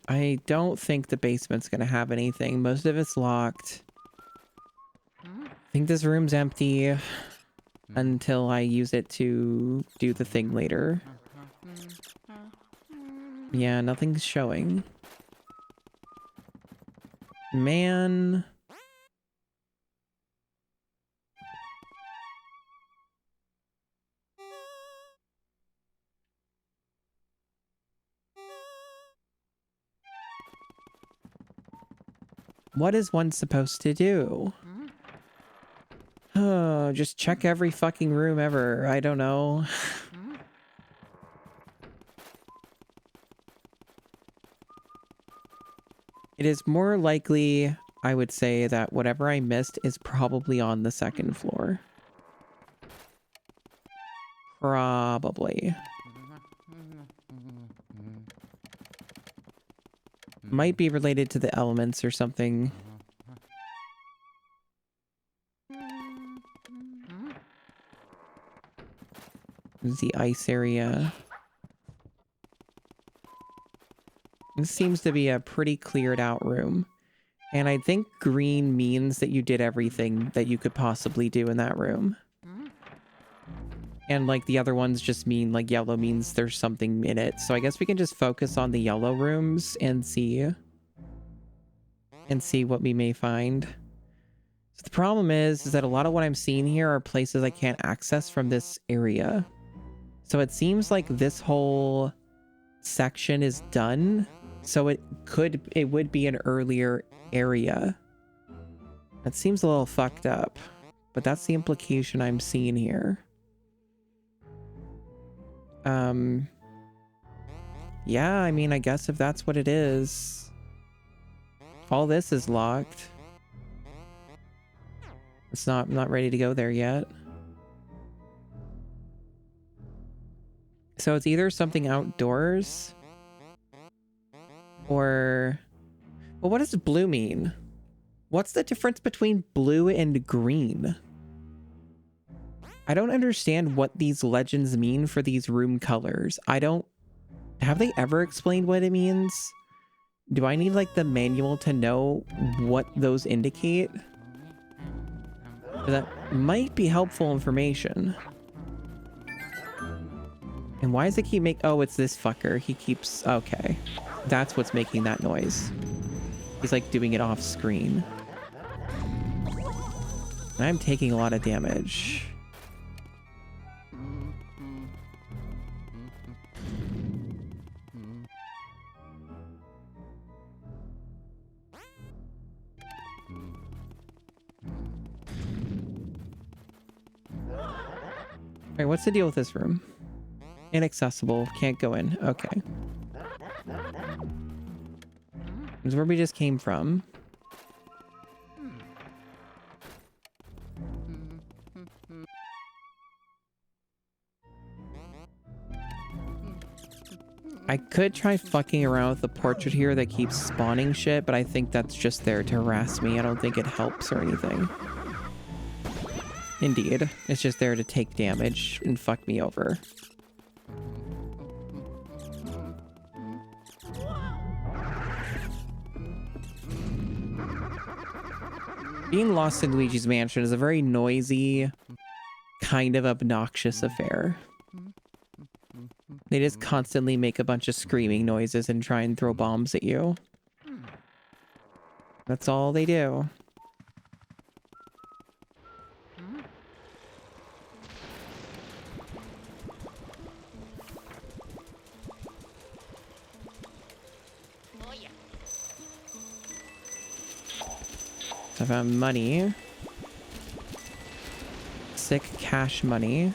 I don't think the basement's gonna have anything. Most of it's locked. I think this room's empty until I use it to do the thing later. Yeah, nothing's showing. Man. What is one supposed to do? Oh, just check every fucking room ever. I don't know. It is more likely, I would say, that whatever I missed is probably on the second floor. Probably. Might be related to the elements or something. The ice area. This seems to be a pretty cleared out room. And I think green means that you did everything that you could possibly do in that room. And like the other ones just mean like yellow means there's something in it. So I guess we can just focus on the yellow rooms and see what we may find. So the problem is that a lot of what I'm seeing here are places I can't access from this area. So it seems like this whole section is done. So it would be an earlier area. That seems a little fucked up, but that's the implication I'm seeing here. Yeah, I mean, I guess if that's what it is. All this is locked. I'm not ready to go there yet. So it's either something outdoors or... Well, what does blue mean? What's the difference between blue and green? I don't understand what these legends mean for these room colors. Have they ever explained what it means? Do I need like the manual to know what those indicate? That might be helpful information. And why does it keep oh, it's this fucker. He keeps, okay. That's what's making that noise. He's like doing it off screen. And I'm taking a lot of damage. Alright, what's the deal with this room? Inaccessible, can't go in. Okay. This is where we just came from. I could try fucking around with the portrait here that keeps spawning shit, but I think that's just there to harass me. I don't think it helps or anything. Indeed. It's just there to take damage and fuck me over. Being lost in Luigi's Mansion is a very noisy, kind of obnoxious affair. They just constantly make a bunch of screaming noises and try and throw bombs at you. That's all they do. Oh yeah. I found money. Sick cash money.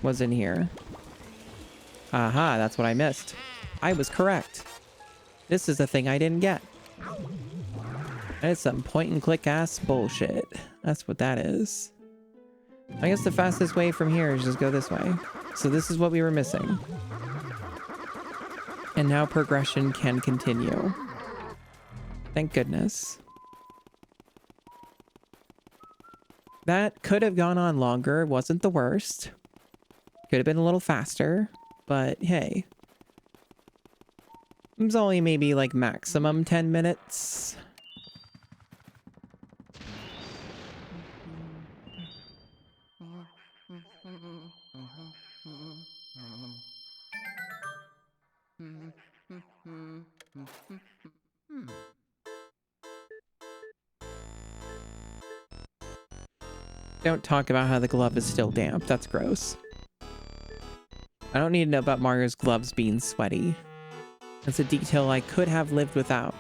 Was in here. Aha, that's what I missed. I was correct. This is the thing I didn't get. That is some point and click ass bullshit. That's what that is. I guess the fastest way from here is just go this way. So this is what we were missing. And now progression can continue. Thank goodness. That could have gone on longer. Wasn't the worst. Could have been a little faster, but hey. It was only maybe like maximum 10 minutes. Don't talk about how the glove is still damp. That's gross. I don't need to know about Mario's gloves being sweaty. That's a detail I could have lived without.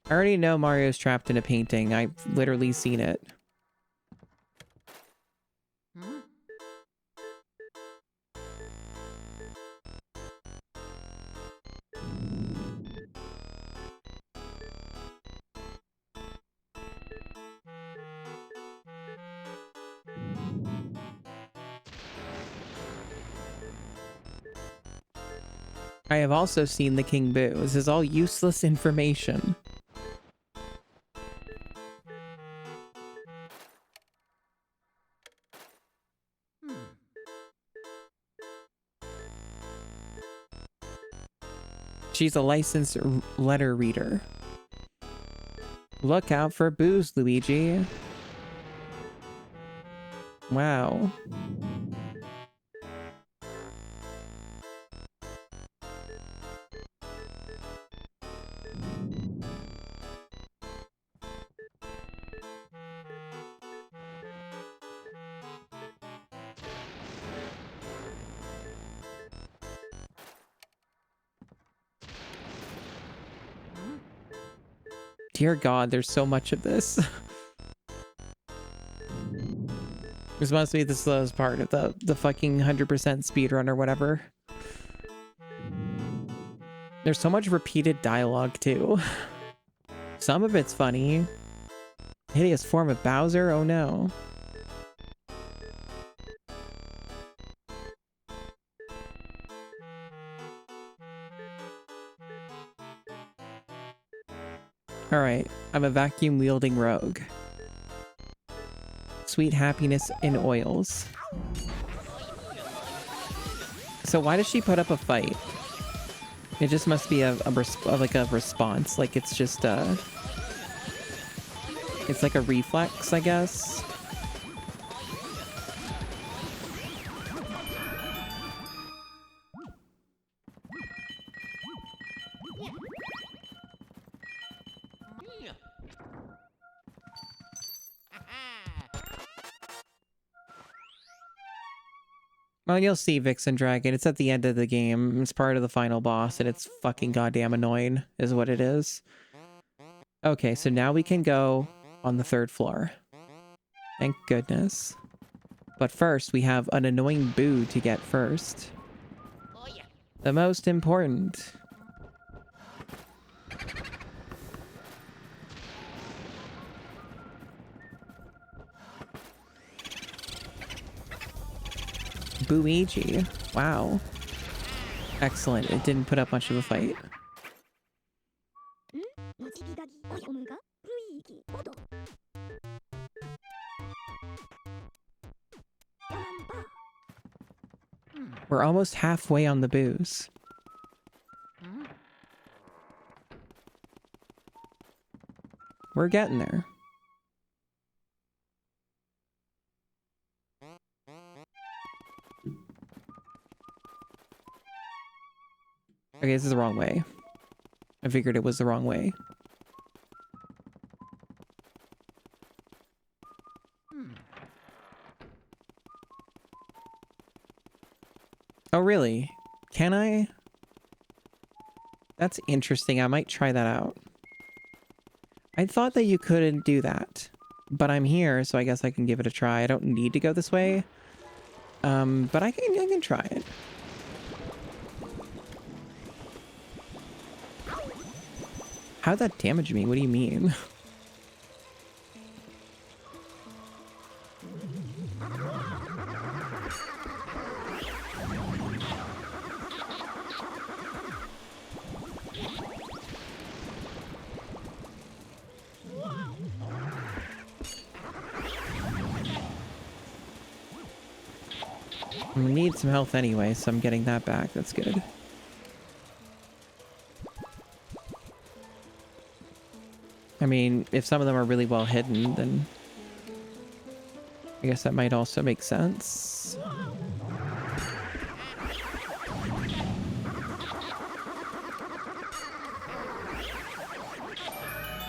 I already know Mario's trapped in a painting. I've literally seen it. I have also seen the King Boo. This is all useless information. She's a licensed letter reader. Look out for booze, Luigi. Wow. Dear God, there's so much of this. This must be the slowest part of the fucking 100% speedrun or whatever. There's so much repeated dialogue too. Some of it's funny. Hideous form of Bowser? Oh no. Alright, I'm a vacuum-wielding rogue. Sweet happiness in oils. So why does she put up a fight? It just must be like a response. Like it's just it's like a reflex, I guess. Well, you'll see Vixen Dragon. It's at the end of the game. It's part of the final boss, and it's fucking goddamn annoying, is what it is. Okay, so now we can go on the 3rd floor. Thank goodness. But first, we have an annoying boo to get first. Oh yeah. The most important. Luigi. Wow. Excellent. It didn't put up much of a fight. We're almost halfway on the booze. We're getting there. Okay, this is the wrong way. I figured it was the wrong way. Oh, really? Can I? That's interesting. I might try that out. I thought that you couldn't do that. But I'm here, so I guess I can give it a try. I don't need to go this way. But I can try it. How'd that damage me? What do you mean? I need some health anyway, so I'm getting that back. That's good. I mean, if some of them are really well hidden, then I guess that might also make sense.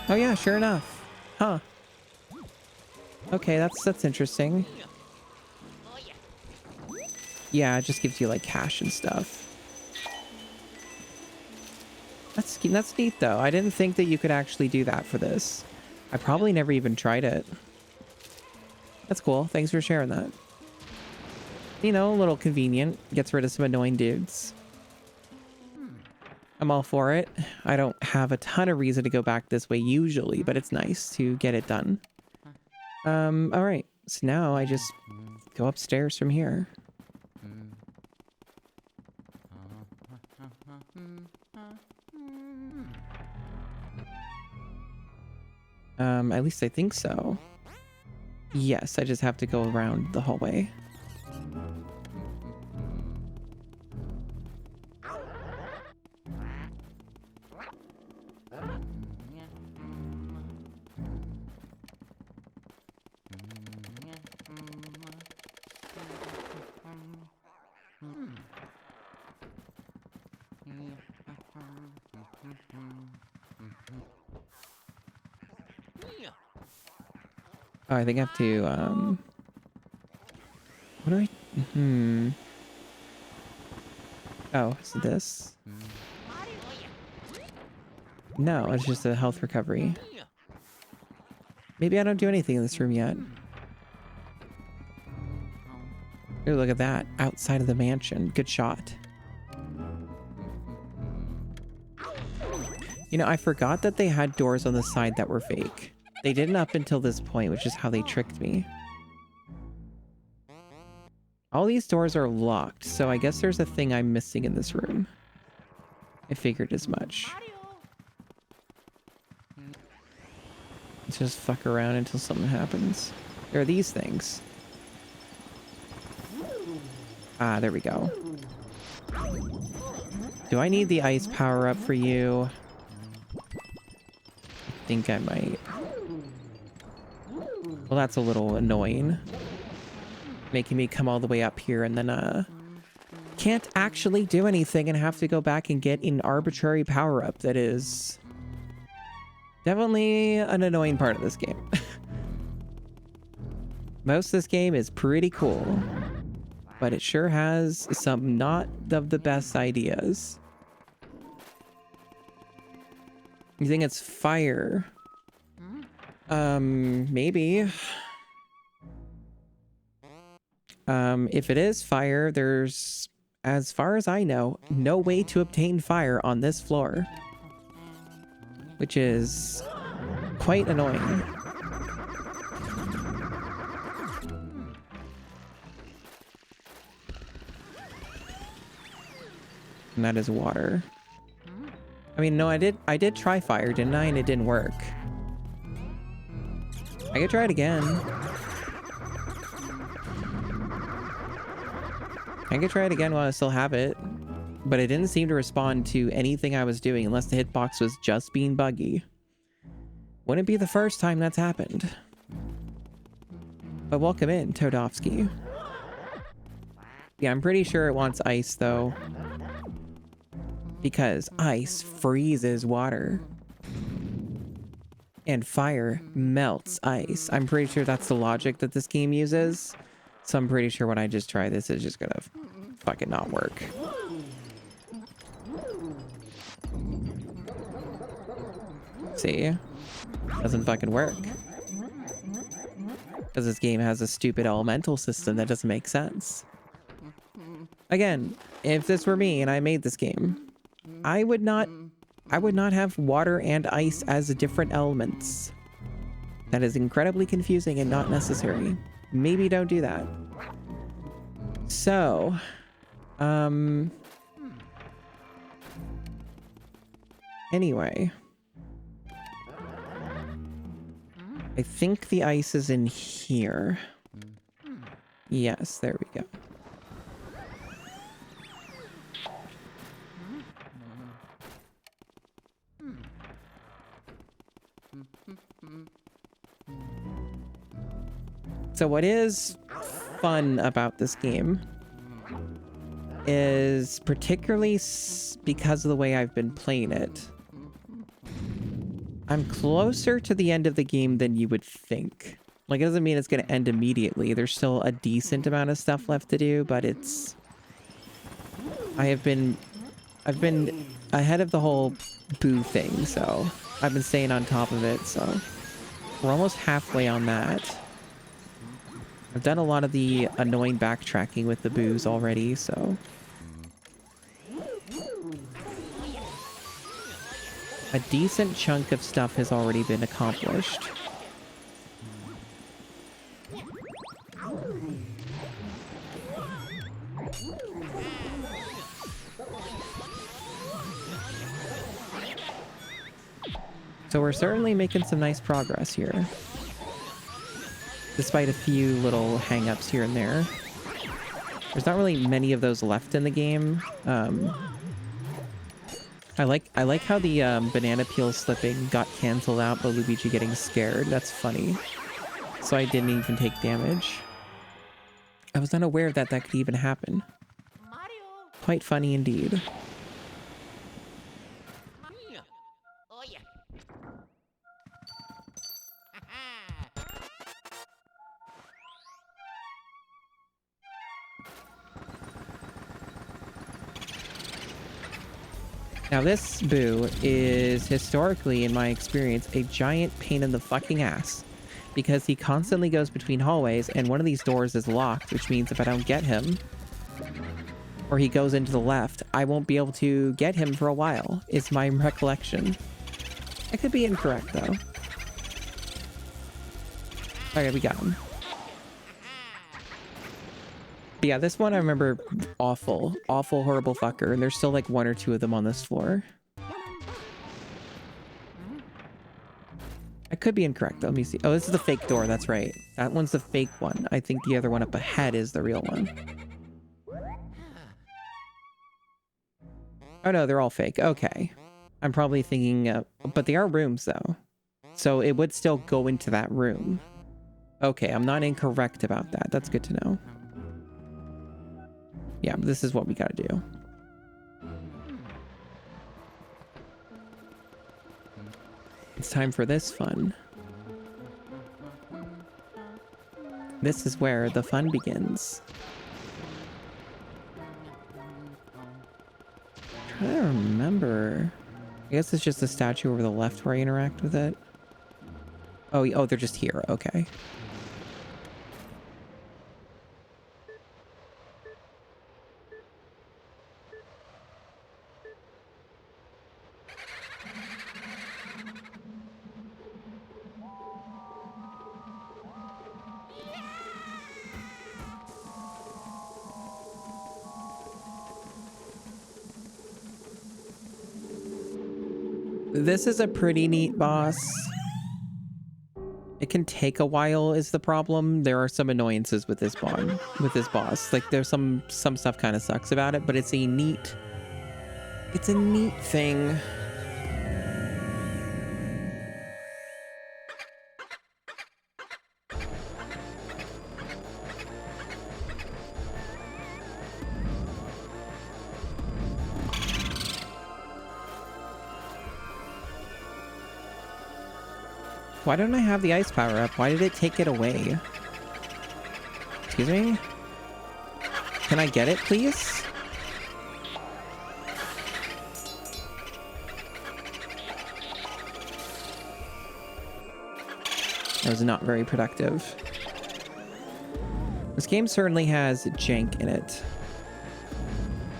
Oh yeah, sure enough. Huh. Okay, that's interesting. Oh yeah. Yeah, it just gives you like cash and stuff. That's neat though. I didn't think that you could actually do that for this. I probably never even tried it. That's cool. Thanks for sharing that. You know, a little convenient. Gets rid of some annoying dudes. I'm all for it. I don't have a ton of reason to go back this way usually, but it's nice to get it done. All right. So now I just go upstairs from here. At least I think so. Yes, I just have to go around the hallway. Oh, I think I have to, what do I, Oh, is it this? No, it's just a health recovery. Maybe I don't do anything in this room yet. Ooh, look at that. Outside of the mansion. Good shot. You know, I forgot that they had doors on the side that were fake. They didn't up until this point, which is how they tricked me. All these doors are locked, so I guess there's a thing I'm missing in this room. I figured as much. Let's just fuck around until something happens. There are these things. Ah, there we go. Do I need the ice power-up for you? I think I might. Well, that's a little annoying. Making me come all the way up here and then, can't actually do anything and have to go back and get an arbitrary power-up that is definitely an annoying part of this game. Most of this game is pretty cool, but it sure has some not of the best ideas. You think it's fire? Maybe. If it is fire, there's, as far as I know, no way to obtain fire on this floor, which is quite annoying. And that is water. I mean, no, I did try fire, didn't I? And it didn't work. I could try it again. I could try it again while I still have it. But it didn't seem to respond to anything I was doing unless the hitbox was just being buggy. Wouldn't be the first time that's happened. But welcome in, Todovsky. Yeah, I'm pretty sure it wants ice, though. Because ice freezes water. And fire melts ice. I'm pretty sure that's the logic that this game uses. So I'm pretty sure when I just try this, it's just gonna fucking not work. See? Doesn't fucking work. Because this game has a stupid elemental system that doesn't make sense. Again, if this were me and I made this game, I would not have water and ice as different elements. That is incredibly confusing and not necessary. Maybe don't do that. So, anyway. I think the ice is in here. Yes, there we go. So what is fun about this game is, particularly because of the way I've been playing it, I'm closer to the end of the game than you would think. Like, it doesn't mean it's going to end immediately. There's still a decent amount of stuff left to do, but it's... I've been ahead of the whole boo thing, so I've been staying on top of it, so we're almost halfway on that. I've done a lot of the annoying backtracking with the boos already, so... A decent chunk of stuff has already been accomplished. So we're certainly making some nice progress here. Despite a few little hang-ups here and there. There's not really many of those left in the game. I like how the banana peel slipping got canceled out by Luigi getting scared. That's funny. So I didn't even take damage. I was unaware that that could even happen. Mario. Quite funny indeed. Oh yeah. Now this boo is historically, in my experience, a giant pain in the fucking ass. Because he constantly goes between hallways and one of these doors is locked, which means if I don't get him, or he goes into the left, I won't be able to get him for a while, is my recollection. I could be incorrect though. Okay, we got him. But yeah, this one I remember awful, horrible fucker, and there's still like one or two of them on this floor. I could be incorrect though. Let me see. Oh, this is the fake door. That's right. That one's the fake one. I think the other one up ahead is the real one. Oh no, they're all fake. Okay. I'm probably thinking, but they are rooms though. So it would still go into that room. Okay, I'm not incorrect about that. That's good to know. Yeah, but this is what we gotta do. It's time for this fun. This is where the fun begins. I'm trying to remember. I guess it's just the statue over the left where I interact with it. Oh, they're just here. Okay. This is a pretty neat boss. It can take a while is the problem. There are some annoyances with this boss. Like there's some stuff kind of sucks about it, but it's a neat thing. Why don't I have the ice power up? Why did it take it away? Excuse me? Can I get it, please? That was not very productive. This game certainly has jank in it.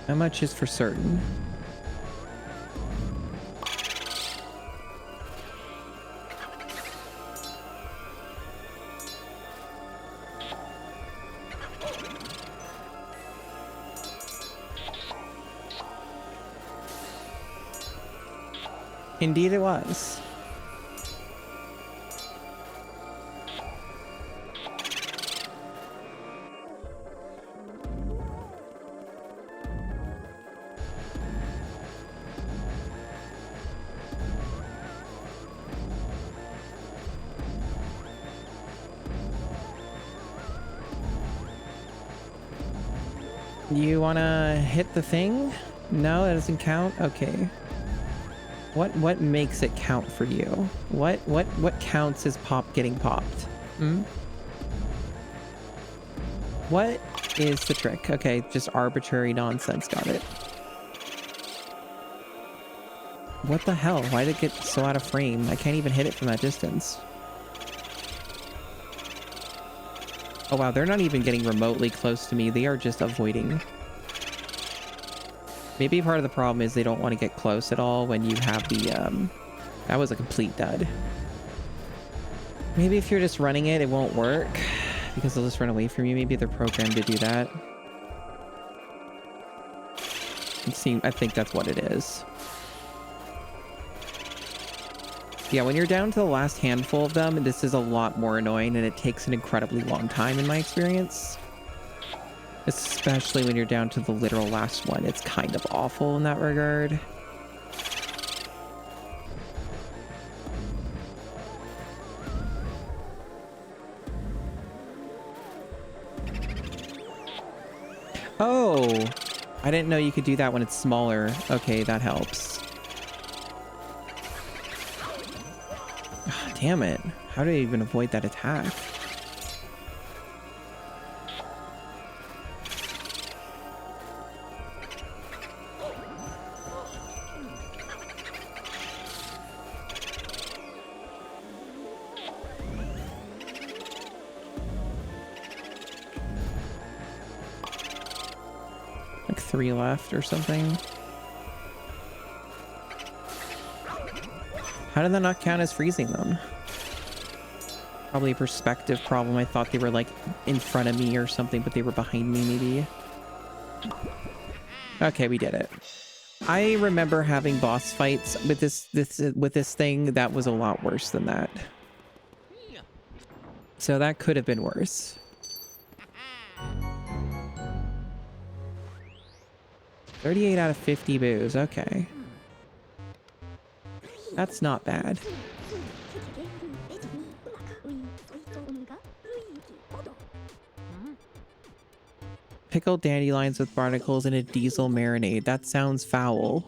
How much is for certain? Indeed it was. You wanna hit the thing? No, that doesn't count? Okay. What makes it count for you? What counts as getting popped? Hmm? What is the trick? Okay, just arbitrary nonsense, got it. What the hell? Why did it get so out of frame? I can't even hit it from that distance. Oh wow, they're not even getting remotely close to me. They are just avoiding. Maybe part of the problem is they don't want to get close at all when you have the, that was a complete dud. Maybe if you're just running it, it won't work because they'll just run away from you. Maybe they're programmed to do that. I think that's what it is. Yeah, when you're down to the last handful of them, this is a lot more annoying and it takes an incredibly long time in my experience. Especially when you're down to the literal last one. It's kind of awful in that regard. Oh! I didn't know you could do that when it's smaller. Okay, that helps. Oh, damn it. How did I even avoid that attack? Like 3 left or something. How did that not count as freezing them? Probably a perspective problem. I thought they were like in front of me or something, but they were behind me maybe. Okay, we did it. I remember having boss fights with this thing that was a lot worse than that. So that could have been worse. 38 out of 50 boos. Okay. That's not bad. Pickled dandelions with barnacles and a diesel marinade. That sounds foul.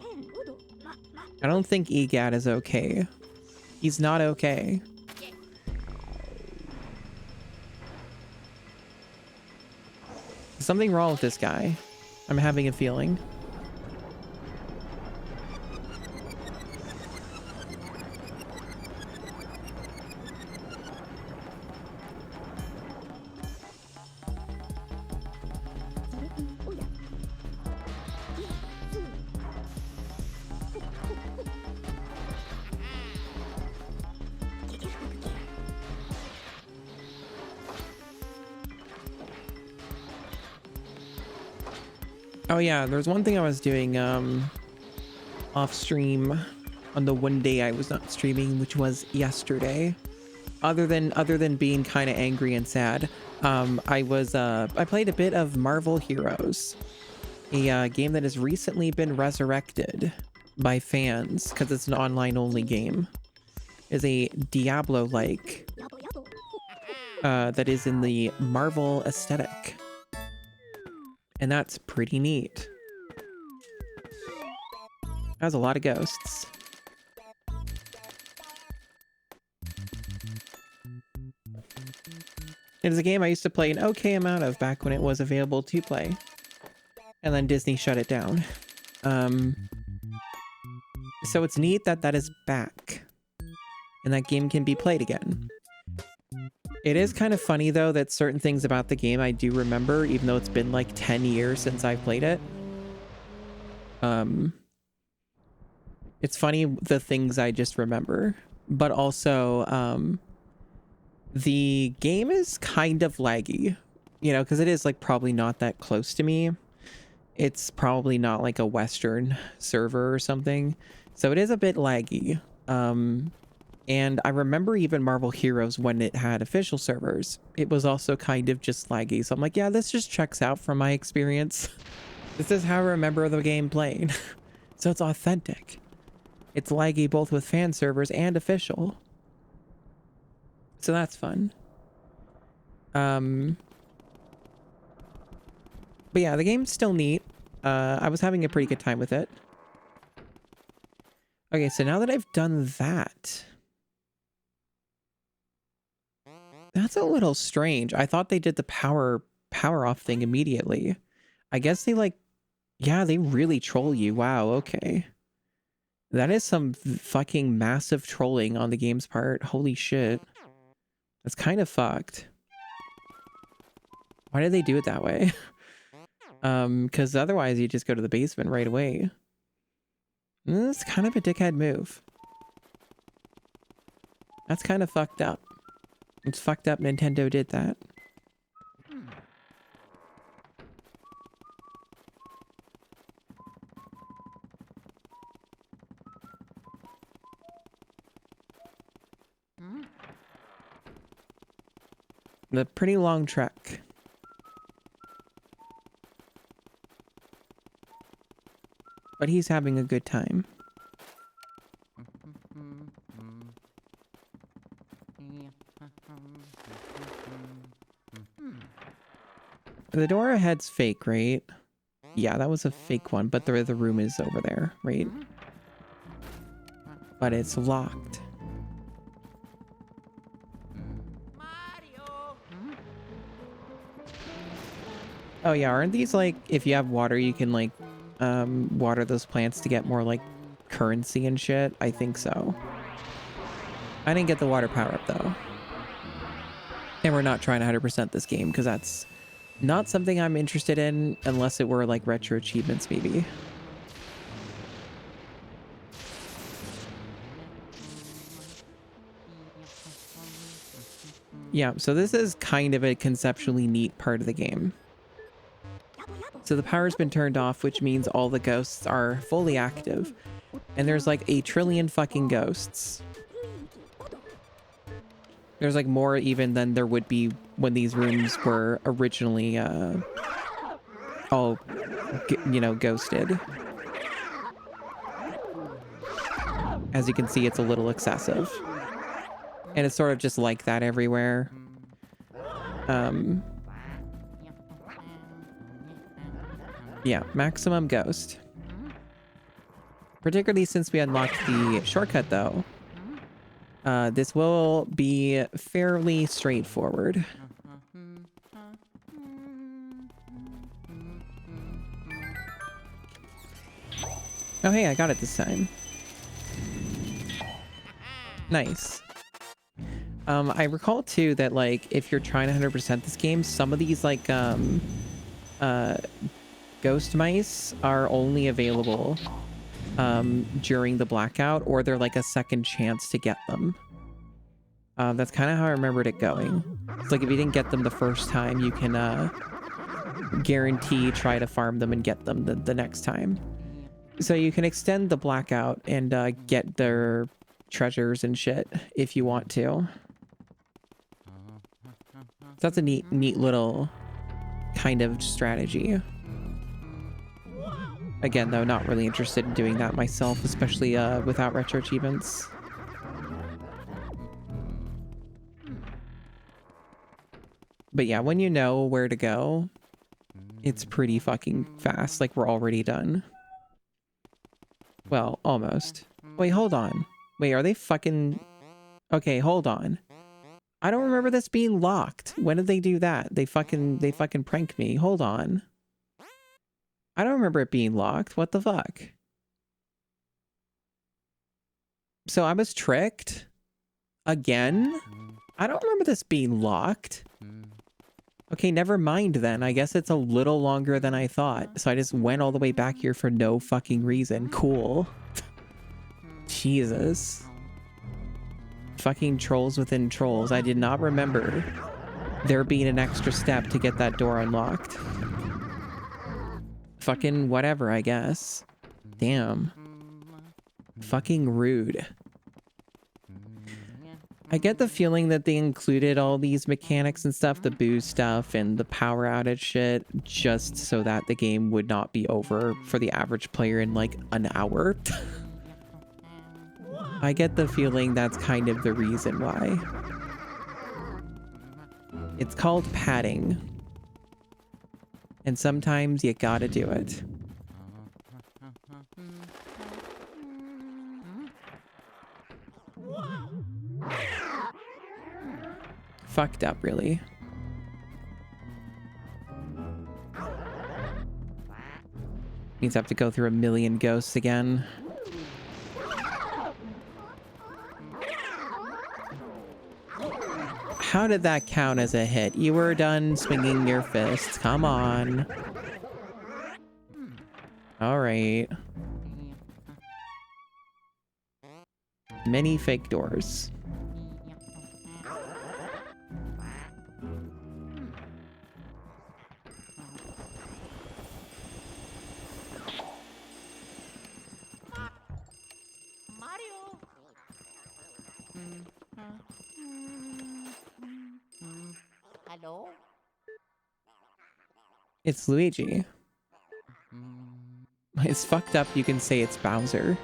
I don't think EGAT is okay. He's not okay. There's something wrong with this guy. I'm having a feeling. Oh yeah, there's one thing I was doing off stream on the one day I was not streaming, which was yesterday. Other than being kind of angry and sad, I played a bit of Marvel Heroes, a game that has recently been resurrected by fans because it's an online only game. It's a Diablo-like that is in the Marvel aesthetic. And that's pretty neat. Has a lot of ghosts. It is a game I used to play an okay amount of back when it was available to play. And then Disney shut it down. So it's neat that that is back. And that game can be played again. It is kind of funny, though, that certain things about the game I do remember, even though it's been like 10 years since I played it. It's funny the things I just remember. But also, the game is kind of laggy. You know, because it is like probably not that close to me. It's probably not like a Western server or something. So it is a bit laggy. And I remember even Marvel Heroes when it had official servers. It was also kind of just laggy. So I'm like, yeah, this just checks out from my experience. This is how I remember the game playing. So it's authentic. It's laggy both with fan servers and official. So that's fun. But yeah, the game's still neat. I was having a pretty good time with it. Okay, so now that I've done that... That's a little strange. I thought they did the power off thing immediately. I guess they like... Yeah, they really troll you. Wow, okay. That is some fucking massive trolling on the game's part. Holy shit. That's kind of fucked. Why did they do it that way? Because otherwise you just go to the basement right away. That's kind of a dickhead move. That's kind of fucked up. It's fucked up Nintendo did that. The pretty long trek. But he's having a good time. The door ahead's fake, right? Yeah, that was a fake one, but the room is over there, right? But it's locked. Mario. Oh yeah, aren't these like, if you have water, you can like water those plants to get more like currency and shit? I think so. I didn't get the water power up though. And we're not trying to 100% this game because that's not something I'm interested in unless it were like retro achievements maybe. Yeah, so this is kind of a conceptually neat part of the game. So the power's been turned off, which means all the ghosts are fully active. And there's like a trillion fucking ghosts. There's like more even than there would be when these rooms were originally all, ghosted. As you can see, it's a little excessive. And it's sort of just like that everywhere. Yeah, maximum ghost. Particularly since we unlocked the shortcut, though. This will be fairly straightforward. Oh, hey, I got it this time. Nice. I recall, too, that, like, if you're trying to 100% this game, some of these, like, ghost mice are only available during the blackout, or they're like a second chance to get them. That's kind of how I remembered it going. It's like if you didn't get them the first time, you can guarantee try to farm them and get them the next time. So you can extend the blackout and get their treasures and shit if you want to. So that's a neat little kind of strategy. Again, though, not really interested in doing that myself, especially without retro achievements. But yeah, when you know where to go, it's pretty fucking fast. Like, we're already done. Well, almost. Wait, hold on. Wait, are they fucking... Okay, hold on. I don't remember this being locked. When did they do that? They fucking pranked me. Hold on. I don't remember it being locked. What the fuck? So I was tricked? Again? I don't remember this being locked. Okay, never mind then. I guess it's a little longer than I thought. So I just went all the way back here for no fucking reason. Cool. Jesus. Fucking trolls within trolls. I did not remember there being an extra step to get that door unlocked. Fucking whatever, I guess. Damn. Fucking rude. I get the feeling that they included all these mechanics and stuff, the booze stuff and the power outage shit, just so that the game would not be over for the average player in like an hour. I get the feeling that's kind of the reason why. It's called padding. And sometimes you gotta do it. Fucked up, really. Means I have to go through a million ghosts again. How did that count as a hit? You were done swinging your fists. Come on. All right. Many fake doors. Mario. Hello? It's Luigi. It's fucked up. You can say it's Bowser.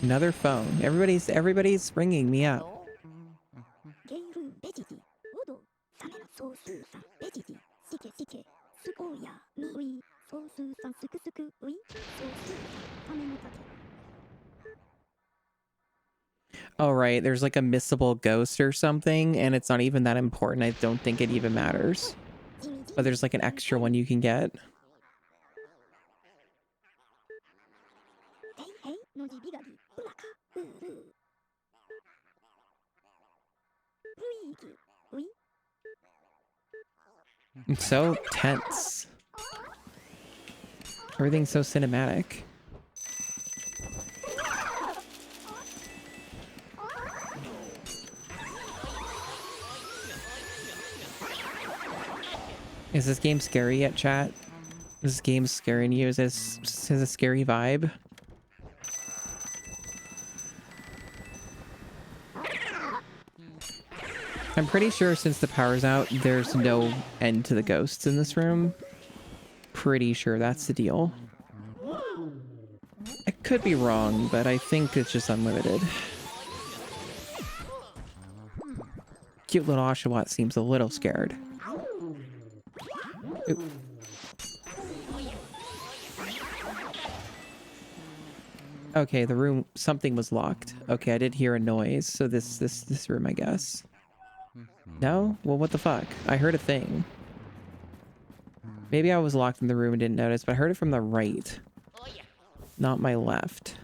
Another phone. Everybody's ringing me up. Oh, right. There's like a missable ghost or something, and it's not even that important. I don't think it even matters. But there's like an extra one you can get. It's so tense. Everything's so cinematic. Is this game scary yet, chat? Is this game scaring you? Is this has a scary vibe? I'm pretty sure since the power's out, there's no end to the ghosts in this room. Pretty sure that's the deal. I could be wrong, but I think it's just unlimited. Cute little Oshawott seems a little scared. Oop. Okay, the room, something was locked. Okay, I did hear a noise, so this room, I guess. No? Well, what the fuck? I heard a thing. Maybe I was locked in the room and didn't notice, but I heard it from the right. Not my left.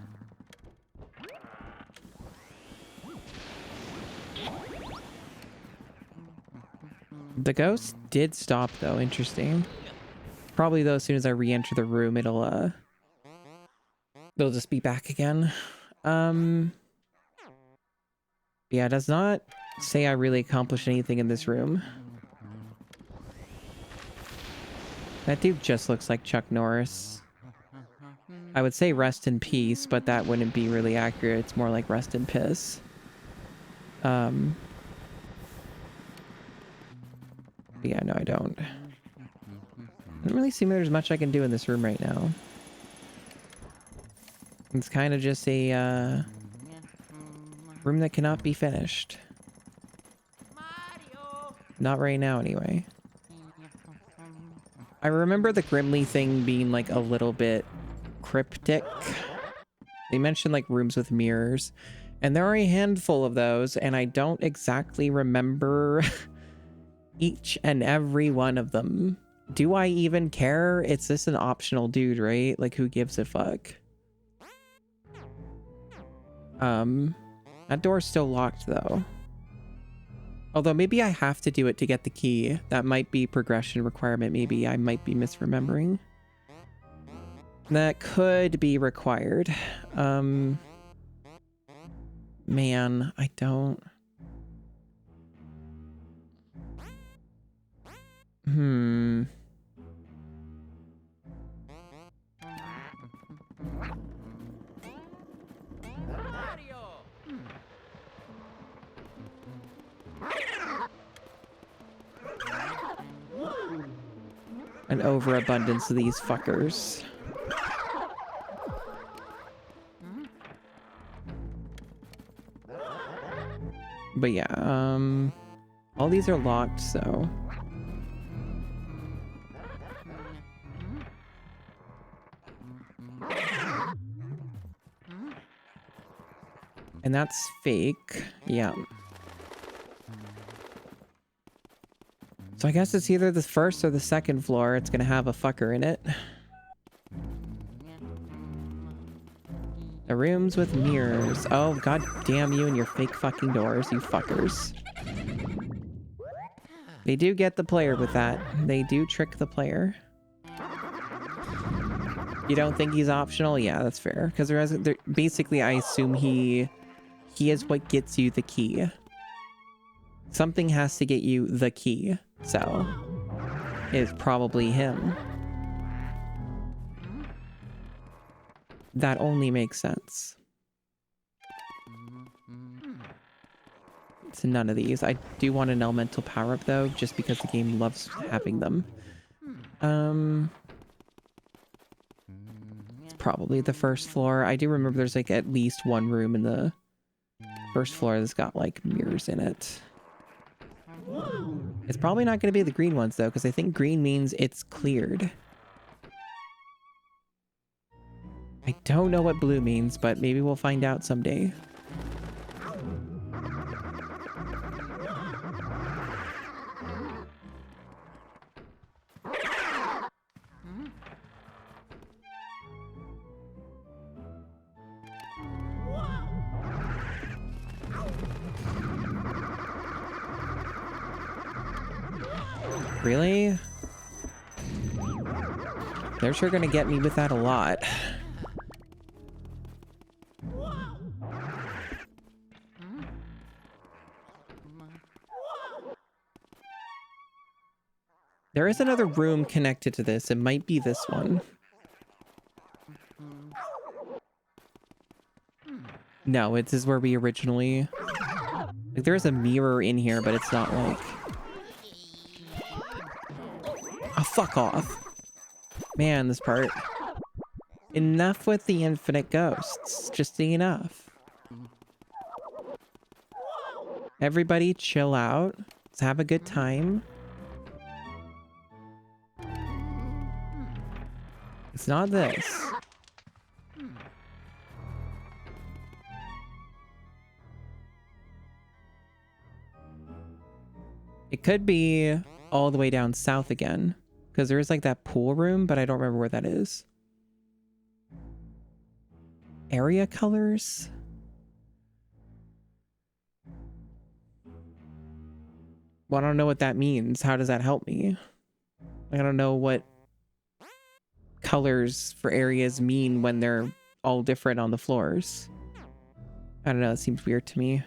The ghost did stop, though. Interesting. Probably, though, as soon as I re-enter the room, it'll just be back again. Yeah, it does not say I really accomplished anything in this room. That dude just looks like Chuck Norris. I would say rest in peace, but that wouldn't be really accurate. It's more like rest in piss. Yeah, no, I don't. Doesn't really seem like there's much I can do in this room right now. It's kind of just a room that cannot be finished. Mario. Not right now, anyway. I remember the Grimly thing being like a little bit cryptic. They mentioned like rooms with mirrors, and there are a handful of those, and I don't exactly remember each and every one of them. Do I even care? It's just an optional dude, right? Like, who gives a fuck? That door's still locked, though. Although, maybe I have to do it to get the key. That might be progression requirement. Maybe I might be misremembering. That could be required. Man, I don't... An overabundance of these fuckers. But yeah, all these are locked, so... And that's fake. Yeah. So I guess it's either the first or the second floor. It's gonna have a fucker in it. The rooms with mirrors. Oh, god damn you and your fake fucking doors, you fuckers. They do get the player with that. They do trick the player. You don't think he's optional? Yeah, that's fair. Because basically, I assume he is what gets you the key. Something has to get you the key. So, it's probably him. That only makes sense. So none of these. I do want an elemental power-up, though, just because the game loves having them. It's probably the first floor. I do remember there's, like, at least one room in the first floor that's got, like, mirrors in it. It's probably not going to be the green ones, though, because I think green means it's cleared. I don't know what blue means, but maybe we'll find out someday. Really? They're sure gonna get me with that a lot. There is another room connected to this. It might be this one. No, this is where we originally... Like, there's a mirror in here, but it's not like... Oh, fuck off. Man, this part. Enough with the infinite ghosts. Just enough. Everybody chill out. Let's have a good time. It's not this. It could be all the way down south again. Because there is like that pool room, but I don't remember where that is. Area colors? Well, I don't know what that means. How does that help me? I don't know what colors for areas mean when they're all different on the floors. I don't know. It seems weird to me.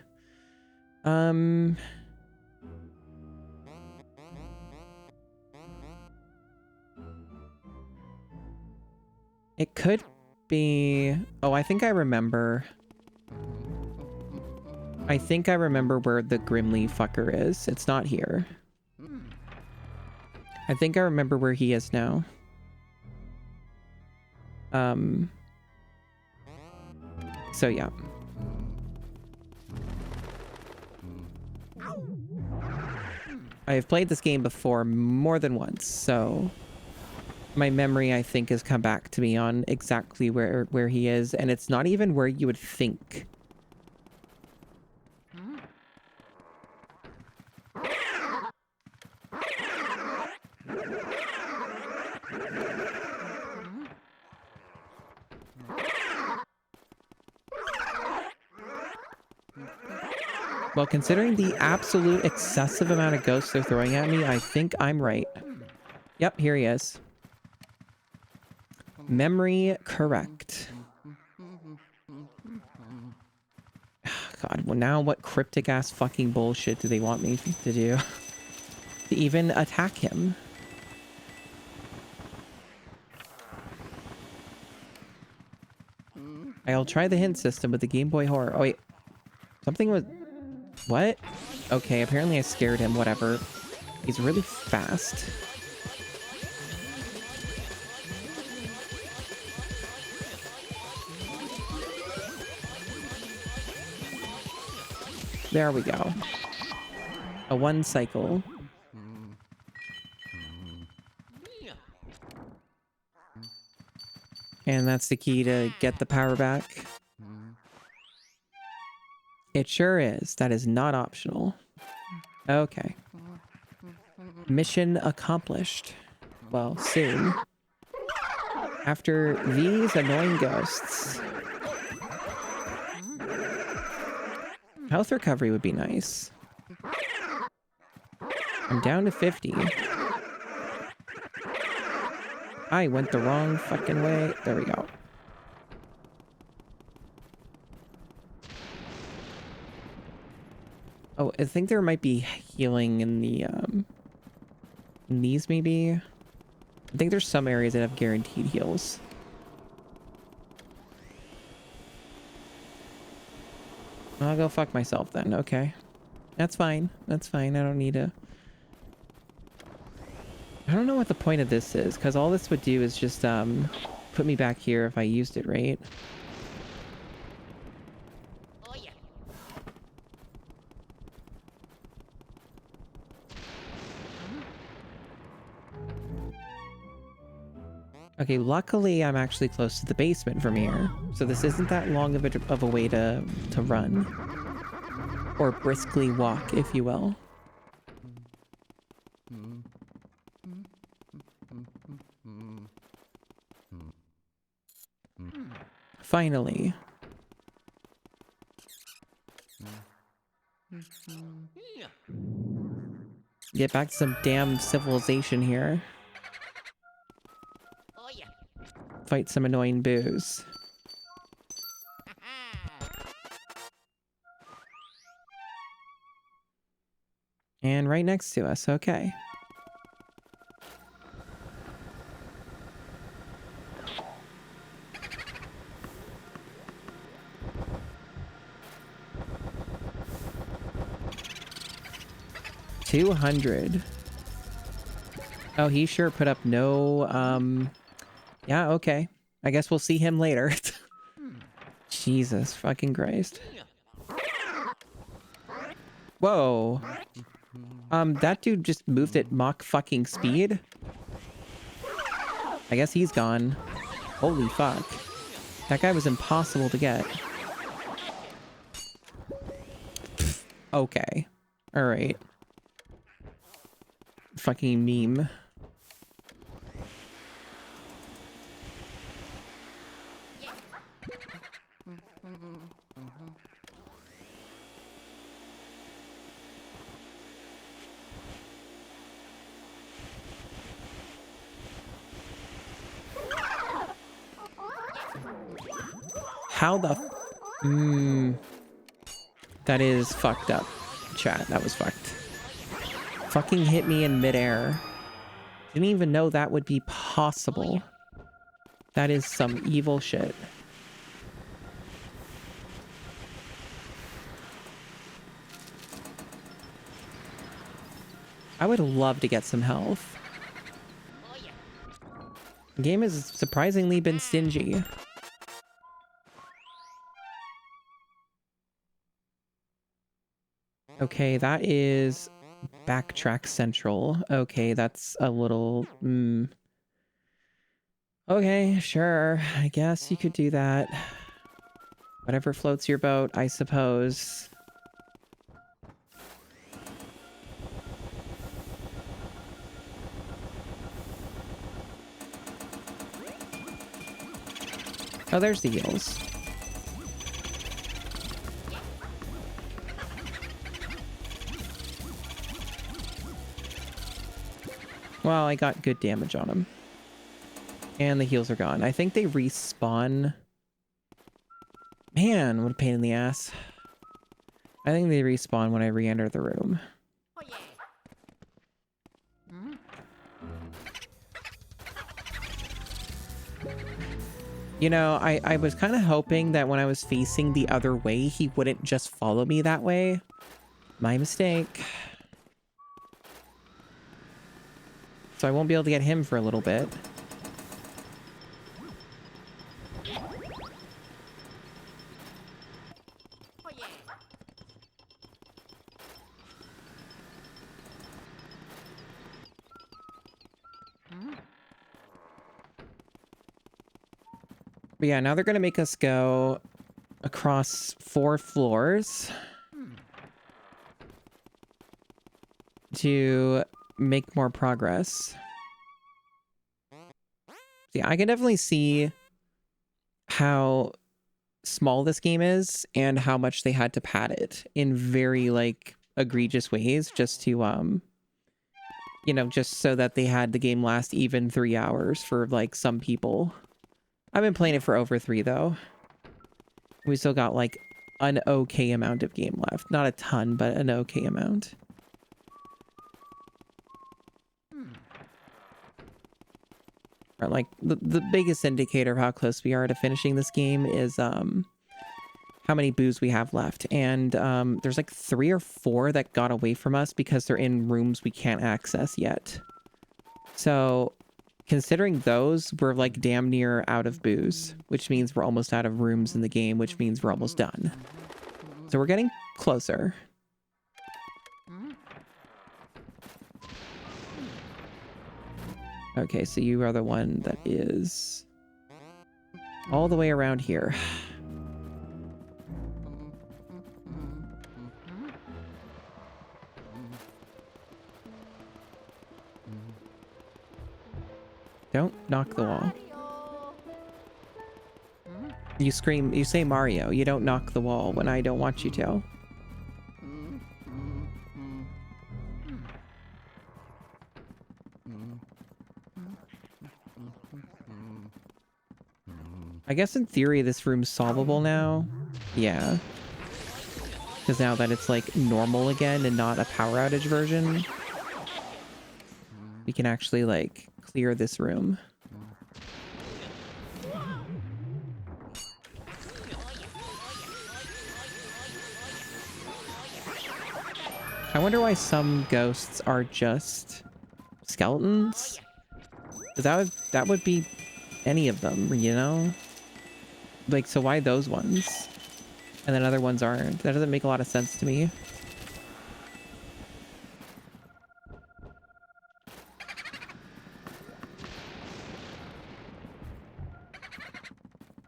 It could be... Oh, I think I remember. I think I remember where the Grimly fucker is. It's not here. I think I remember where he is now. So yeah. I have played this game before more than once, so my memory, I think, has come back to me on exactly where he is, and it's not even where you would think. Well, considering the absolute excessive amount of ghosts they're throwing at me, I think I'm right. Yep, here he is. Memory correct. God, well now what cryptic ass fucking bullshit do they want me to do? To even attack him? I'll try the hint system with the Game Boy Horror. Oh wait, something was... What? Okay, apparently I scared him, whatever. He's really fast. There we go. A one cycle. And that's the key to get the power back. It sure is. That is not optional. Okay. Mission accomplished. Well, soon. After these annoying ghosts. Health recovery would be nice. I'm down to 50. I went the wrong fucking way. There we go. Oh, I think there might be healing in the, in these maybe? I think there's some areas that have guaranteed heals. I'll go fuck myself then, okay. That's fine. That's fine. I don't need to... I don't know what the point of this is, because all this would do is just, put me back here if I used it, right? Oh yeah. Okay, luckily I'm actually close to the basement from here, so this isn't that long of a way to run. Or briskly walk, if you will. Finally. Get back to some damn civilization here. Oh yeah. Fight some annoying boos. And right next to us, okay. 200. Oh, he sure put up no, yeah, okay. I guess we'll see him later. Jesus fucking Christ. Whoa. That dude just moved at Mach fucking speed. I guess he's gone. Holy fuck. That guy was impossible to get. Okay. Alright. Fucking meme. How the... That is fucked up, chat. That was fucked. Fucking hit me in midair. Didn't even know that would be possible. That is some evil shit. I would love to get some health. The game has surprisingly been stingy. Okay, that is Backtrack Central. Okay, that's a little... Okay, sure. I guess you could do that. Whatever floats your boat, I suppose. Oh, there's the eels. Well, I got good damage on them. And the heals are gone. I think they respawn. Man, what a pain in the ass. I think they respawn when I re-enter the room. Oh yeah. You know, I was kind of hoping that when I was facing the other way, he wouldn't just follow me that way. My mistake. So I won't be able to get him for a little bit. Oh yeah. But yeah, now they're going to make us go across 4 floors to make more progress. See, I can definitely see how small this game is and how much they had to pad it in very, like, egregious ways just to, you know, just so that they had the game last even 3 hours for, like, some people. I've been playing it for over 3, though. We still got, like, an okay amount of game left. Not a ton, but an okay amount. Or, like, the biggest indicator of how close we are to finishing this game is how many boos we have left. And there's, like, 3 or 4 that got away from us because they're in rooms we can't access yet. So... considering those, we're like damn near out of booze, which means we're almost out of rooms in the game, which means we're almost done. So we're getting closer. Okay, so you are the one that is all the way around here. Don't knock the wall. You scream, you say Mario. You don't knock the wall when I don't want you to. I guess in theory this room's solvable now. Yeah. Because now that it's like normal again and not a power outage version, we can actually like clear this room. I wonder why some ghosts are just skeletons. 'Cause that would be any of them, you know? Like, so why those ones? And then other ones aren't? That doesn't make a lot of sense to me.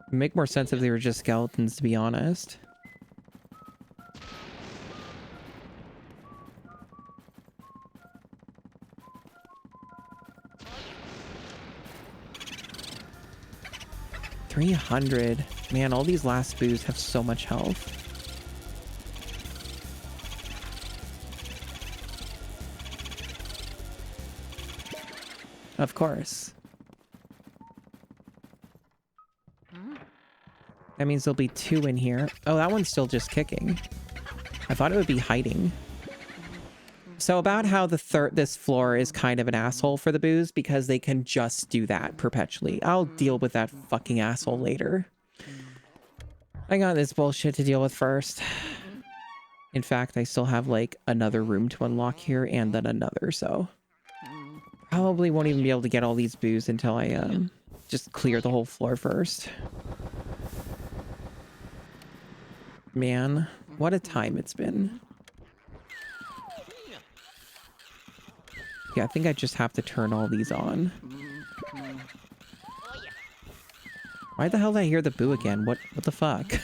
It'd make more sense if they were just skeletons, to be honest. $300. Man, all these last boos have so much health. Of course. That means there'll be 2 in here. Oh, that one's still just kicking. I thought it would be hiding. So about how this floor is kind of an asshole for the boos because they can just do that perpetually. I'll deal with that fucking asshole later. I got this bullshit to deal with first. In fact, I still have like another room to unlock here and then another, so probably won't even be able to get all these boos until I just clear the whole floor first. Man, what a time it's been. Yeah, I think I just have to turn all these on. Why the hell did I hear the boo again? What the fuck? I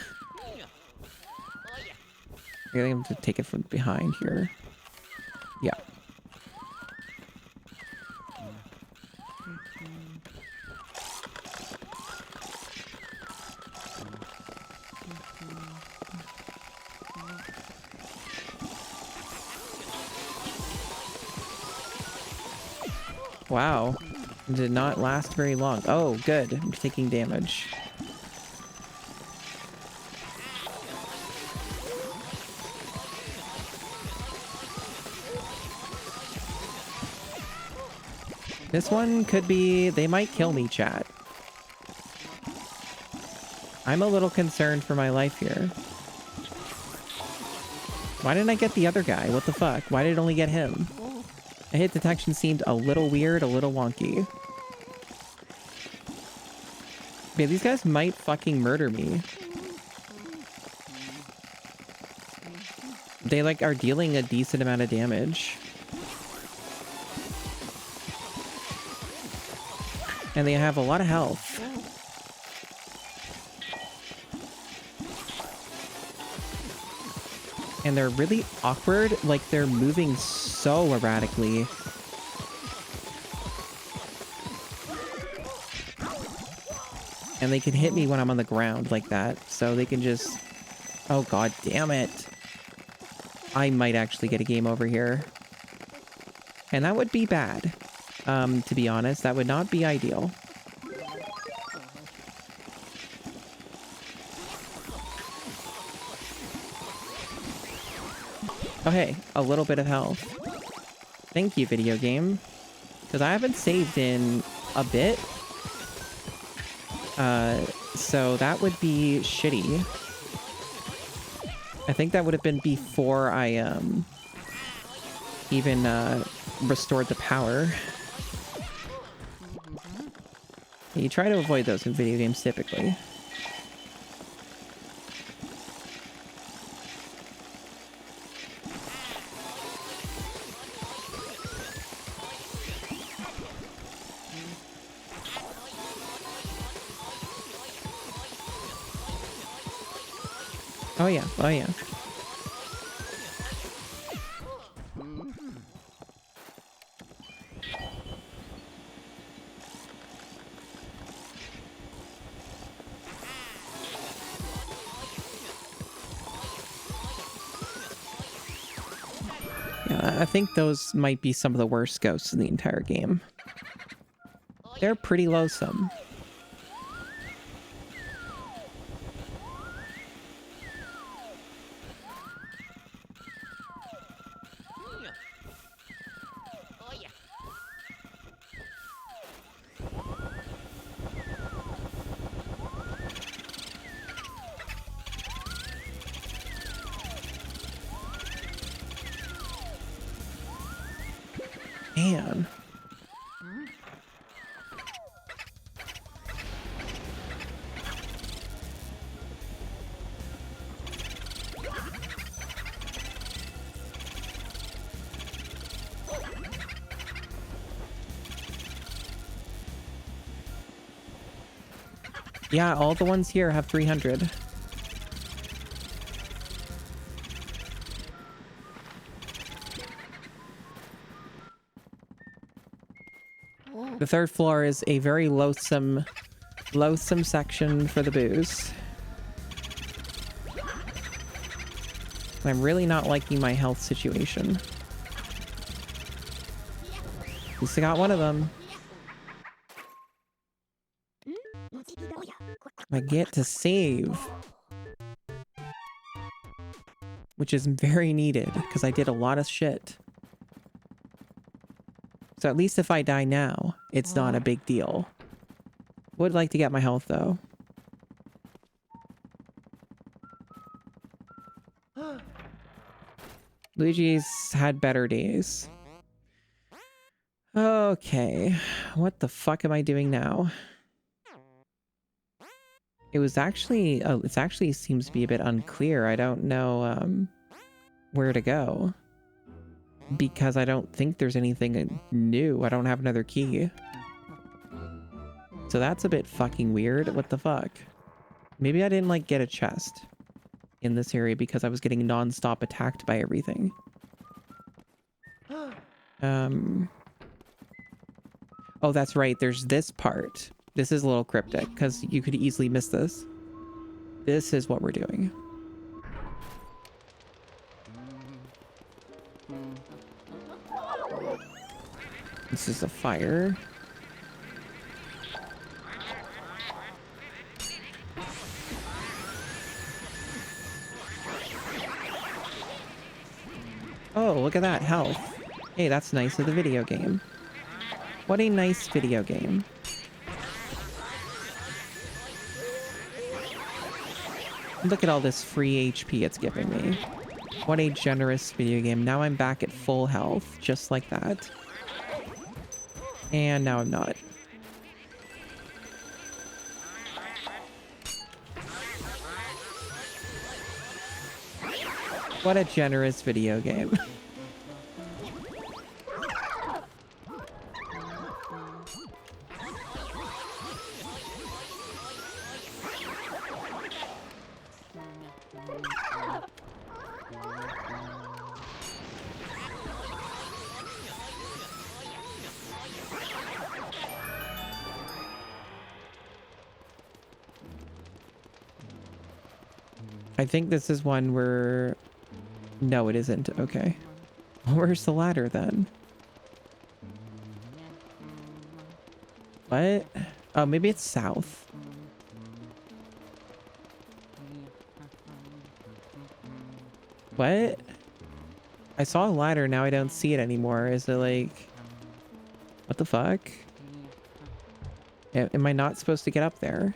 think I'm to take it from behind here. Yeah. Wow. It did not last very long. Oh, good. I'm taking damage. This one could be... They might kill me, chat. I'm a little concerned for my life here. Why didn't I get the other guy? What the fuck? Why did it only get him? The hit detection seemed a little weird, a little wonky. Yeah, these guys might fucking murder me. They, like, are dealing a decent amount of damage. And they have a lot of health. And they're really awkward, like they're moving so erratically. And they can hit me when I'm on the ground like that, so they can just... Oh god damn it. I might actually get a game over here. And that would be bad. To be honest, that would not be ideal. Oh hey, a little bit of health. Thank you, video game. Because I haven't saved in a bit. So that would be shitty. I think that would have been before I even restored the power. You try to avoid those in video games typically. Oh yeah, oh yeah. Yeah, I think those might be some of the worst ghosts in the entire game. They're pretty loathsome. Man. Yeah, all the ones here have 300. The third floor is a very loathsome section for the booze. I'm really not liking my health situation. At least I got one of them. I get to save. Which is very needed, because I did a lot of shit. So at least if I die now, it's not a big deal. Would like to get my health, though. Luigi's had better days. Okay. What the fuck am I doing now? It actually seems to be a bit unclear. I don't know where to go. Because I don't think there's anything new. I don't have another key. So that's a bit fucking weird. What the fuck? Maybe I didn't like get a chest in this area because I was getting non-stop attacked by everything. Oh, that's right. There's this part. This is a little cryptic because you could easily miss this. This is what we're doing. This is a fire. Oh, look at that health. Hey, that's nice of the video game. What a nice video game. Look at all this free HP it's giving me. What a generous video game. Now I'm back at full health, just like that. And now I'm not. What a generous video game. I think this is one where... No, it isn't. Okay. Where's the ladder then? What? Oh, maybe it's south. What? I saw a ladder, now I don't see it anymore. Is it like... What the fuck? Am I not supposed to get up there?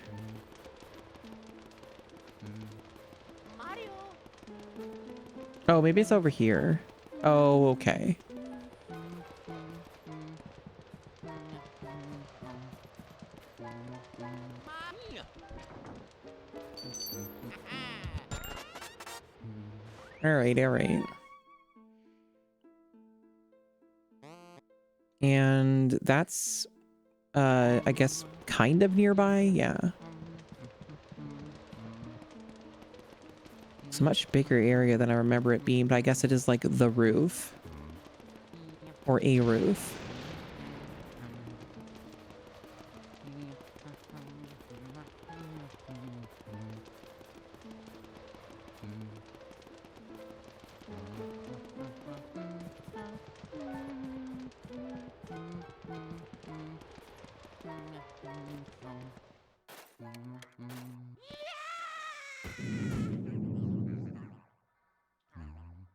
Oh, maybe it's over here. Oh, okay. Alright, alright. And that's, I guess, kind of nearby? Yeah. It's a much bigger area than I remember it being, but I guess it is like the roof. Or a roof.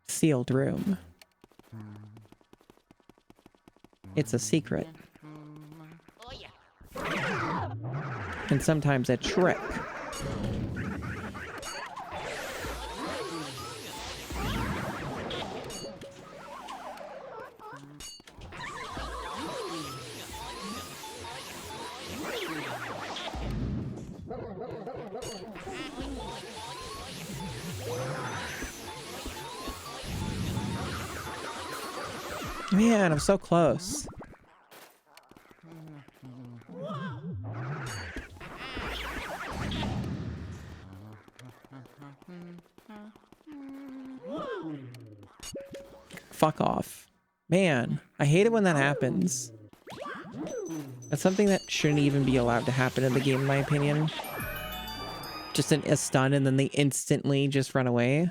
Sealed room. It's a secret. And sometimes a trick. Man, I'm so close. Fuck off. Man, I hate it when that happens. That's something that shouldn't even be allowed to happen in the game, in my opinion. Just a stun and then they instantly just run away.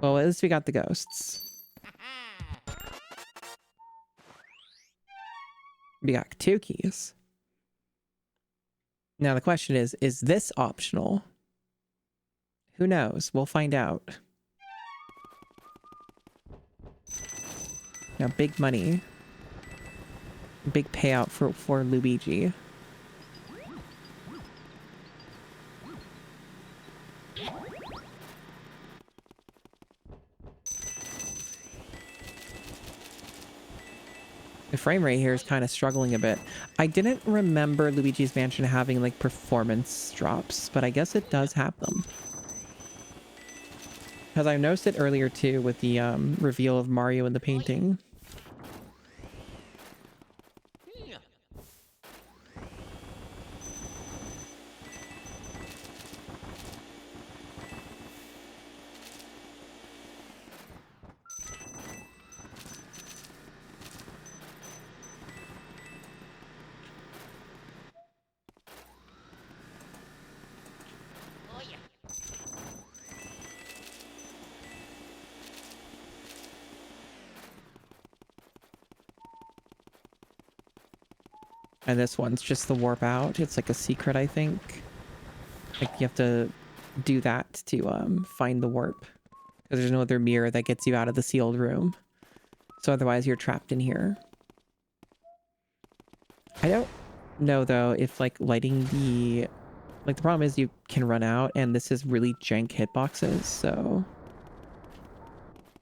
Well, at least we got the ghosts. We got 2 keys. Now the question is this optional? Who knows? We'll find out. Now, big money. Big payout for Luigi. The frame rate here is kind of struggling a bit. I didn't remember Luigi's Mansion having like performance drops, but I guess it does have them. Because I noticed it earlier too with the reveal of Mario in the painting. And this one's just the warp out. It's like a secret, I think. Like you have to do that to find the warp. Because there's no other mirror that gets you out of the sealed room. So otherwise you're trapped in here. I don't know though if like lighting the... Like the problem is you can run out and this is really jank hitboxes, so...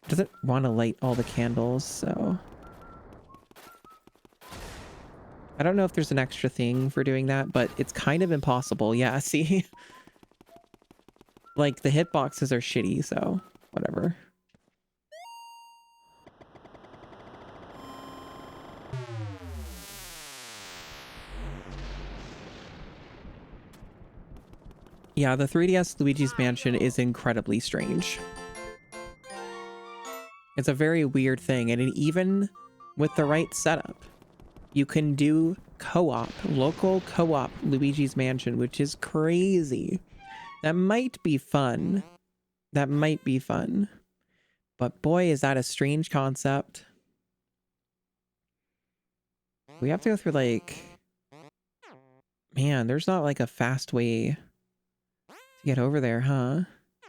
It doesn't want to light all the candles, so... I don't know if there's an extra thing for doing that, but it's kind of impossible. Yeah, see? Like, the hitboxes are shitty, so whatever. Yeah, the 3DS Luigi's Mansion is incredibly strange. It's a very weird thing, and even with the right setup, you can do co-op, local co-op Luigi's Mansion, which is crazy. That might be fun. That might be fun. But boy, is that a strange concept. We have to go through like... Man, there's not like a fast way to get over there, huh?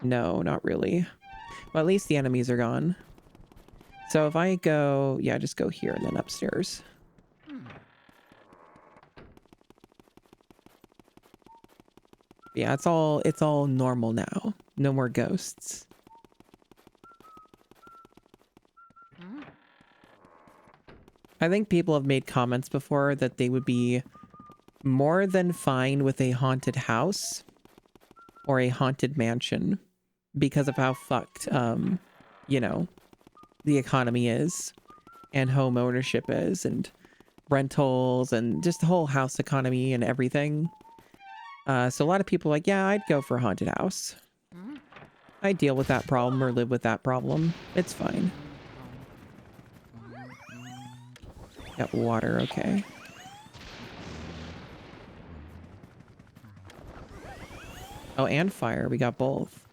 No, not really. Well, at least the enemies are gone. So if I go... Yeah, just go here and then upstairs. Yeah, it's all normal now. No more ghosts. I think people have made comments before that they would be more than fine with a haunted house or a haunted mansion because of how fucked, you know, the economy is and home ownership is and rentals and just the whole house economy and everything. So a lot of people are like, yeah, I'd go for a haunted house. I deal with that problem or live with that problem. It's fine. Got water, okay. Oh, and fire. We got both.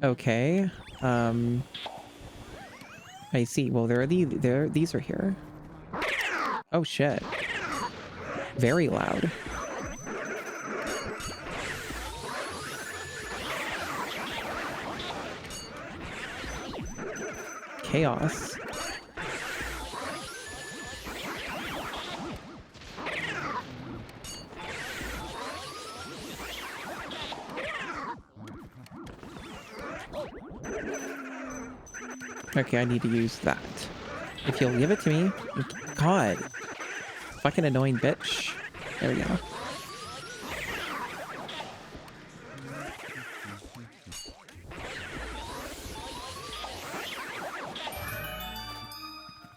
Okay. I see. Well, these are here. Oh shit. Very loud. Chaos. Okay, I need to use that. If you'll give it to me. God. Fucking annoying bitch. There we go.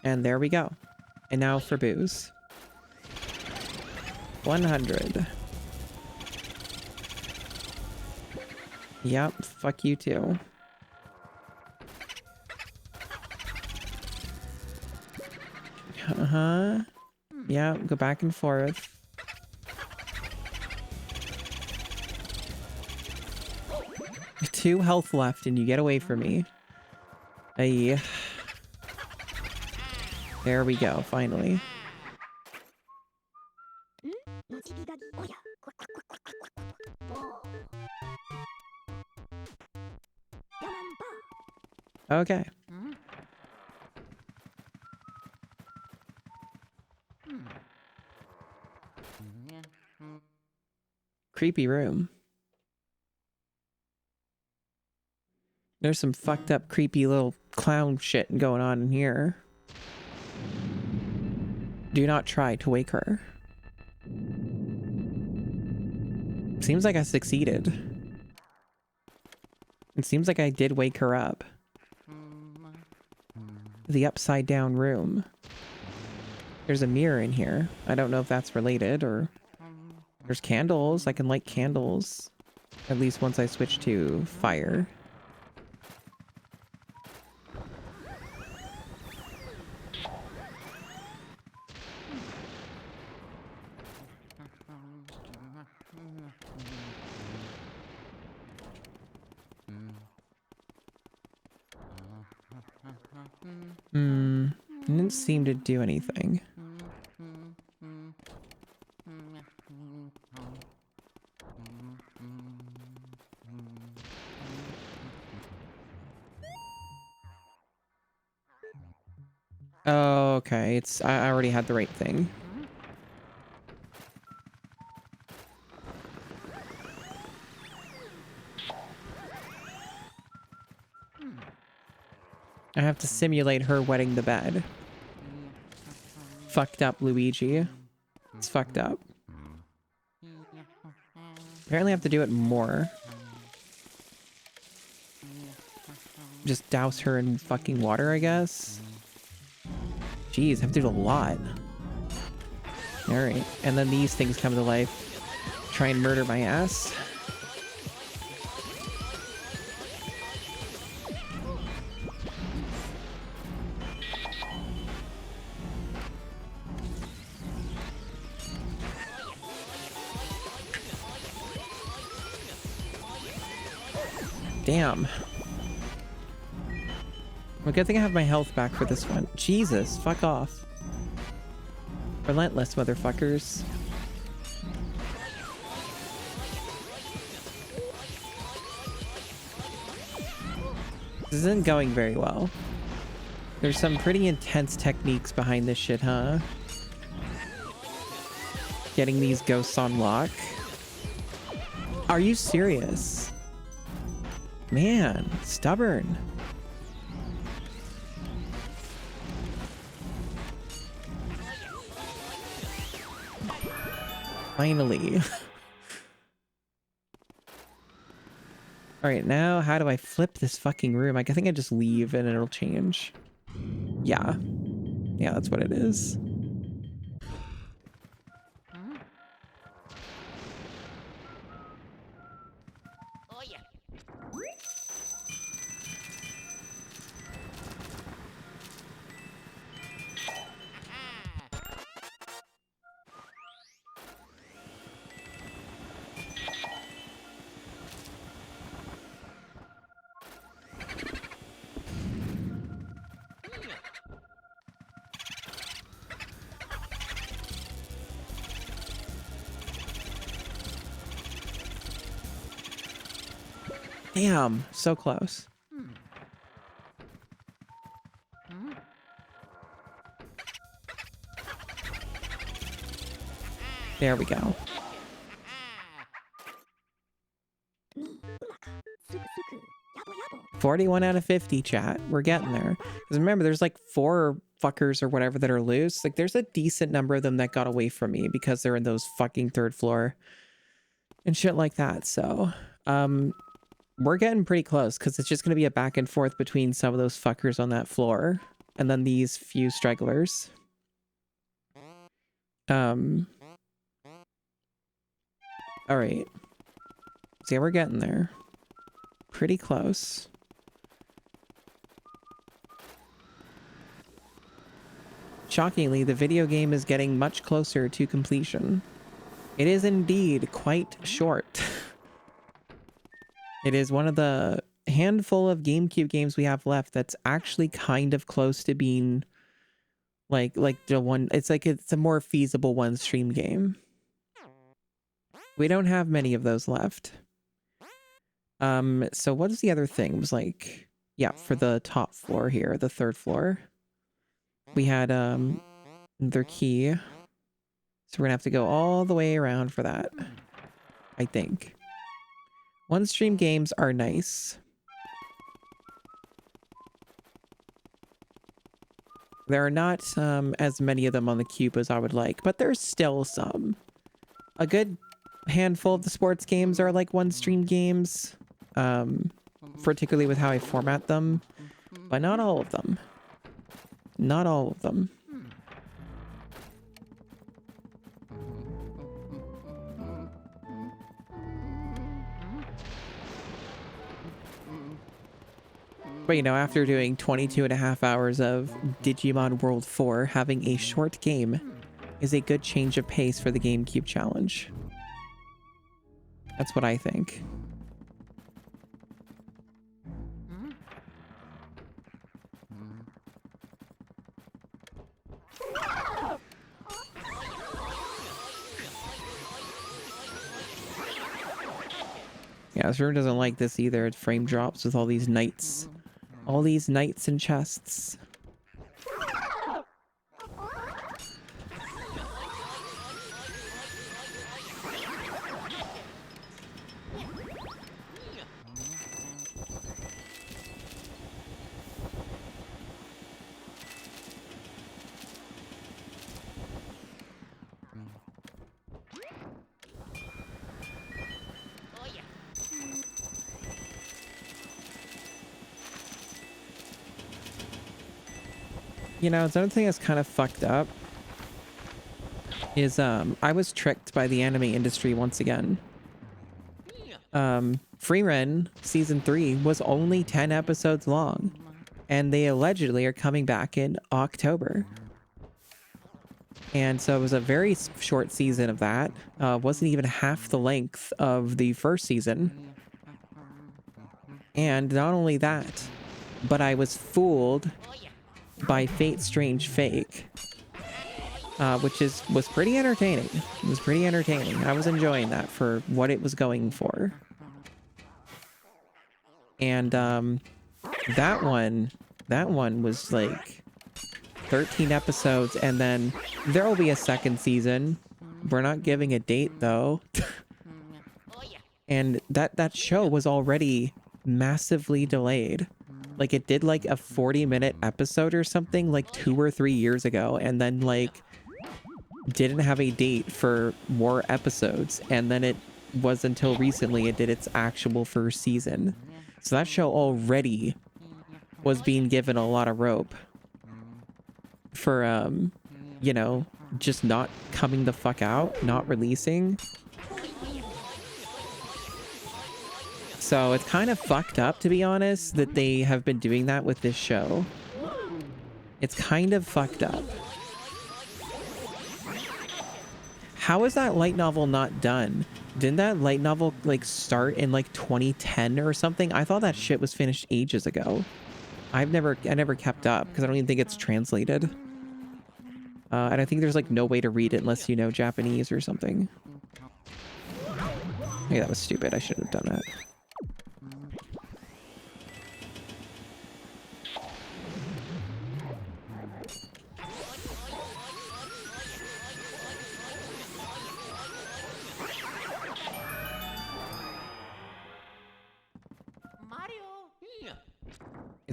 And there we go. And now for booze. 100. Yep, fuck you too. Uh-huh. Yeah, go back and forth. Two health left and you get away from me. Ay. There we go, finally. Okay. Creepy room. There's some fucked up, creepy little clown shit going on in here. Do not try to wake her. Seems like I succeeded. It seems like I did wake her up. The upside down room. There's a mirror in here. I don't know if that's related or... There's candles. I can light candles. At least once I switch to fire. Didn't seem to do anything. Oh, okay. I already had the right thing. I have to simulate her wetting the bed. Fucked up, Luigi. It's fucked up. Apparently I have to do it more. Just douse her in fucking water, I guess. Jeez, I have to do a lot. Alright, and then these things come to life. Try and murder my ass. Damn. Well, good thing I have my health back for this one. Jesus, fuck off. Relentless, motherfuckers. This isn't going very well. There's some pretty intense techniques behind this shit, huh? Getting these ghosts on lock. Are you serious? Man, stubborn. Finally. Alright, now how do I flip this fucking room? I think I just leave and it'll change. Yeah. Yeah, that's what it is. Oh yeah. Damn, so close. There we go. 41 out of 50, chat. We're getting there. Because remember, there's like 4 fuckers or whatever that are loose, like there's a decent number of them that got away from me because they're in those fucking third floor and shit like that. So, we're getting pretty close because it's just going to be a back and forth between some of those fuckers on that floor and then these few stragglers. All right. So yeah, we're getting there. Pretty close. Shockingly, the video game is getting much closer to completion. It is indeed quite short. It is one of the handful of GameCube games we have left that's actually kind of close to being like the one. It's like it's a more feasible one stream game. We don't have many of those left. So what is the other thing? It was like, yeah, for the top floor here, the third floor, we had their key. So we're gonna have to go all the way around for that, I think. One stream games are nice. There are not as many of them on the cube as I would like, but there's still some. A good handful of the sports games are like one stream games, particularly with how I format them, but not all of them. Not all of them. But you know, after doing 22.5 hours of Digimon World 4, having a short game is a good change of pace for the GameCube challenge. That's what I think. Yeah, this room doesn't like this either. It frame drops with all these knights. All these knights and chests. You know, the other thing that's kind of fucked up is I was tricked by the anime industry once again. Freeren season 3 was only 10 episodes long, and they allegedly are coming back in October. And so it was a very short season of that. Wasn't even half the length of the first season. And not only that, but I was fooled by Fate Strange Fake, which was pretty entertaining. It was pretty entertaining. I was enjoying that for what it was going for. And that one was like 13 episodes, and then there will be a second season. We're not giving a date though. And that show was already massively delayed. Like, it did like a 40-minute episode or something like 2 or 3 years ago, and then like didn't have a date for more episodes, and then it was until recently it did its actual first season. So that show already was being given a lot of rope for you know, just not coming the fuck out, not releasing. So it's kind of fucked up, to be honest, that they have been doing that with this show. It's kind of fucked up. How is that light novel not done? Didn't that light novel like start in like 2010 or something? I thought that shit was finished ages ago. I never kept up because I don't even think it's translated. And I think there's like no way to read it unless you know Japanese or something. Hey, that was stupid. I shouldn't have done that.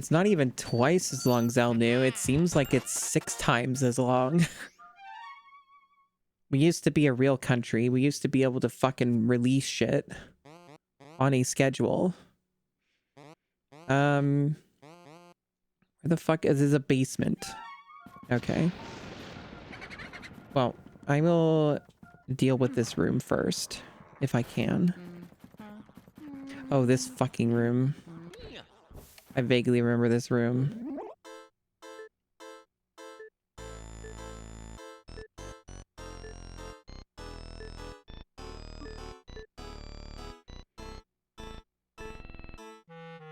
It's not even twice as long, Zelnu. It seems like it's 6 times as long. We used to be a real country. We used to be able to fucking release shit on a schedule. Where the fuck is this? A basement? Okay. Well, I will deal with this room first, if I can. Oh, this fucking room. I vaguely remember this room.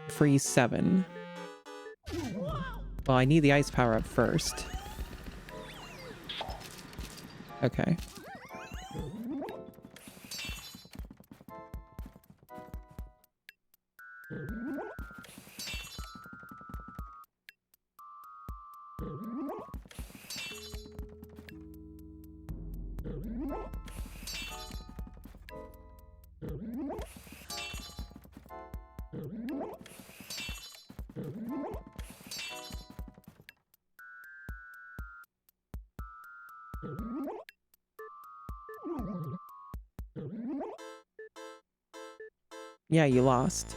Freeze 7. Well, I need the ice power up first. Okay. Yeah, you lost.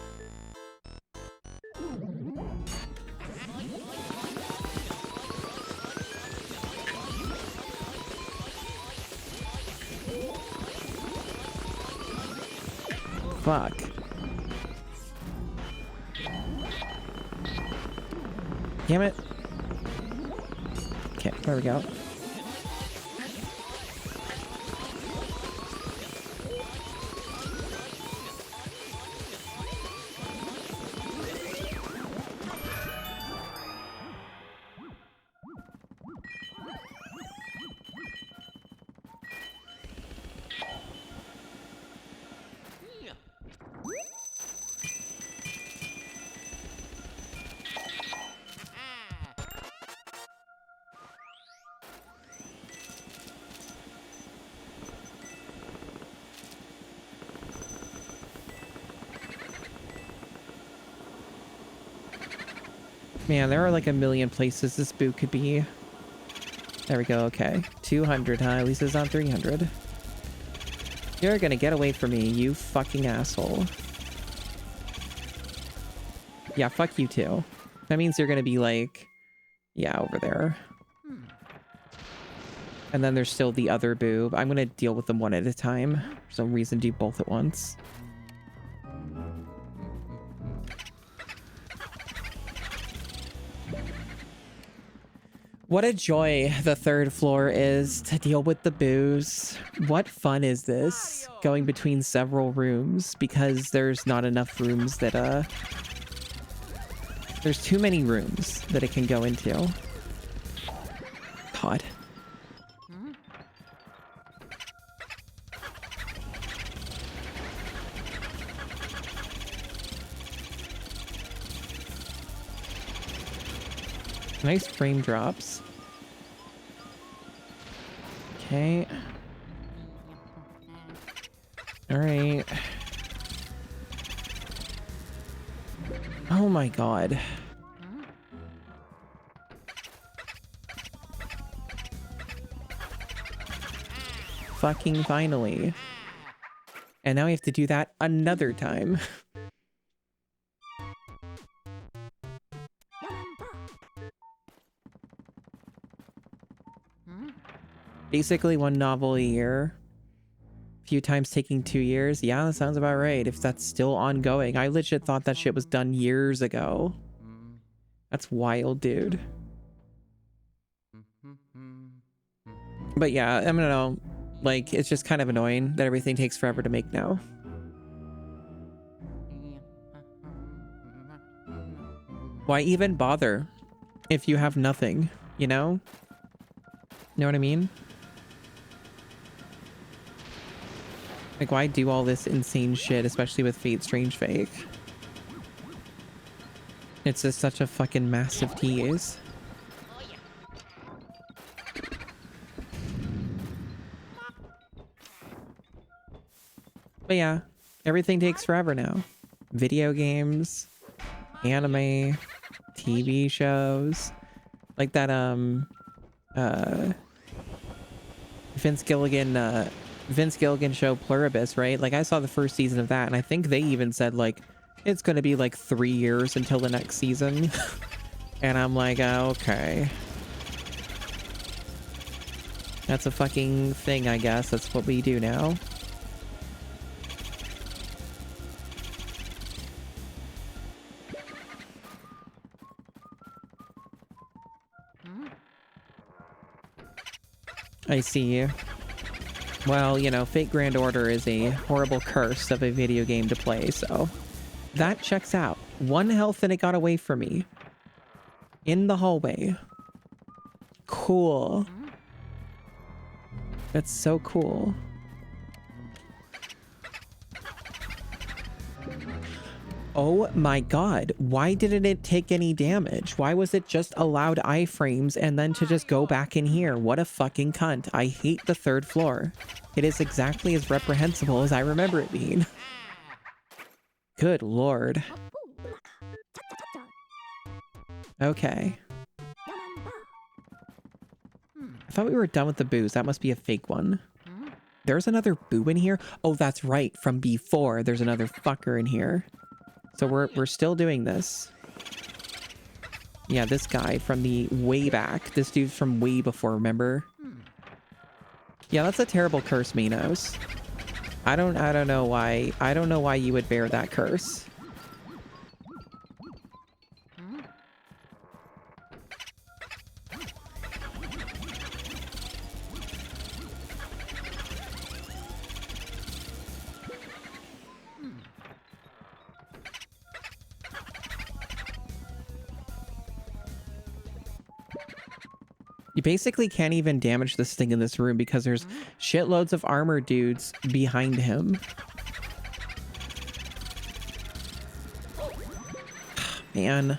Fuck. Damn it. Okay, there we go. Man, there are like a million places this boot could be. There we go, okay. 200, huh? At least it's on 300. You're gonna get away from me, you fucking asshole. Yeah, fuck you too. That means you're gonna be like... Yeah, over there. And then there's still the other boob. I'm gonna deal with them one at a time. There's no reason to do both at once. What a joy the 3rd floor is to deal with the boos. What fun is this? Going between several rooms because there's not enough rooms that, there's too many rooms that it can go into. God. Nice frame drops. Okay. All right. Oh my God. Fucking finally. And now we have to do that another time. Basically 1 novel a year. A few times taking 2 years. Yeah, that sounds about right. If that's still ongoing. I legit thought that shit was done years ago. That's wild, dude. But yeah, I don't know. Like, it's just kind of annoying that everything takes forever to make now. Why even bother if you have nothing, you know? Know what I mean? Like, why do all this insane shit, especially with Fate Strange Fake? It's just such a fucking massive tease. But yeah, everything takes forever now. Video games, anime, TV shows. Like that Vince Gilligan show Pluribus, right? Like I saw the first season of that and I think they even said like it's going to be like 3 years until the next season. And I'm like, okay. That's a fucking thing, I guess. That's what we do now. I see. Well, you know, Fate Grand Order is a horrible curse of a video game to play, so that checks out. 1 health and it got away from me. In the hallway. Cool. That's so cool. Oh my god, why didn't it take any damage? Why was it just allowed iframes and then to just go back in here? What a fucking cunt. I hate the 3rd floor. It is exactly as reprehensible as I remember it being. Good lord. Okay. I thought we were done with the boos. That must be a fake one. There's another boo in here? Oh, that's right. From before, there's another fucker in here. So we're still doing this. Yeah, this guy from the way back. This dude's from way before, remember? Yeah, that's a terrible curse, Minos. I don't know why. I don't know why you would bear that curse. You basically can't even damage this thing in this room because there's shitloads of armor dudes behind him. Man.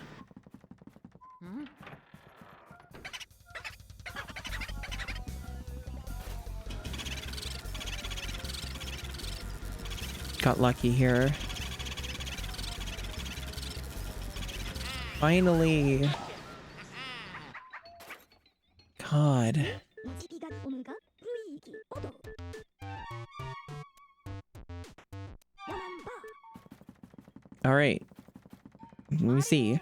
Got lucky here. Finally. God. All right. Let me see. I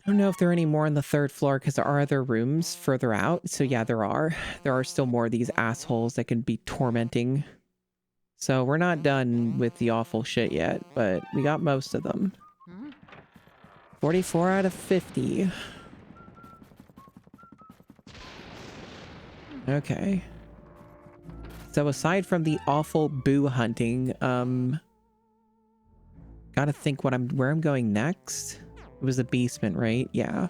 don't know if there are any more on the 3rd floor because there are other rooms further out. So yeah, there are. There are still more of these assholes that can be tormenting. So we're not done with the awful shit yet, but we got most of them. 44 out of 50. Okay. So aside from the awful boo hunting, gotta think where I'm going next. It was the basement, right? Yeah.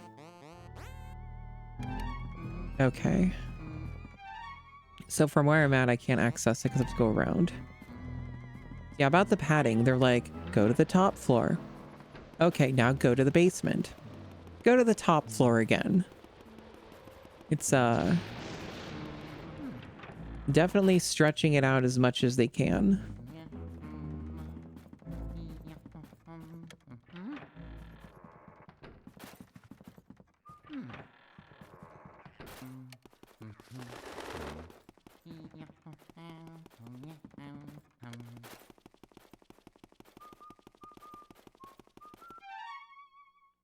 Okay. So from where I'm at, I can't access it because I have to go around. Yeah, about the padding, they're like, go to the top floor. Okay, now go to the basement. Go to the top floor again. It's, definitely stretching it out as much as they can.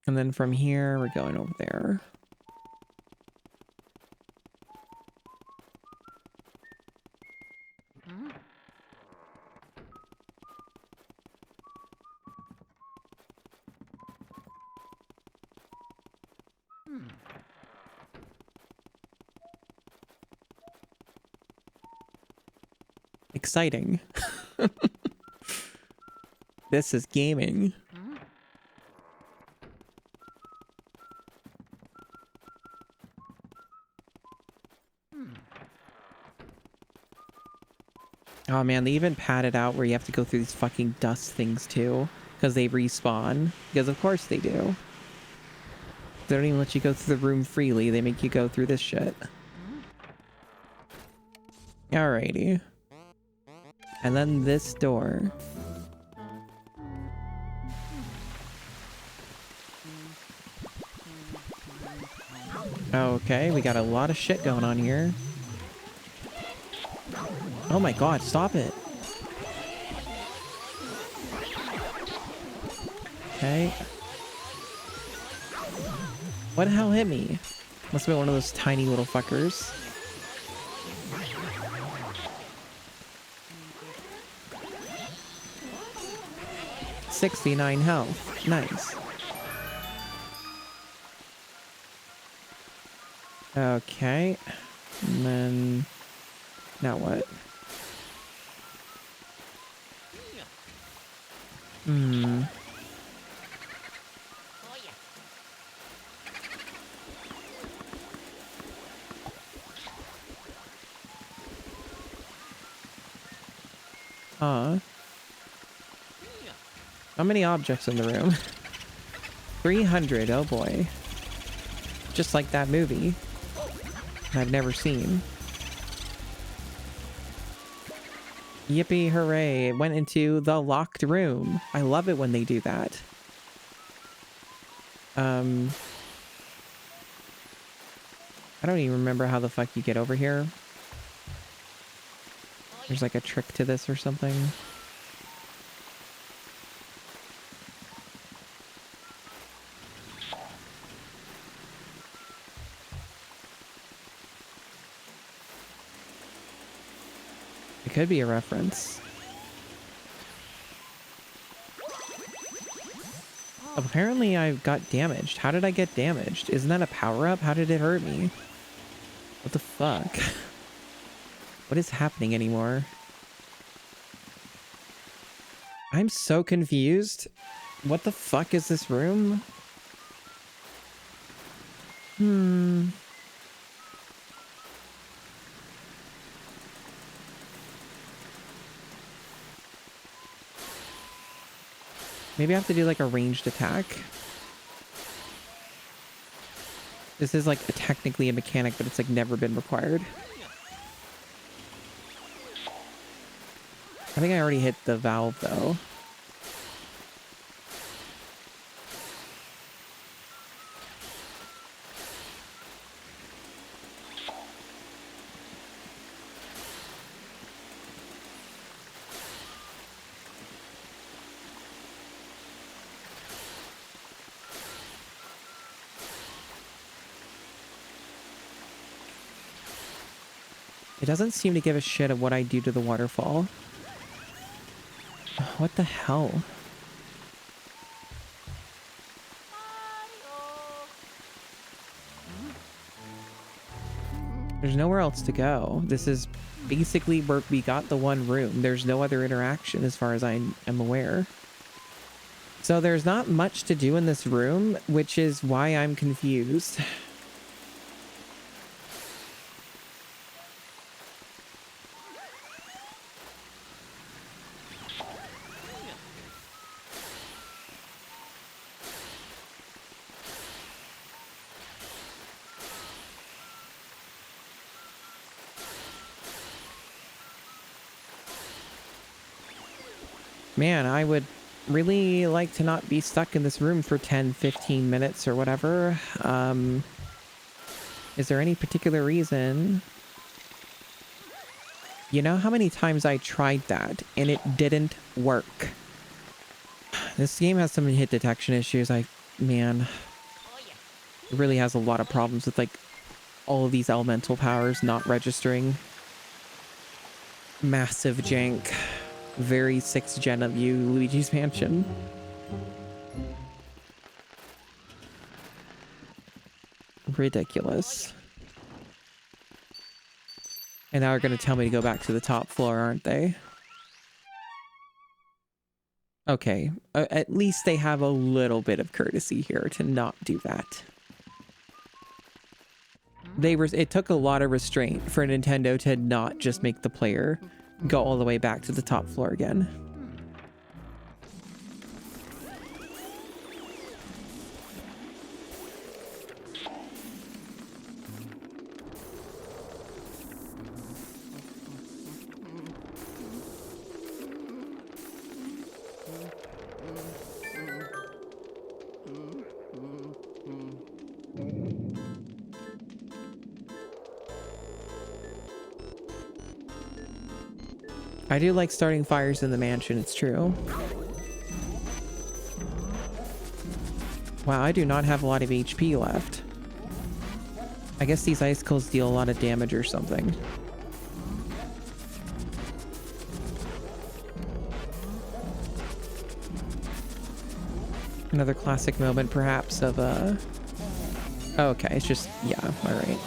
And then from here, we're going over there. Exciting. This is gaming. Oh man, they even padded out where you have to go through these fucking dust things too. Because they respawn. Because of course they do. They don't even let you go through the room freely. They make you go through this shit. Alrighty. And then this door. Okay, we got a lot of shit going on here. Oh my god, stop it. Okay. What the hell hit me? Must have been one of those tiny little fuckers. $69 health. Nice. Okay. And then... now what? Hmm. Oh yeah. How many objects in the room? 300, oh boy. Just like that movie. I've never seen. Yippee hooray, it went into the locked room. I love it when they do that. I don't even remember how the fuck you get over here. There's like a trick to this or something. It could be a reference. Apparently I got damaged. How did I get damaged? Isn't that a power-up? How did it hurt me? What the fuck? What is happening anymore? I'm so confused. What the fuck is this room? Maybe I have to do like a ranged attack. This is like technically a mechanic, but it's like never been required. I think I already hit the valve though. It doesn't seem to give a shit of what I do to the waterfall. What the hell? There's nowhere else to go. This is basically where we got the one room. There's no other interaction as far as I am aware. So there's not much to do in this room, which is why I'm confused. Man, I would really like to not be stuck in this room for 10, 15 minutes or whatever. Is there any particular reason? You know how many times I tried that and it didn't work? This game has some hit detection issues. Man, it really has a lot of problems with like all of these elemental powers not registering. Massive jank. Very 6th gen of you, Luigi's Mansion. Ridiculous. And now they're going to tell me to go back to the top floor, aren't they? Okay, at least they have a little bit of courtesy here to not do that. It took a lot of restraint for Nintendo to not just make the player go all the way back to the top floor again. I do like starting fires in the mansion, it's true. Wow, I do not have a lot of HP left. I guess these icicles deal a lot of damage or something. Another classic moment, perhaps, of oh, okay, it's just, yeah, all right.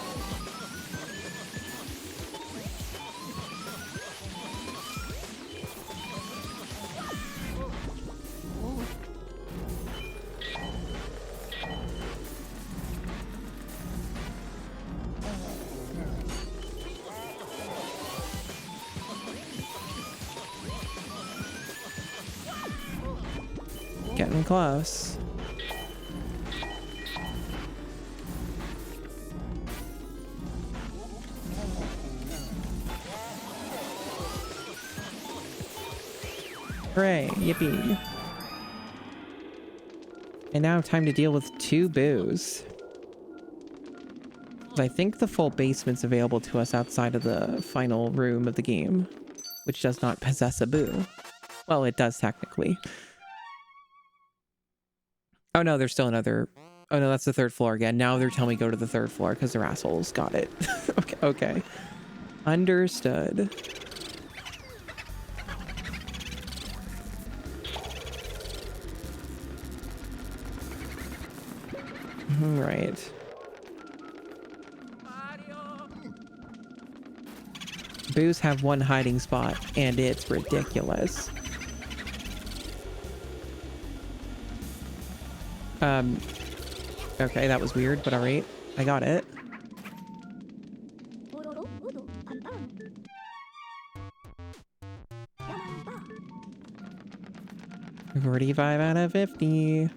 Getting close. Hooray, yippee. And now time to deal with 2 boos. I think the full basement's available to us outside of the final room of the game, which does not possess a boo. Well, it does technically. Oh no, there's still another. Oh no, that's the 3rd floor again. Now they're telling me go to the 3rd floor because they're assholes. Got it. Okay, okay. Understood. All right. Boos have 1 hiding spot, and it's ridiculous. Okay, that was weird, but alright. I got it. 45 out of 50.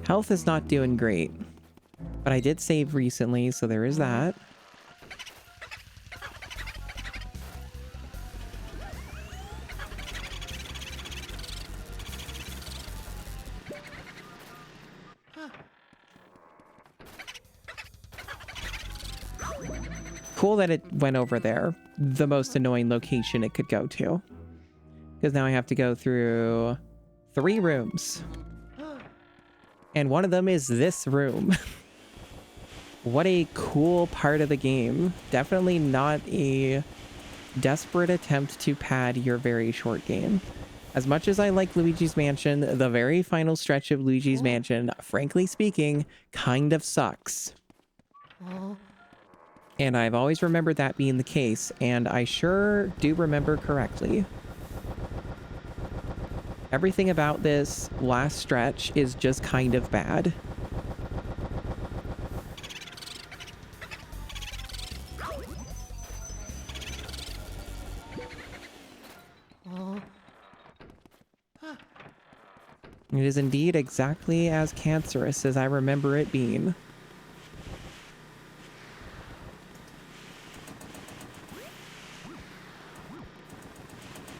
Health is not doing great. But I did save recently, so there is that. Cool that it went over there. The most annoying location it could go to. Because now I have to go through 3 rooms. And one of them is this room. What a cool part of the game. Definitely not a desperate attempt to pad your very short game. As much as I like Luigi's Mansion, the very final stretch of Luigi's Mansion, frankly speaking, kind of sucks. And I've always remembered that being the case, and I sure do remember correctly. Everything about this last stretch is just kind of bad. It is indeed exactly as cancerous as I remember it being.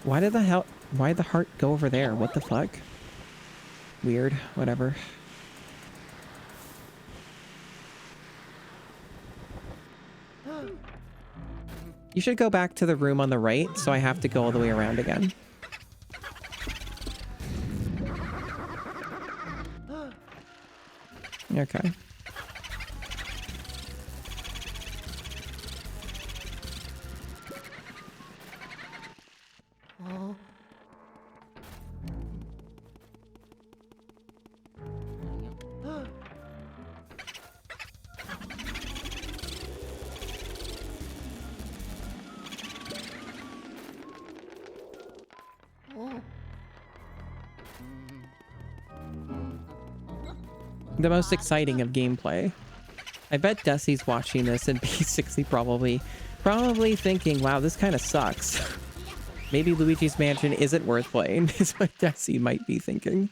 Why did the heart go over there? What the fuck? Weird. Whatever. You should go back to the room on the right, so I have to go all the way around again. Okay. The most exciting of gameplay. I bet Desi's watching this and basically probably thinking, wow, this kind of sucks. Maybe Luigi's Mansion isn't worth playing, is what Desi might be thinking.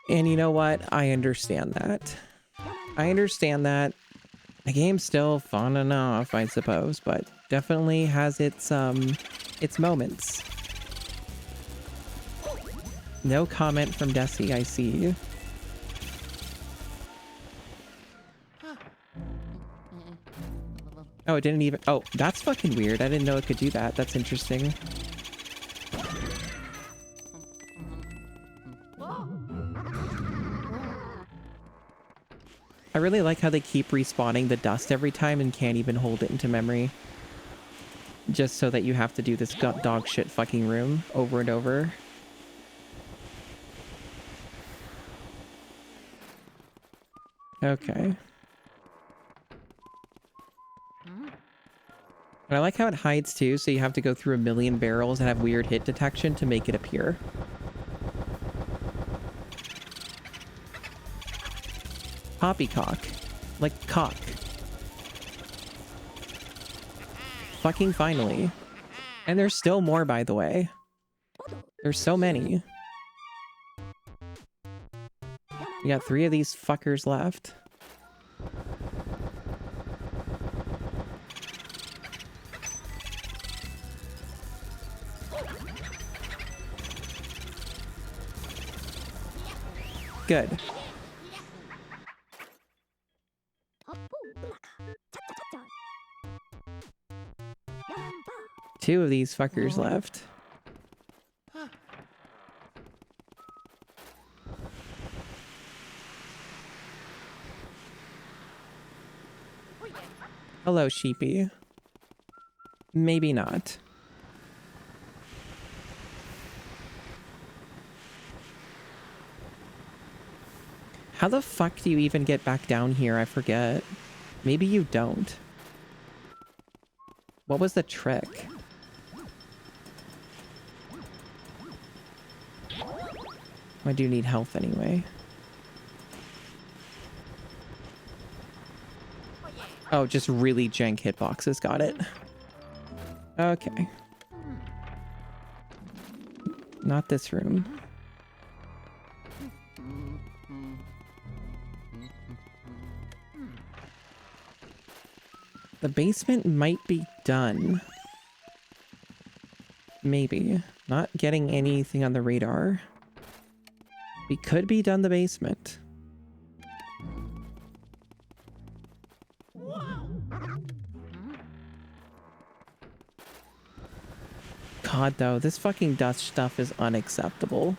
And you know what? I understand that. I understand that. The game's still fun enough, I suppose, but definitely has its moments. No comment from Desi, I see. Oh, it didn't even... Oh, that's fucking weird. I didn't know it could do that. That's interesting. I really like how they keep respawning the dust every time and can't even hold it into memory. Just so that you have to do this dog shit fucking room over and over. Okay. And I like how it hides too, so you have to go through a million barrels and have weird hit detection to make it appear. Poppycock. Like cock. Fucking finally. And there's still more, by the way. There's so many. We got 3 of these fuckers left. Good. 2 of these fuckers left. Hello, sheepy. Maybe not. How the fuck do you even get back down here? I forget. Maybe you don't. What was the trick? I do need health anyway. Oh, just really jank hitboxes. Got it. Okay. Not this room. The basement might be done. Maybe. Not getting anything on the radar. We could be done the basement. God, though, this fucking dust stuff is unacceptable.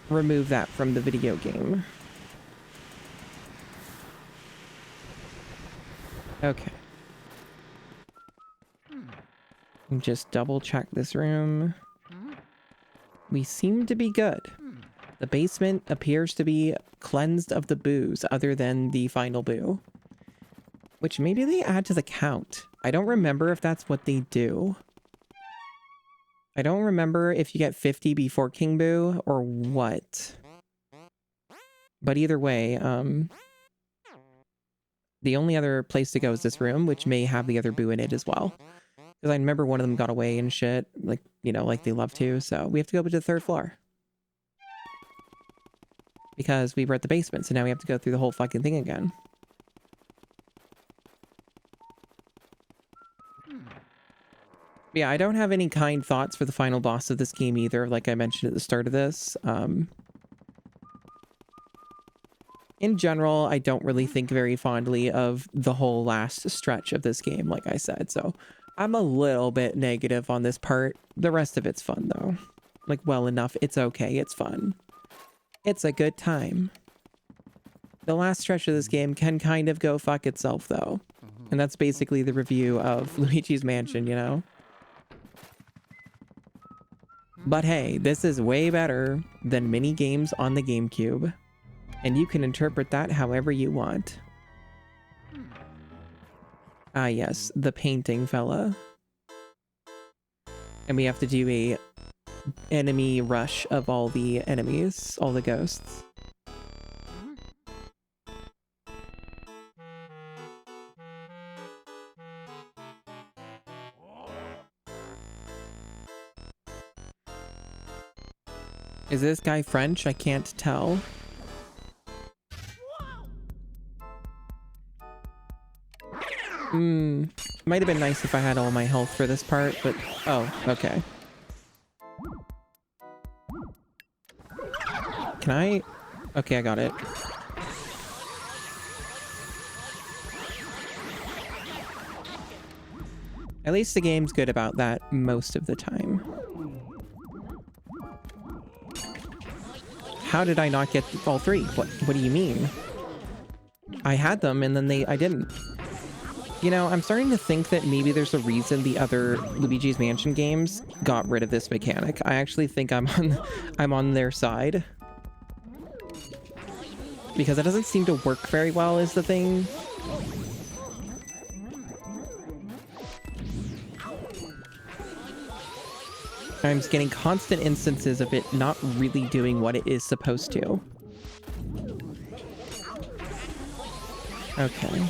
Remove that from the video game. Okay. Just double check this room. We seem to be good. The basement appears to be cleansed of the booze other than the final boo. Which maybe they add to the count. I don't remember if that's what they do. I don't remember if you get 50 before King Boo or what. But either way, the only other place to go is this room, which may have the other boo in it as well. Because I remember one of them got away and shit, like, you know, like they love to. So we have to go to the 3rd floor. Because we were at the basement, so now we have to go through the whole fucking thing again. Yeah, I don't have any kind thoughts for the final boss of this game either, like I mentioned at the start of this. In general, I don't really think very fondly of the whole last stretch of this game, like I said, so I'm a little bit negative on this part. The rest of it's fun, though. Like, well enough. It's okay. It's fun. It's a good time. The last stretch of this game can kind of go fuck itself, though. And that's basically the review of Luigi's Mansion, you know? But hey, this is way better than mini games on the GameCube. And you can interpret that however you want. Ah yes, the painting fella. And we have to do a enemy rush of all the enemies, all the ghosts. Is this guy French? I can't tell. Might have been nice if I had all my health for this part, but... Oh, okay. Can I? Okay, I got it. At least the game's good about that most of the time. How did I not get all three? What do you mean? I had them and then I didn't. You know, I'm starting to think that maybe there's a reason the other Luigi's Mansion games got rid of this mechanic. I actually think I'm on their side. Because it doesn't seem to work very well is the thing. I'm just getting constant instances of it not really doing what it is supposed to. Okay.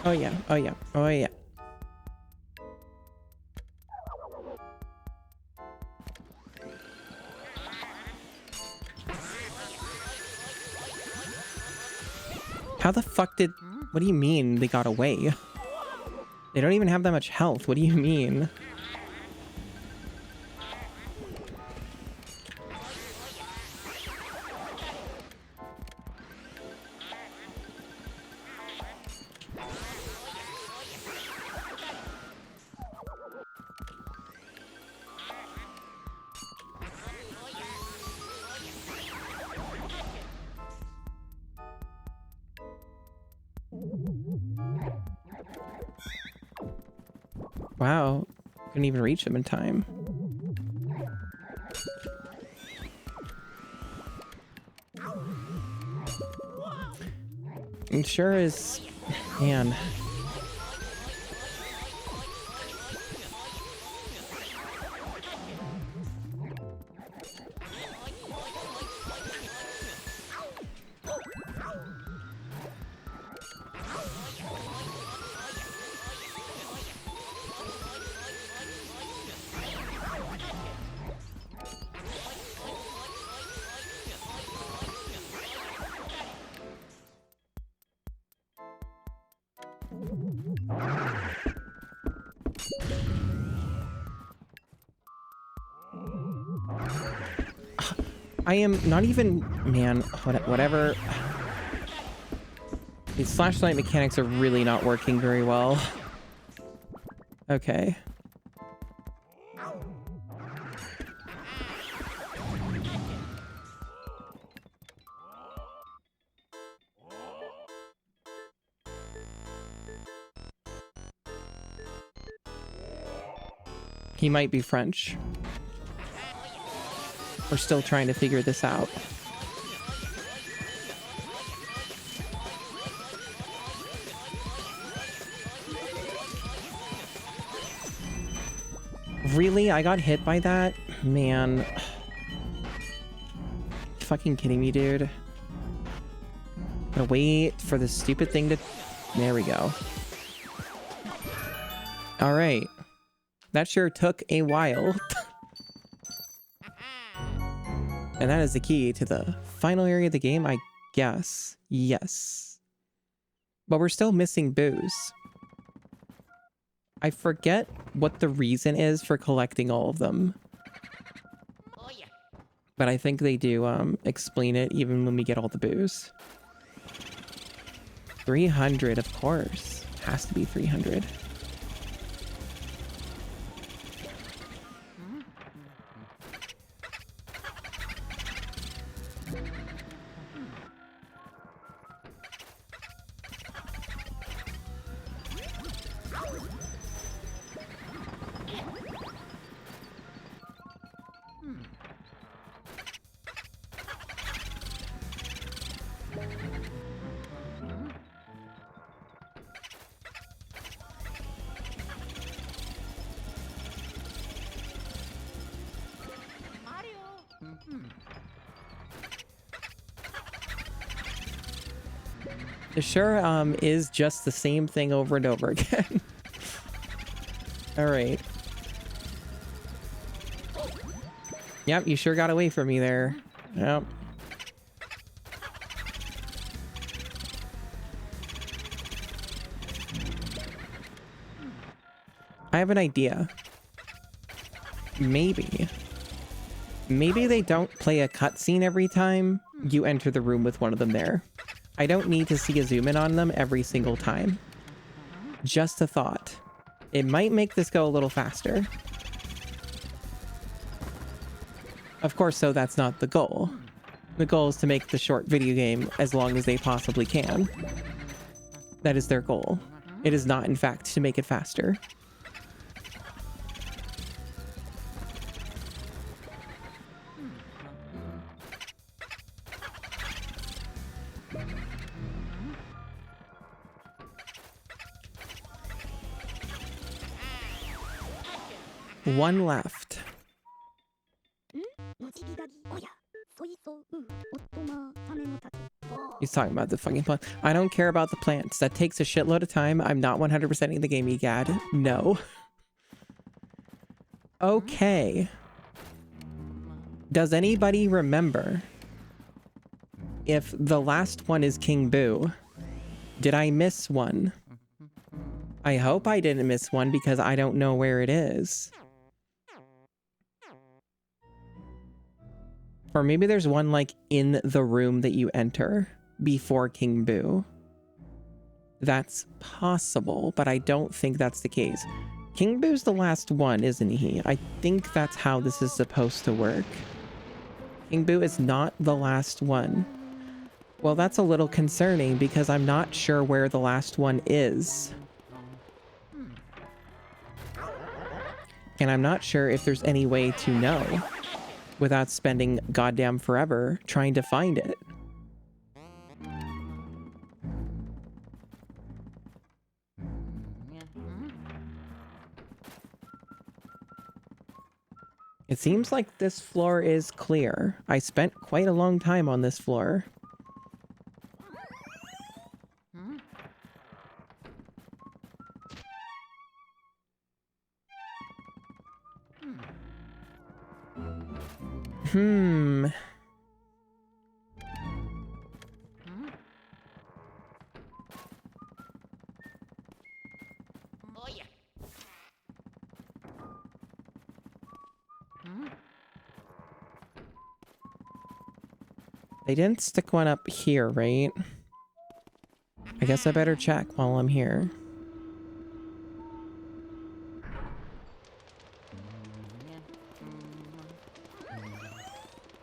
Oh yeah, oh yeah, oh yeah. How the fuck did... What do you mean they got away? They don't even have that much health. What do you mean? Wow, couldn't even reach him in time. It sure is, man. I am not even, man, whatever. These flashlight mechanics are really not working very well. Okay. He might be French. We're still trying to figure this out. Really? I got hit by that? Man. Fucking kidding me, dude. Gotta wait for this stupid thing to... There we go. Alright. That sure took a while. And that is the key to the final area of the game, I guess. Yes. But we're still missing booze. I forget what the reason is for collecting all of them. Oh yeah. But I think they do explain it even when we get all the booze. 300, of course. Has to be 300. It sure is just the same thing over and over again. All right. Yep, you sure got away from me there. Yep. I have an idea. Maybe they don't play a cutscene every time you enter the room with one of them there. I don't need to see a zoom in on them every single time. Just a thought. It might make this go a little faster. Of course, though, that's not the goal. The goal is to make the short video game as long as they possibly can. That is their goal. It is not, in fact, to make it faster. One left. He's talking about the fucking plant. I don't care about the plants. That takes a shitload of time. I'm not 100%ing the game, egad. No. Okay. Does anybody remember if the last one is King Boo? Did I miss one? I hope I didn't miss one because I don't know where it is. Or maybe there's one like in the room that you enter before King Boo. That's possible, but I don't think that's the case. King Boo's the last one, isn't he? I think that's how this is supposed to work. King Boo is not the last one. Well, that's a little concerning because I'm not sure where the last one is. And I'm not sure if there's any way to know without spending goddamn forever trying to find it. It seems like this floor is clear. I spent quite a long time on this floor. Oh yeah. They didn't stick one up here, right? I guess I better check while I'm here.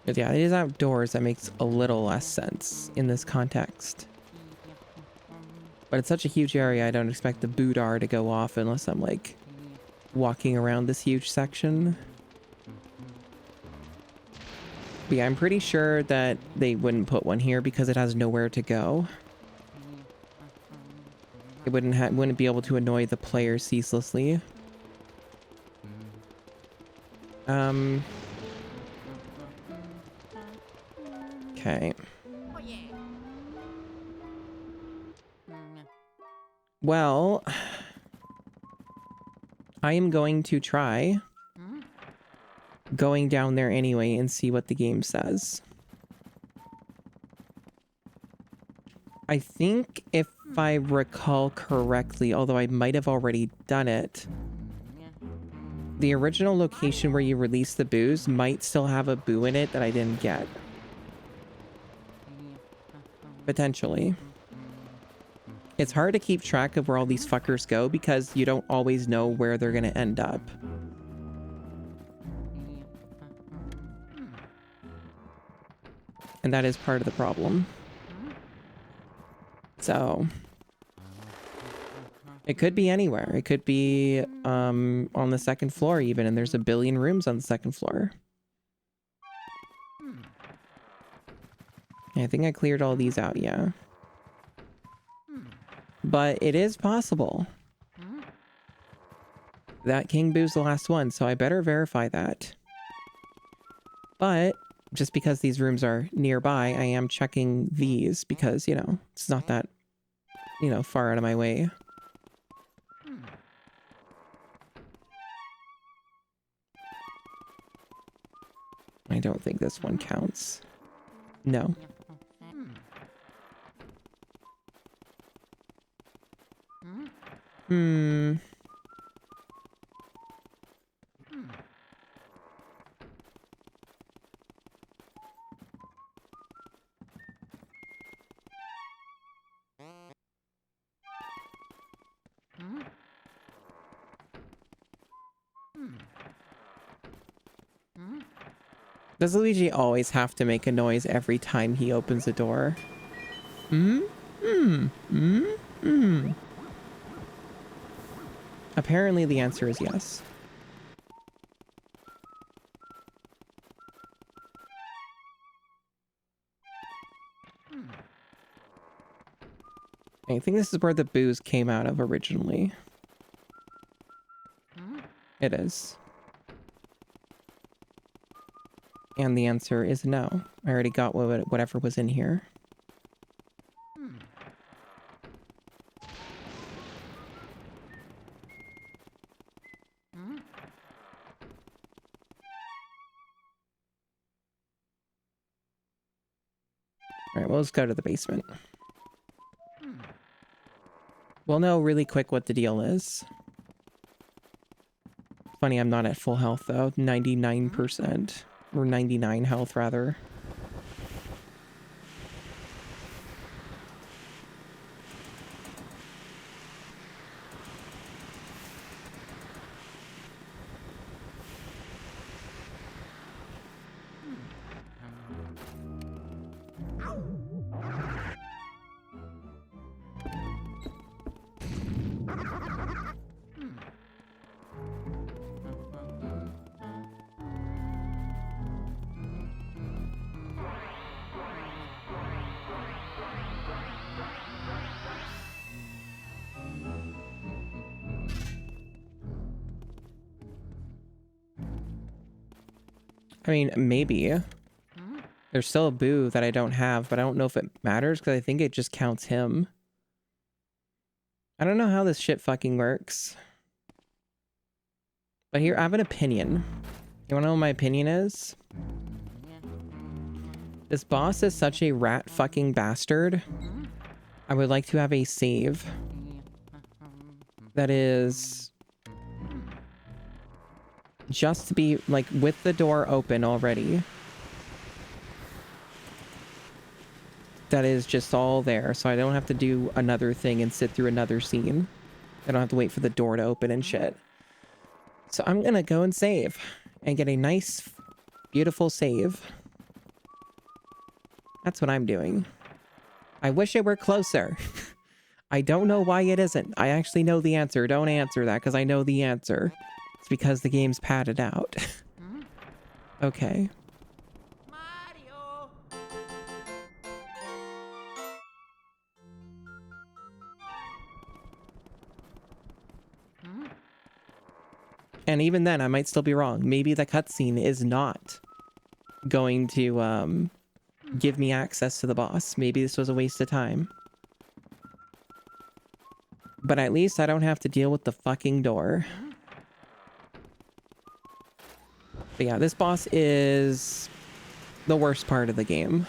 But yeah, it is outdoors. That makes a little less sense in this context. But it's such a huge area, I don't expect the boodar to go off unless I'm like walking around this huge section. But yeah, I'm pretty sure that they wouldn't put one here because it has nowhere to go. It wouldn't be able to annoy the players ceaselessly. Okay. Oh yeah. Well, I am going to try going down there anyway and see what the game says. I think if I recall correctly, although I might have already done it, the original location where you release the boos might still have a boo in it that I didn't get. Potentially. It's hard to keep track of where all these fuckers go because you don't always know where they're gonna end up. And that is part of the problem. So it could be anywhere. It could be on the second floor even, and there's a billion rooms on the second floor. I think I cleared all these out, yeah. But it is possible that King Boo's the last one, so I better verify that. But just because these rooms are nearby, I am checking these because, you know, it's not that you know, far out of my way. I don't think this one counts. No. Hmm. Does Luigi always have to make a noise every time he opens a door? Apparently the answer is yes. I think this is where the booze came out of originally. It is. And the answer is no. I already got whatever was in here. Alright, well, let's go to the basement. We'll know really quick what the deal is. Funny, I'm not at full health, though. 99%. Or 99 health, rather. I mean, maybe. There's still a boo that I don't have, but I don't know if it matters because I think it just counts him. I don't know how this shit fucking works. But here, I have an opinion. You wanna know what my opinion is? This boss is such a rat fucking bastard. I would like to have a save that is just to be like with the door open already. That is just all there, so I don't have to do another thing and sit through another scene. I don't have to wait for the door to open and shit. So I'm gonna go and save and get a nice, beautiful save. That's what I'm doing. I wish it were closer. I don't know why it isn't. I actually know the answer. Don't answer that because I know the answer. It's because the game's padded out. Okay. Mario. And even then, I might still be wrong. Maybe the cutscene is not going to give me access to the boss. Maybe this was a waste of time. But at least I don't have to deal with the fucking door. But yeah, this boss is the worst part of the game.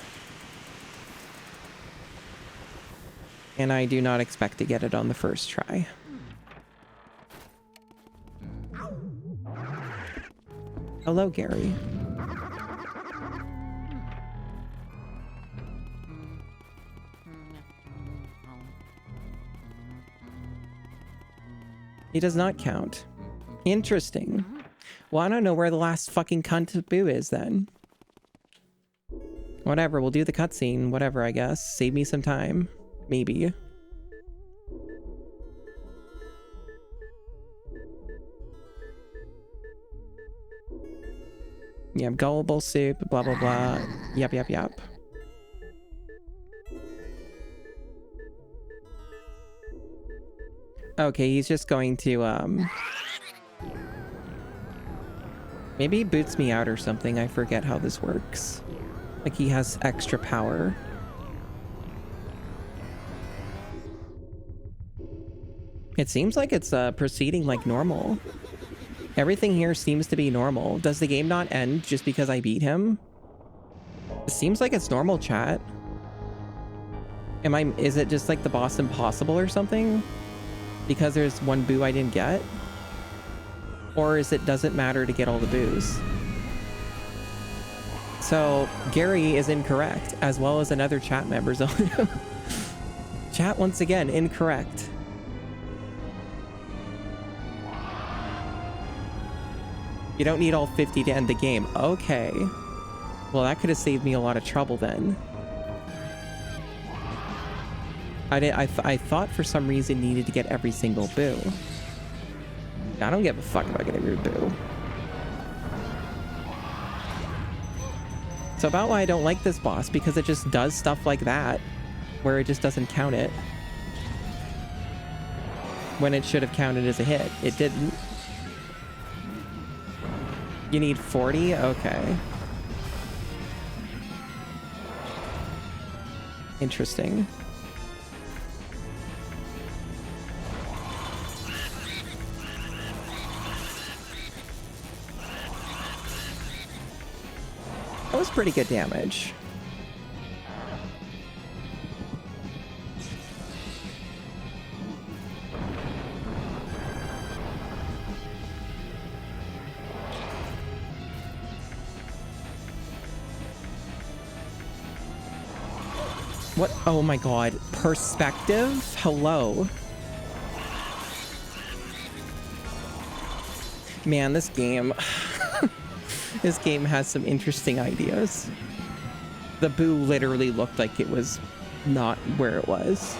And I do not expect to get it on the first try. Hello, Gary. He does not count. Interesting. Well, I don't know where the last fucking cunt boo is then. Whatever, we'll do the cutscene. Whatever, I guess. Save me some time. Maybe. Yeah, gullible soup, blah, blah, blah. Yep, yep, yep. Okay, he's just going to, maybe he boots me out or something. I forget how this works. Like, he has extra power. It seems like it's proceeding like normal. Everything here seems to be normal. Does the game not end just because I beat him? It seems like it's normal, chat. Is it just like the boss impossible or something? Because there's one boo I didn't get? Or is it doesn't matter to get all the boos? So Gary is incorrect, as well as another chat member. Chat once again incorrect. You don't need all 50 to end the game. Okay. Well, that could have saved me a lot of trouble then. I thought for some reason needed to get every single boo. I don't give a fuck about getting every boo. So about why I don't like this boss, because it just does stuff like that, where it just doesn't count it. When it should have counted as a hit. It didn't. You need 40? Okay. Interesting. That was pretty good damage. What? Oh my god. Perspective? Hello. Man, this game... this game has some interesting ideas. The boo literally looked like it was not where it was.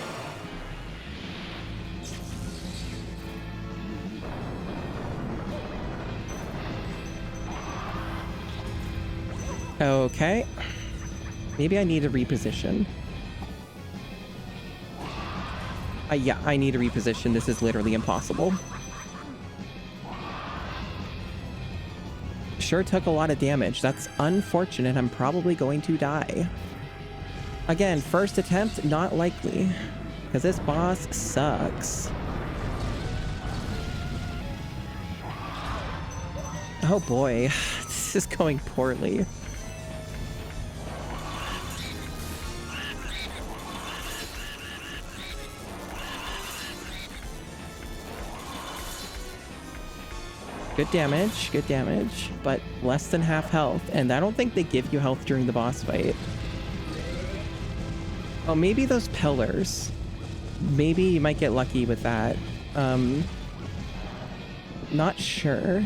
Okay. Maybe I need to reposition. Yeah, I need to reposition. This is literally impossible. Sure took a lot of damage. That's unfortunate. I'm probably going to die. Again, first attempt, not likely. Because this boss sucks. Oh boy. This is going poorly. Good damage, but less than half health, and I don't think they give you health during the boss fight. Oh, maybe those pillars. Maybe you might get lucky with that. Not sure.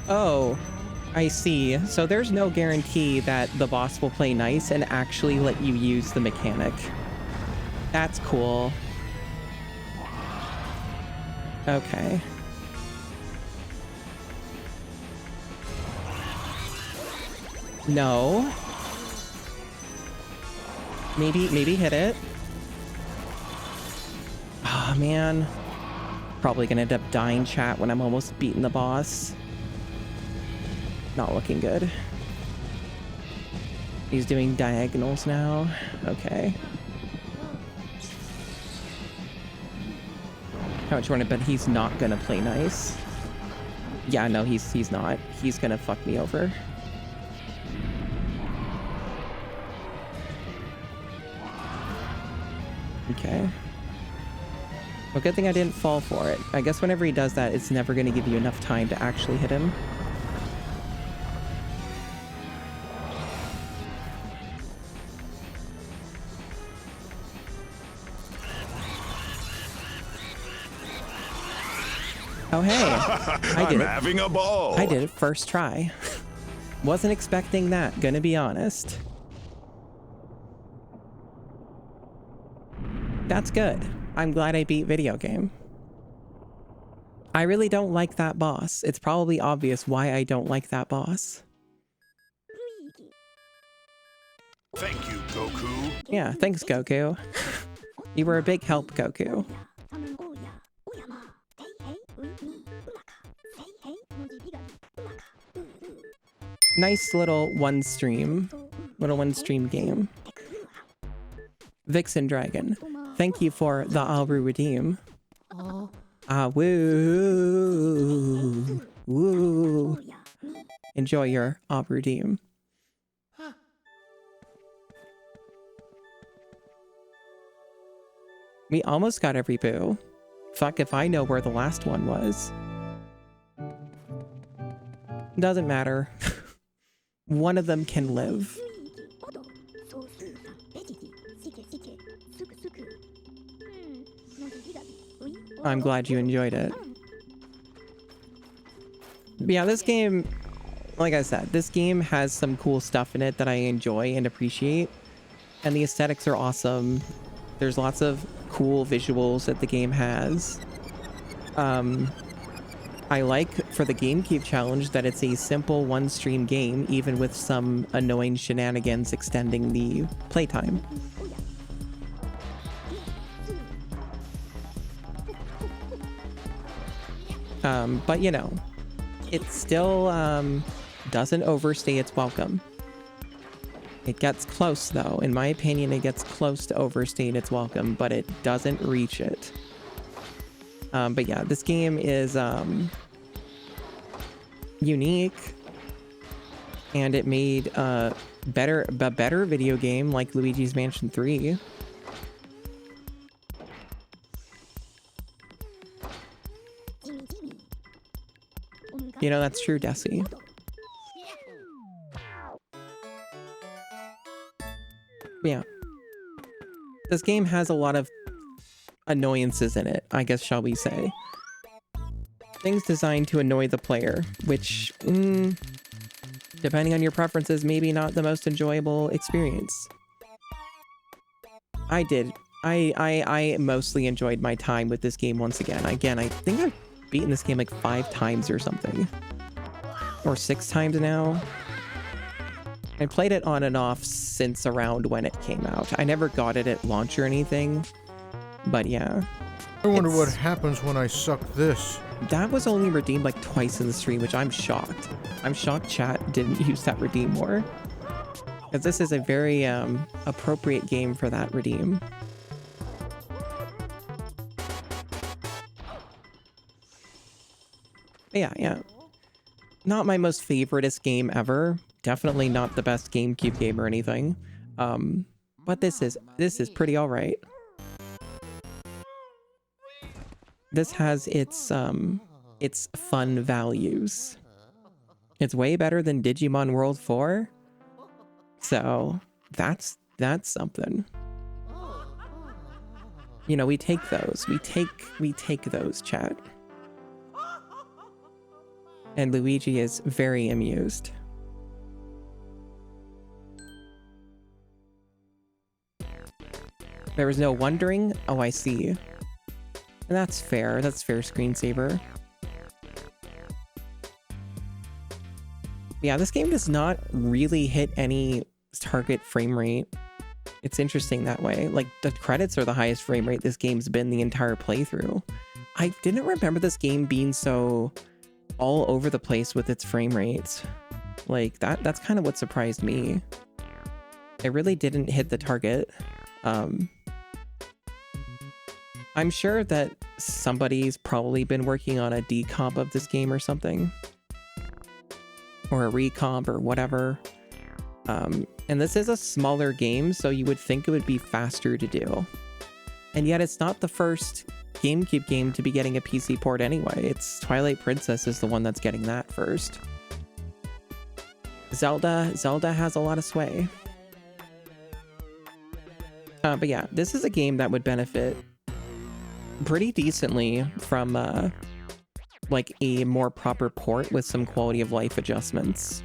Oh, I see. So there's no guarantee that the boss will play nice and actually let you use the mechanic. That's cool. Okay. No. Maybe hit it. Oh, man. Probably gonna end up dying, chat, when I'm almost beating the boss. Not looking good. He's doing diagonals now. Okay. How much you want to bet he's not gonna play nice? Yeah, no, he's not. He's gonna fuck me over. Okay. Well, good thing I didn't fall for it. I guess whenever he does that, it's never gonna give you enough time to actually hit him. Oh, hey. I did I'm having a ball. I did it first try. Wasn't expecting that, gonna be honest. That's good. I'm glad I beat video game. I really don't like that boss. It's probably obvious why I don't like that boss. Thank you, Goku. Yeah, thanks, Goku. You were a big help, Goku. Nice little one stream game. Vixen Dragon, thank you for the Alru redeem. Ah, woo. Woo. Enjoy your Alru redeem. We almost got every boo. Fuck if I know where the last one was. Doesn't matter. One of them can live. I'm glad you enjoyed it. But yeah, this game, like I said, this game has some cool stuff in it that I enjoy and appreciate. And the aesthetics are awesome. There's lots of cool visuals that the game has. I like for the GameCube challenge that it's a simple one-stream game, even with some annoying shenanigans extending the playtime. But you know, it still doesn't overstay its welcome. It gets close though. In my opinion, it gets close to overstaying its welcome, but it doesn't reach it. But yeah, this game is unique, and it made a better video game like Luigi's Mansion 3. You know, that's true, Desi. Yeah. This game has a lot of annoyances in it, I guess, shall we say. Things designed to annoy the player, which, depending on your preferences, maybe not the most enjoyable experience. I mostly enjoyed my time with this game once again. Again, I think I've beaten this game like 5 times or something. Or 6 times now. I played it on and off since around when it came out. I never got it at launch or anything. But yeah. I wonder what happens when I suck this. That was only redeemed like twice in the stream, which I'm shocked. I'm shocked chat didn't use that redeem more. Because this is a very appropriate game for that redeem. But yeah. Not my most favoriteest game ever. Definitely not the best GameCube game or anything. But this is pretty alright. This has its fun values. It's way better than Digimon World 4. So that's something. You know, we take those. We take those, chat. And Luigi is very amused. There was no wondering. Oh, I see. That's fair. That's fair, screensaver. Yeah, this game does not really hit any target frame rate. It's interesting that way. Like, the credits are the highest frame rate this game's been the entire playthrough. I didn't remember this game being so all over the place with its frame rates. Like, that's kind of what surprised me. It really didn't hit the target. I'm sure that somebody's probably been working on a decomp of this game or something. Or a recomp or whatever. And this is a smaller game, so you would think it would be faster to do. And yet it's not the first GameCube game to be getting a PC port anyway. It's Twilight Princess is the one that's getting that first. Zelda has a lot of sway. But yeah, this is a game that would benefit pretty decently from like a more proper port with some quality of life adjustments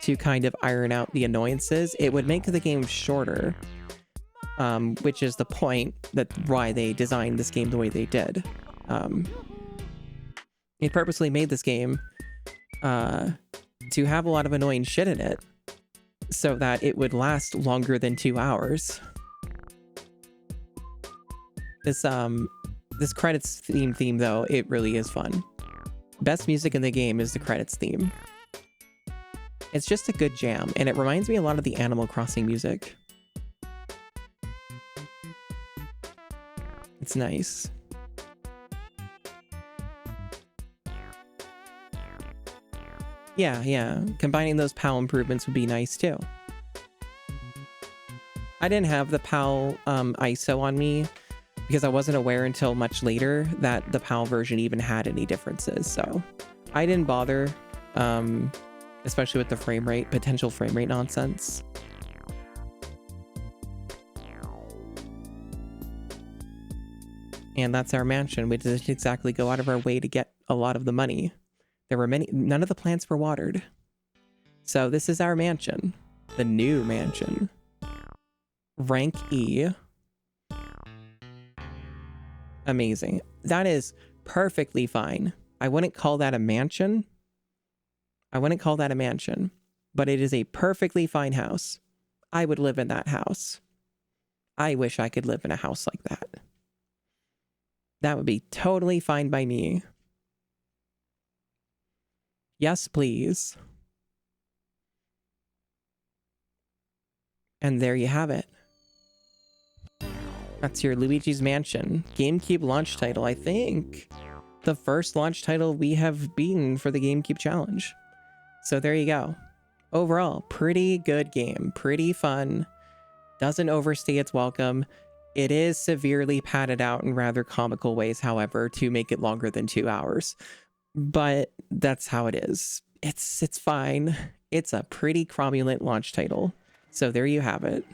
to kind of iron out the annoyances. It would make the game shorter, which is the point that why they designed this game the way they did. They purposely made this game to have a lot of annoying shit in it so that it would last longer than 2 hours. This credits theme though, it really is fun. Best music in the game is the credits theme. It's just a good jam, and it reminds me a lot of the Animal Crossing music. It's nice. Yeah. Combining those PAL improvements would be nice too. I didn't have the PAL ISO on me because I wasn't aware until much later that the PAL version even had any differences. So I didn't bother, especially with the potential frame rate nonsense. And that's our mansion. We didn't exactly go out of our way to get a lot of the money. There were none of the plants were watered. So this is our mansion. The new mansion. Rank E. Amazing. That is perfectly fine. I wouldn't call that a mansion. But it is a perfectly fine house. I would live in that house. I wish I could live in a house like that. That would be totally fine by me. Yes, please. And there you have it. That's your Luigi's Mansion. GameCube launch title. I think the first launch title we have beaten for the GameCube challenge. So there you go. Overall, pretty good game. Pretty fun. Doesn't overstay its welcome. It is severely padded out in rather comical ways, however, to make it longer than 2 hours. But that's how it is. It's fine. It's a pretty cromulent launch title. So there you have it.